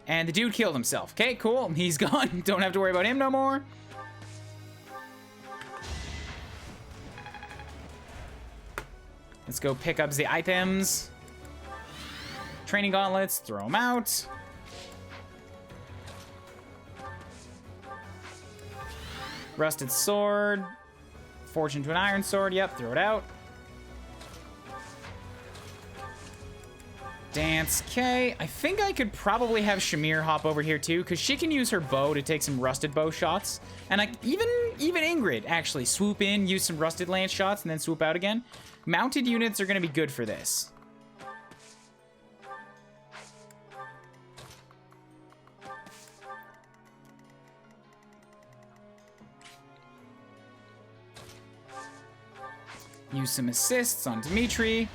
And the dude killed himself. Okay, cool. He's gone. Don't have to worry about him no more. Let's go pick up the items. Training gauntlets, throw them out. Rusted sword. Forge into an iron sword. Yep, throw it out. Dance. Okay. I think I could probably have Shamir hop over here too, because she can use her bow to take some rusted bow shots. And even Ingrid, actually, swoop in, use some rusted lance shots, and then swoop out again. Mounted units are going to be good for this. Use some assists on Dimitri.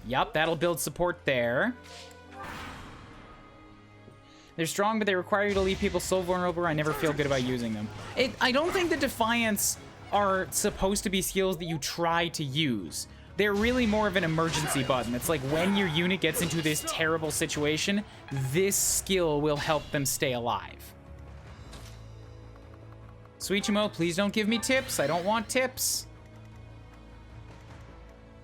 Yup, that'll build support there. They're strong, but they require you to leave people so vulnerable. I never feel good about using them. I don't think the Defiants are supposed to be skills that you try to use. They're really more of an emergency button. It's like when your unit gets into this terrible situation, this skill will help them stay alive. Suichimo, please don't give me tips. I don't want tips.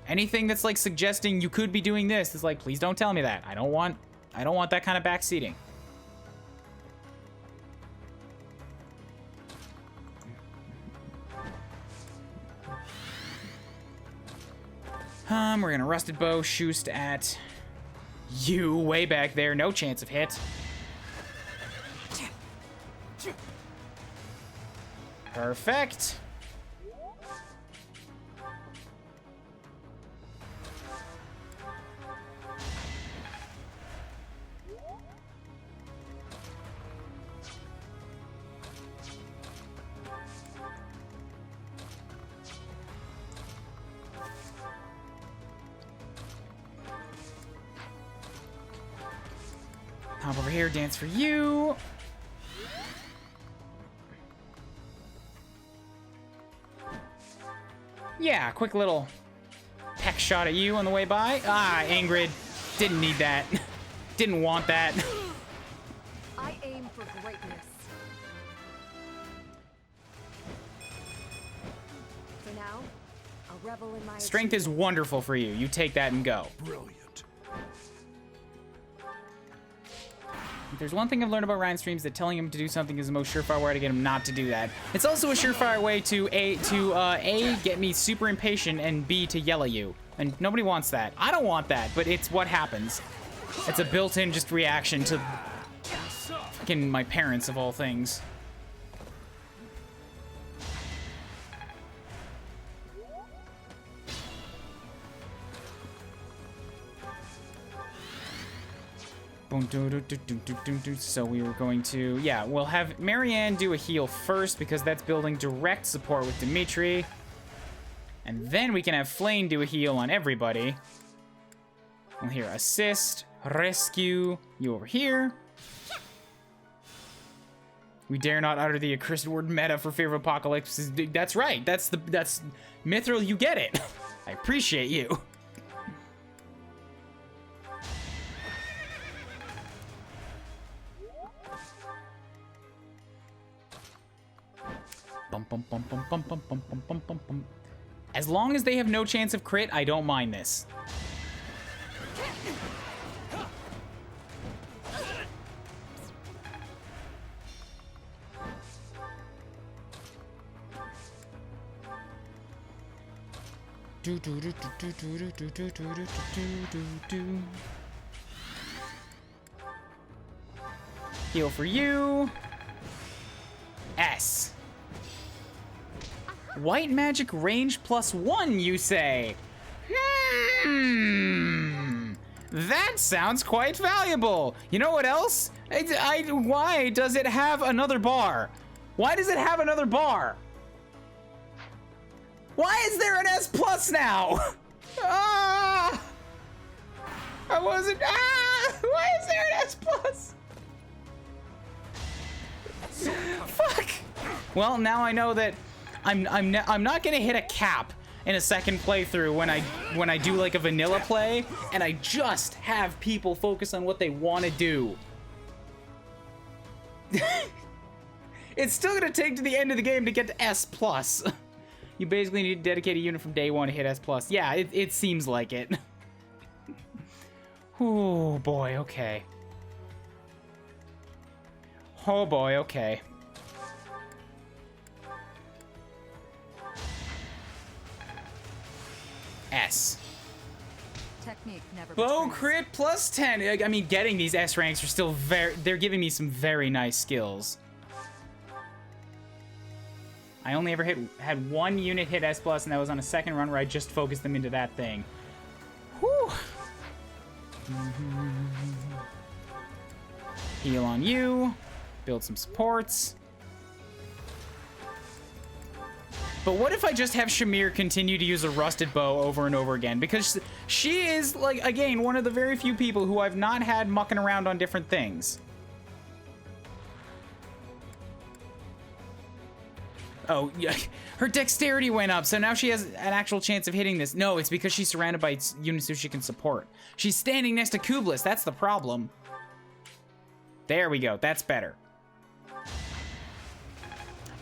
Anything that's like suggesting you could be doing this is like, please don't tell me that. I don't want that kind of backseating. We're gonna rusted bow shoost at you way back there. No chance of hit. Perfect. Hop over here, dance for you. Yeah, quick little peck shot at you on the way by. Ah, Ingrid. Didn't need that. Didn't want that. I aim for greatness. For now, I'll revel in my Strength is wonderful for you. You take that and go. Brilliant. If there's one thing I've learned about Ryan streams, that telling him to do something is the most surefire way to get him not to do that. It's also a surefire way to A, get me super impatient, and B, to yell at you. And nobody wants that. I don't want that, but it's what happens. It's a built-in just reaction to fucking my parents, of all things. So we were going to, yeah, we'll have Marianne do a heal first because that's building direct support with Dimitri. And then we can have Flame do a heal on everybody. We'll hear assist, rescue, you over here. We dare not utter the accursed word meta for fear of apocalypse. That's right, that's Mithril, you get it. I appreciate you. As long as they have no chance of crit, I don't mind this. Heal for you. S. White magic range +1, you say? That sounds quite valuable. You know what else? Why does it have another bar? Why does it have another bar? Why is there an S+ now? Ah! I wasn't. Ah! Why is there an S+? Fuck. Well, now I know that I'm not gonna hit a cap in a second playthrough when I do like a vanilla play and I just have people focus on what they want to do. It's still gonna take to the end of the game to get to S+. You basically need to dedicate a unit from day one to hit S+. Yeah, it seems like it. Oh boy, okay. Oh boy, okay. S. Technique never Bow betrays. crit +10. I mean, getting these S ranks are still they're giving me some very nice skills. I only ever had one unit hit S+, and that was on a second run where I just focused them into that thing. Whew. Heal on you. Build some supports. But what if I just have Shamir continue to use a rusted bow over and over again? Because she is, like, again, one of the very few people who I've not had mucking around on different things. Oh, yeah. Her dexterity went up, so now she has an actual chance of hitting this. No, it's because she's surrounded by units who she can support. She's standing next to Kublis. That's the problem. There we go. That's better.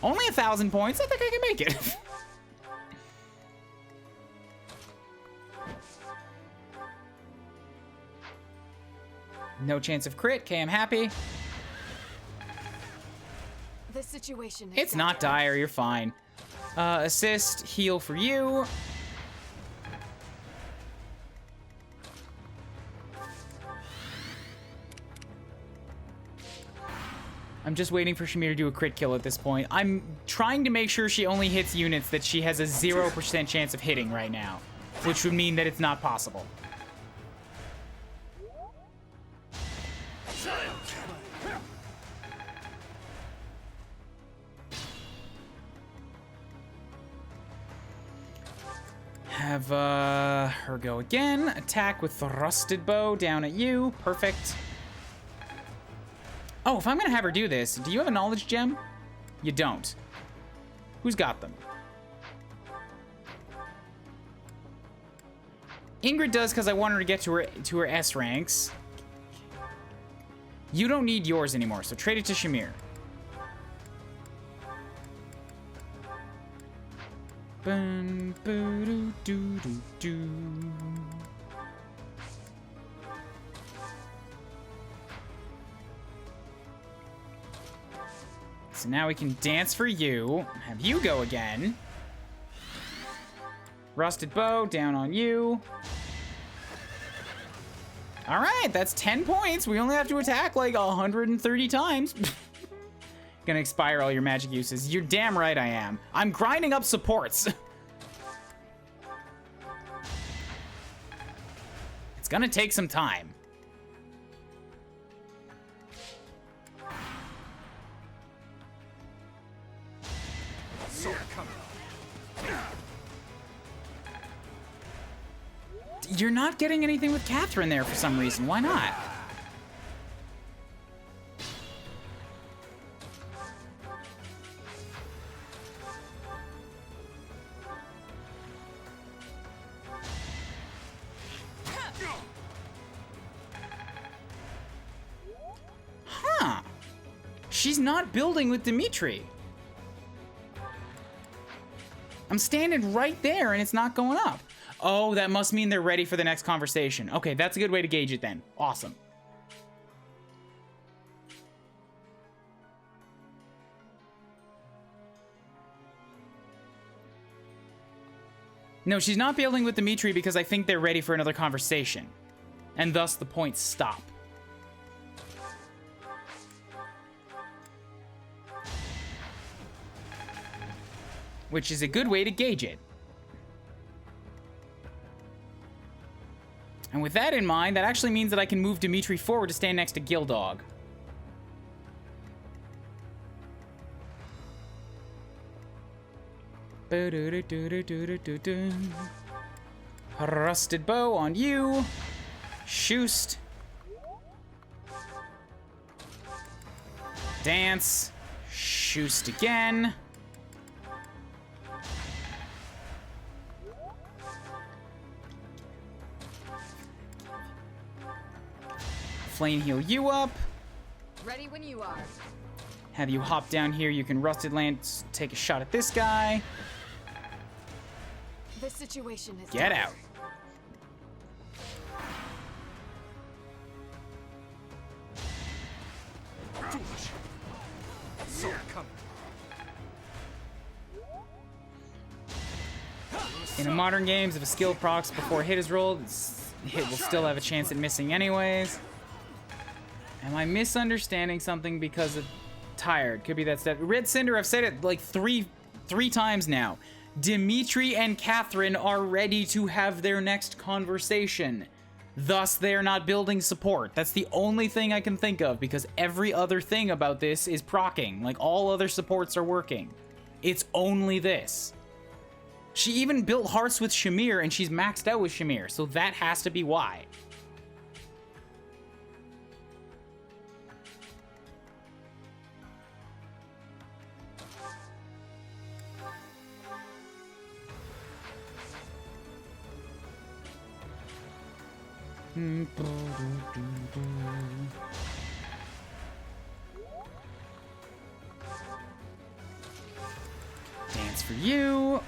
Only 1,000 points. I think I can make it. No chance of crit. Okay, I'm happy. The situation is It's not dire. You're fine. Assist, heal for you. I'm just waiting for Shamir to do a crit kill at this point. I'm trying to make sure she only hits units that she has a 0% chance of hitting right now, which would mean that it's not possible. Have her go again. Attack with the rusted bow down at you. Perfect. Oh, if I'm gonna have her do this, do you have a knowledge gem? You don't. Who's got them? Ingrid does because I want her to get to her S ranks. You don't need yours anymore, so trade it to Shamir. Bum, boo, doo, doo, doo. So now we can dance for you. Have you go again. Rusted bow down on you. All right, that's 10 points. We only have to attack like 130 times. Gonna expire all your magic uses. You're damn right I am. I'm grinding up supports. It's gonna take some time. You're not getting anything with Catherine there for some reason. Why not? Huh. She's not building with Dimitri. I'm standing right there and it's not going up. Oh, that must mean they're ready for the next conversation. Okay, that's a good way to gauge it then. Awesome. No, she's not building with Dimitri because I think they're ready for another conversation. And thus the points stop. Which is a good way to gauge it. And with that in mind, that actually means that I can move Dimitri forward to stand next to Gildog. Rusted bow on you. Shoost. Dance. Shoost again. Flame heal you up. Ready when you are. Have you hop down here. You can Rusted Lance, take a shot at this guy. This situation is Get out. In a modern games, if a skill procs before a hit is rolled, hit will still have a chance at missing anyways. Am I misunderstanding something because of tired? Could be that step. Red Cinder, I've said it like three times now. Dimitri and Catherine are ready to have their next conversation. Thus, they're not building support. That's the only thing I can think of because every other thing about this is proccing. Like all other supports are working. It's only this. She even built hearts with Shamir and she's maxed out with Shamir. So that has to be why. Dance for you.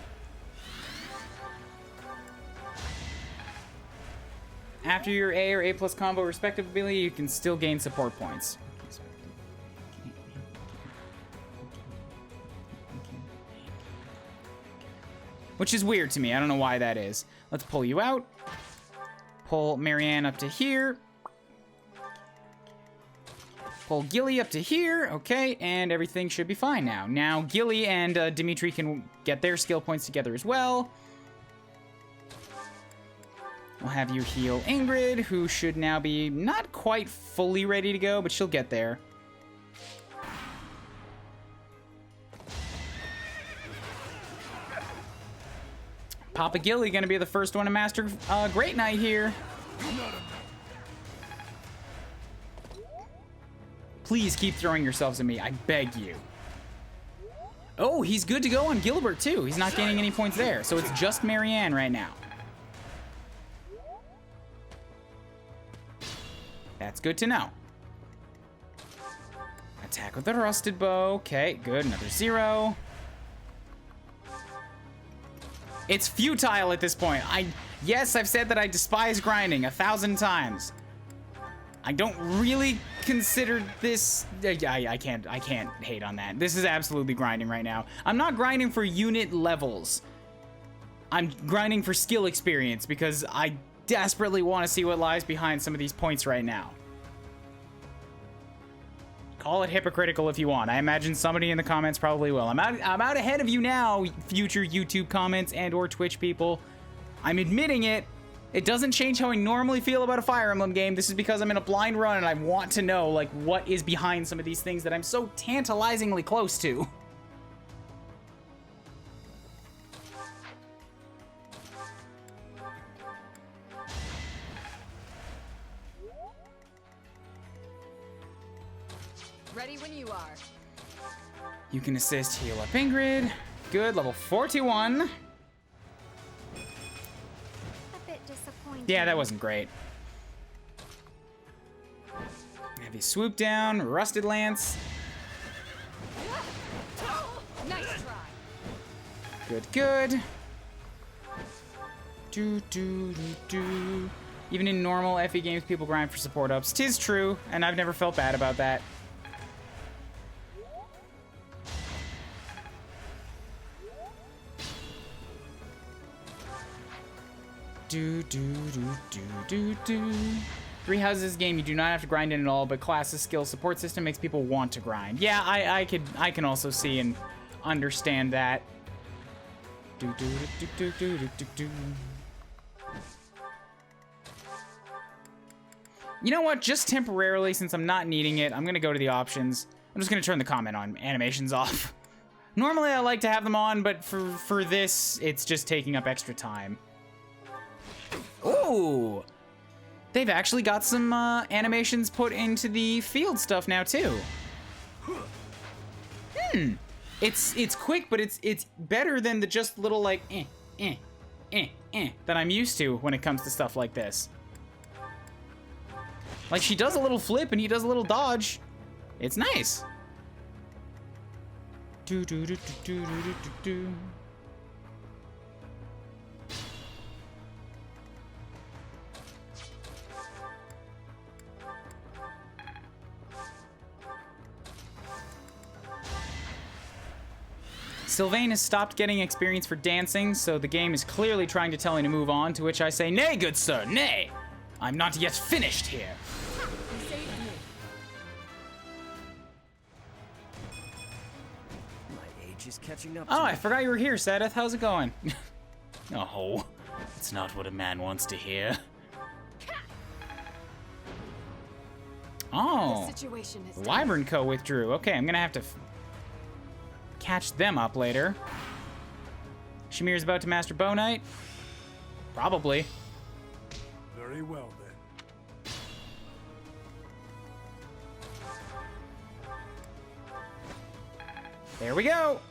After your A or A plus combo respectively, you can still gain support points. Which is weird to me. I don't know why that is. Let's pull you out. Pull Marianne up to here. full Gilly up to here. Okay, and everything should be fine now. Now, Gilly and Dimitri can get their skill points together as well. We'll have you heal Ingrid, who should now be not quite fully ready to go, but she'll get there. Papa Gilly gonna be the first one to master Great Knight here. Please keep throwing yourselves at me, I beg you. Oh, he's good to go on Gilbert too. He's not gaining any points there, so it's just Marianne right now. That's good to know. Attack with the rusted bow. Okay, good. Another 0. It's futile at this point. Yes, I've said that I despise grinding 1,000 times. I don't really consider this. I can't hate on that. This is absolutely grinding right now. I'm not grinding for unit levels. I'm grinding for skill experience because I desperately want to see what lies behind some of these points right now. Call it hypocritical if you want. I imagine somebody in the comments probably will. I'm out ahead of you now, future YouTube comments and or Twitch people. I'm admitting it. It doesn't change how I normally feel about a Fire Emblem game. This is because I'm in a blind run and I want to know like what is behind some of these things that I'm so tantalizingly close to. Ready when you are. You can assist, heal up Ingrid. Good, level 41. A bit disappointing. Yeah, that wasn't great. Have you swoop down, rusted lance. Nice try. Good, good. Even in normal FE games, people grind for support ups. 'Tis true, and I've never felt bad about that. Three Houses game, you do not have to grind in at all, but classes, skill, support system makes people want to grind. Yeah, I can also see and understand that. You know what? Just temporarily, since I'm not needing it, I'm gonna go to the options. I'm just gonna turn the comment on animations off. Normally I like to have them on, but for this, it's just taking up extra time. Ooh! They've actually got some animations put into the field stuff now too. It's quick, but it's better than the just little like that I'm used to when it comes to stuff like this. Like she does a little flip and he does a little dodge. It's nice. Sylvain has stopped getting experience for dancing, so the game is clearly trying to tell me to move on, to which I say, nay, good sir, nay! I'm not yet finished here. You saved me. My age is catching up. Oh, I forgot you were here, Sadeth. How's it going? Oh, it's not what a man wants to hear. Oh, The situation is Wyvern Co. withdrew. Okay, I'm gonna have to catch them up later. Shamir's about to master Bow Knight? Probably. Very well, then. There we go.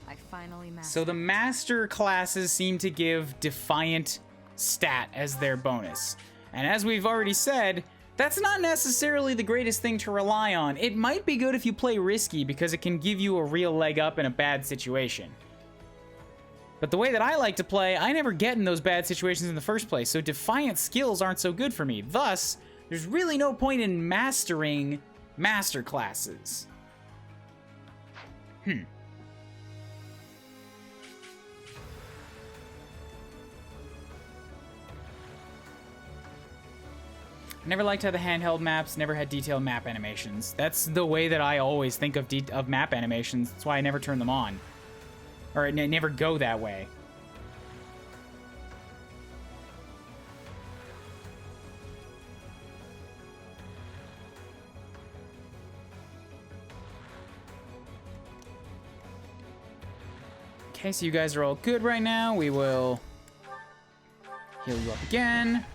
I finally mastered. So the master classes seem to give Defiant stat as their bonus. And as we've already said, that's not necessarily the greatest thing to rely on. It might be good if you play risky because it can give you a real leg up in a bad situation. But the way that I like to play, I never get in those bad situations in the first place, so Defiant skills aren't so good for me. Thus, there's really no point in mastering master classes. I never liked how the handheld maps never had detailed map animations. That's the way that I always think of map animations. That's why I never turn them on. Or I never go that way. Okay, so you guys are all good right now. We will heal you up again.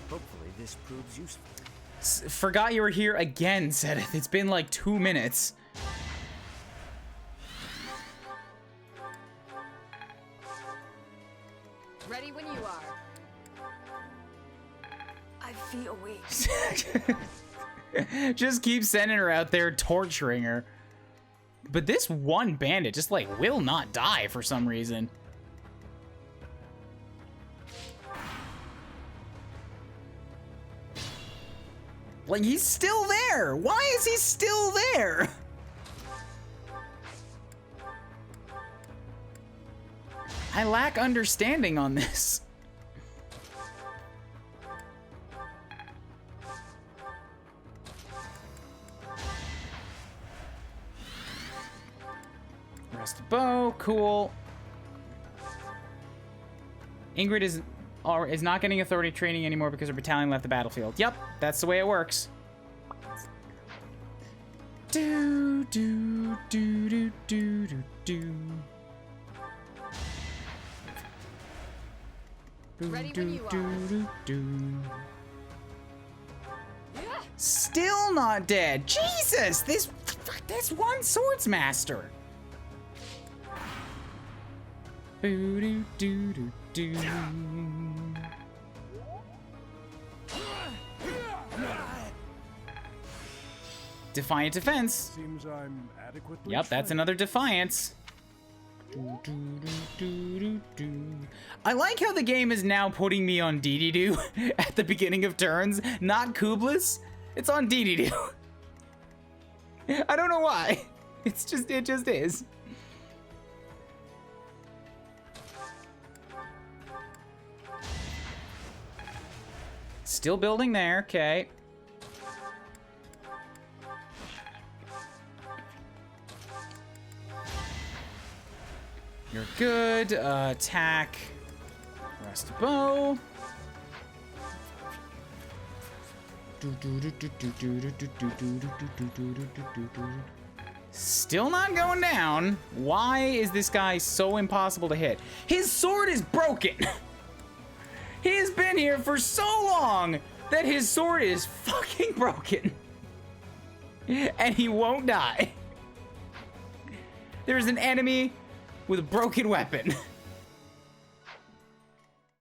Hopefully this proves useful. Forgot you were here again, Sedith. It's been like 2 minutes. Ready when you are. I feel weak. Just keep sending her out there, torturing her. But this one bandit just, like, will not die for some reason. Like, he's still there! Why is he still there? I lack understanding on this. Rest bow, cool. Ingrid is not getting authority training anymore because her battalion left the battlefield. Yep, that's the way it works. Do do do do do do do. Ready when you are. Still not dead. Jesus, this one swords master. Boo doo doo doo doo. Defiant defense. Seems I'm adequately Yep, that's another defiance. I like how the game is now putting me on Dee-Dee-Doo at the beginning of turns, not Kublis. It's on Dee-Dee-Doo. I don't know why. It just is. Still building there, okay. You're good. Attack. Rest bow. Still not going down. Why is this guy so impossible to hit? His sword is broken. He has been here for so long that his sword is fucking broken. And he won't die. There's an enemy with a broken weapon.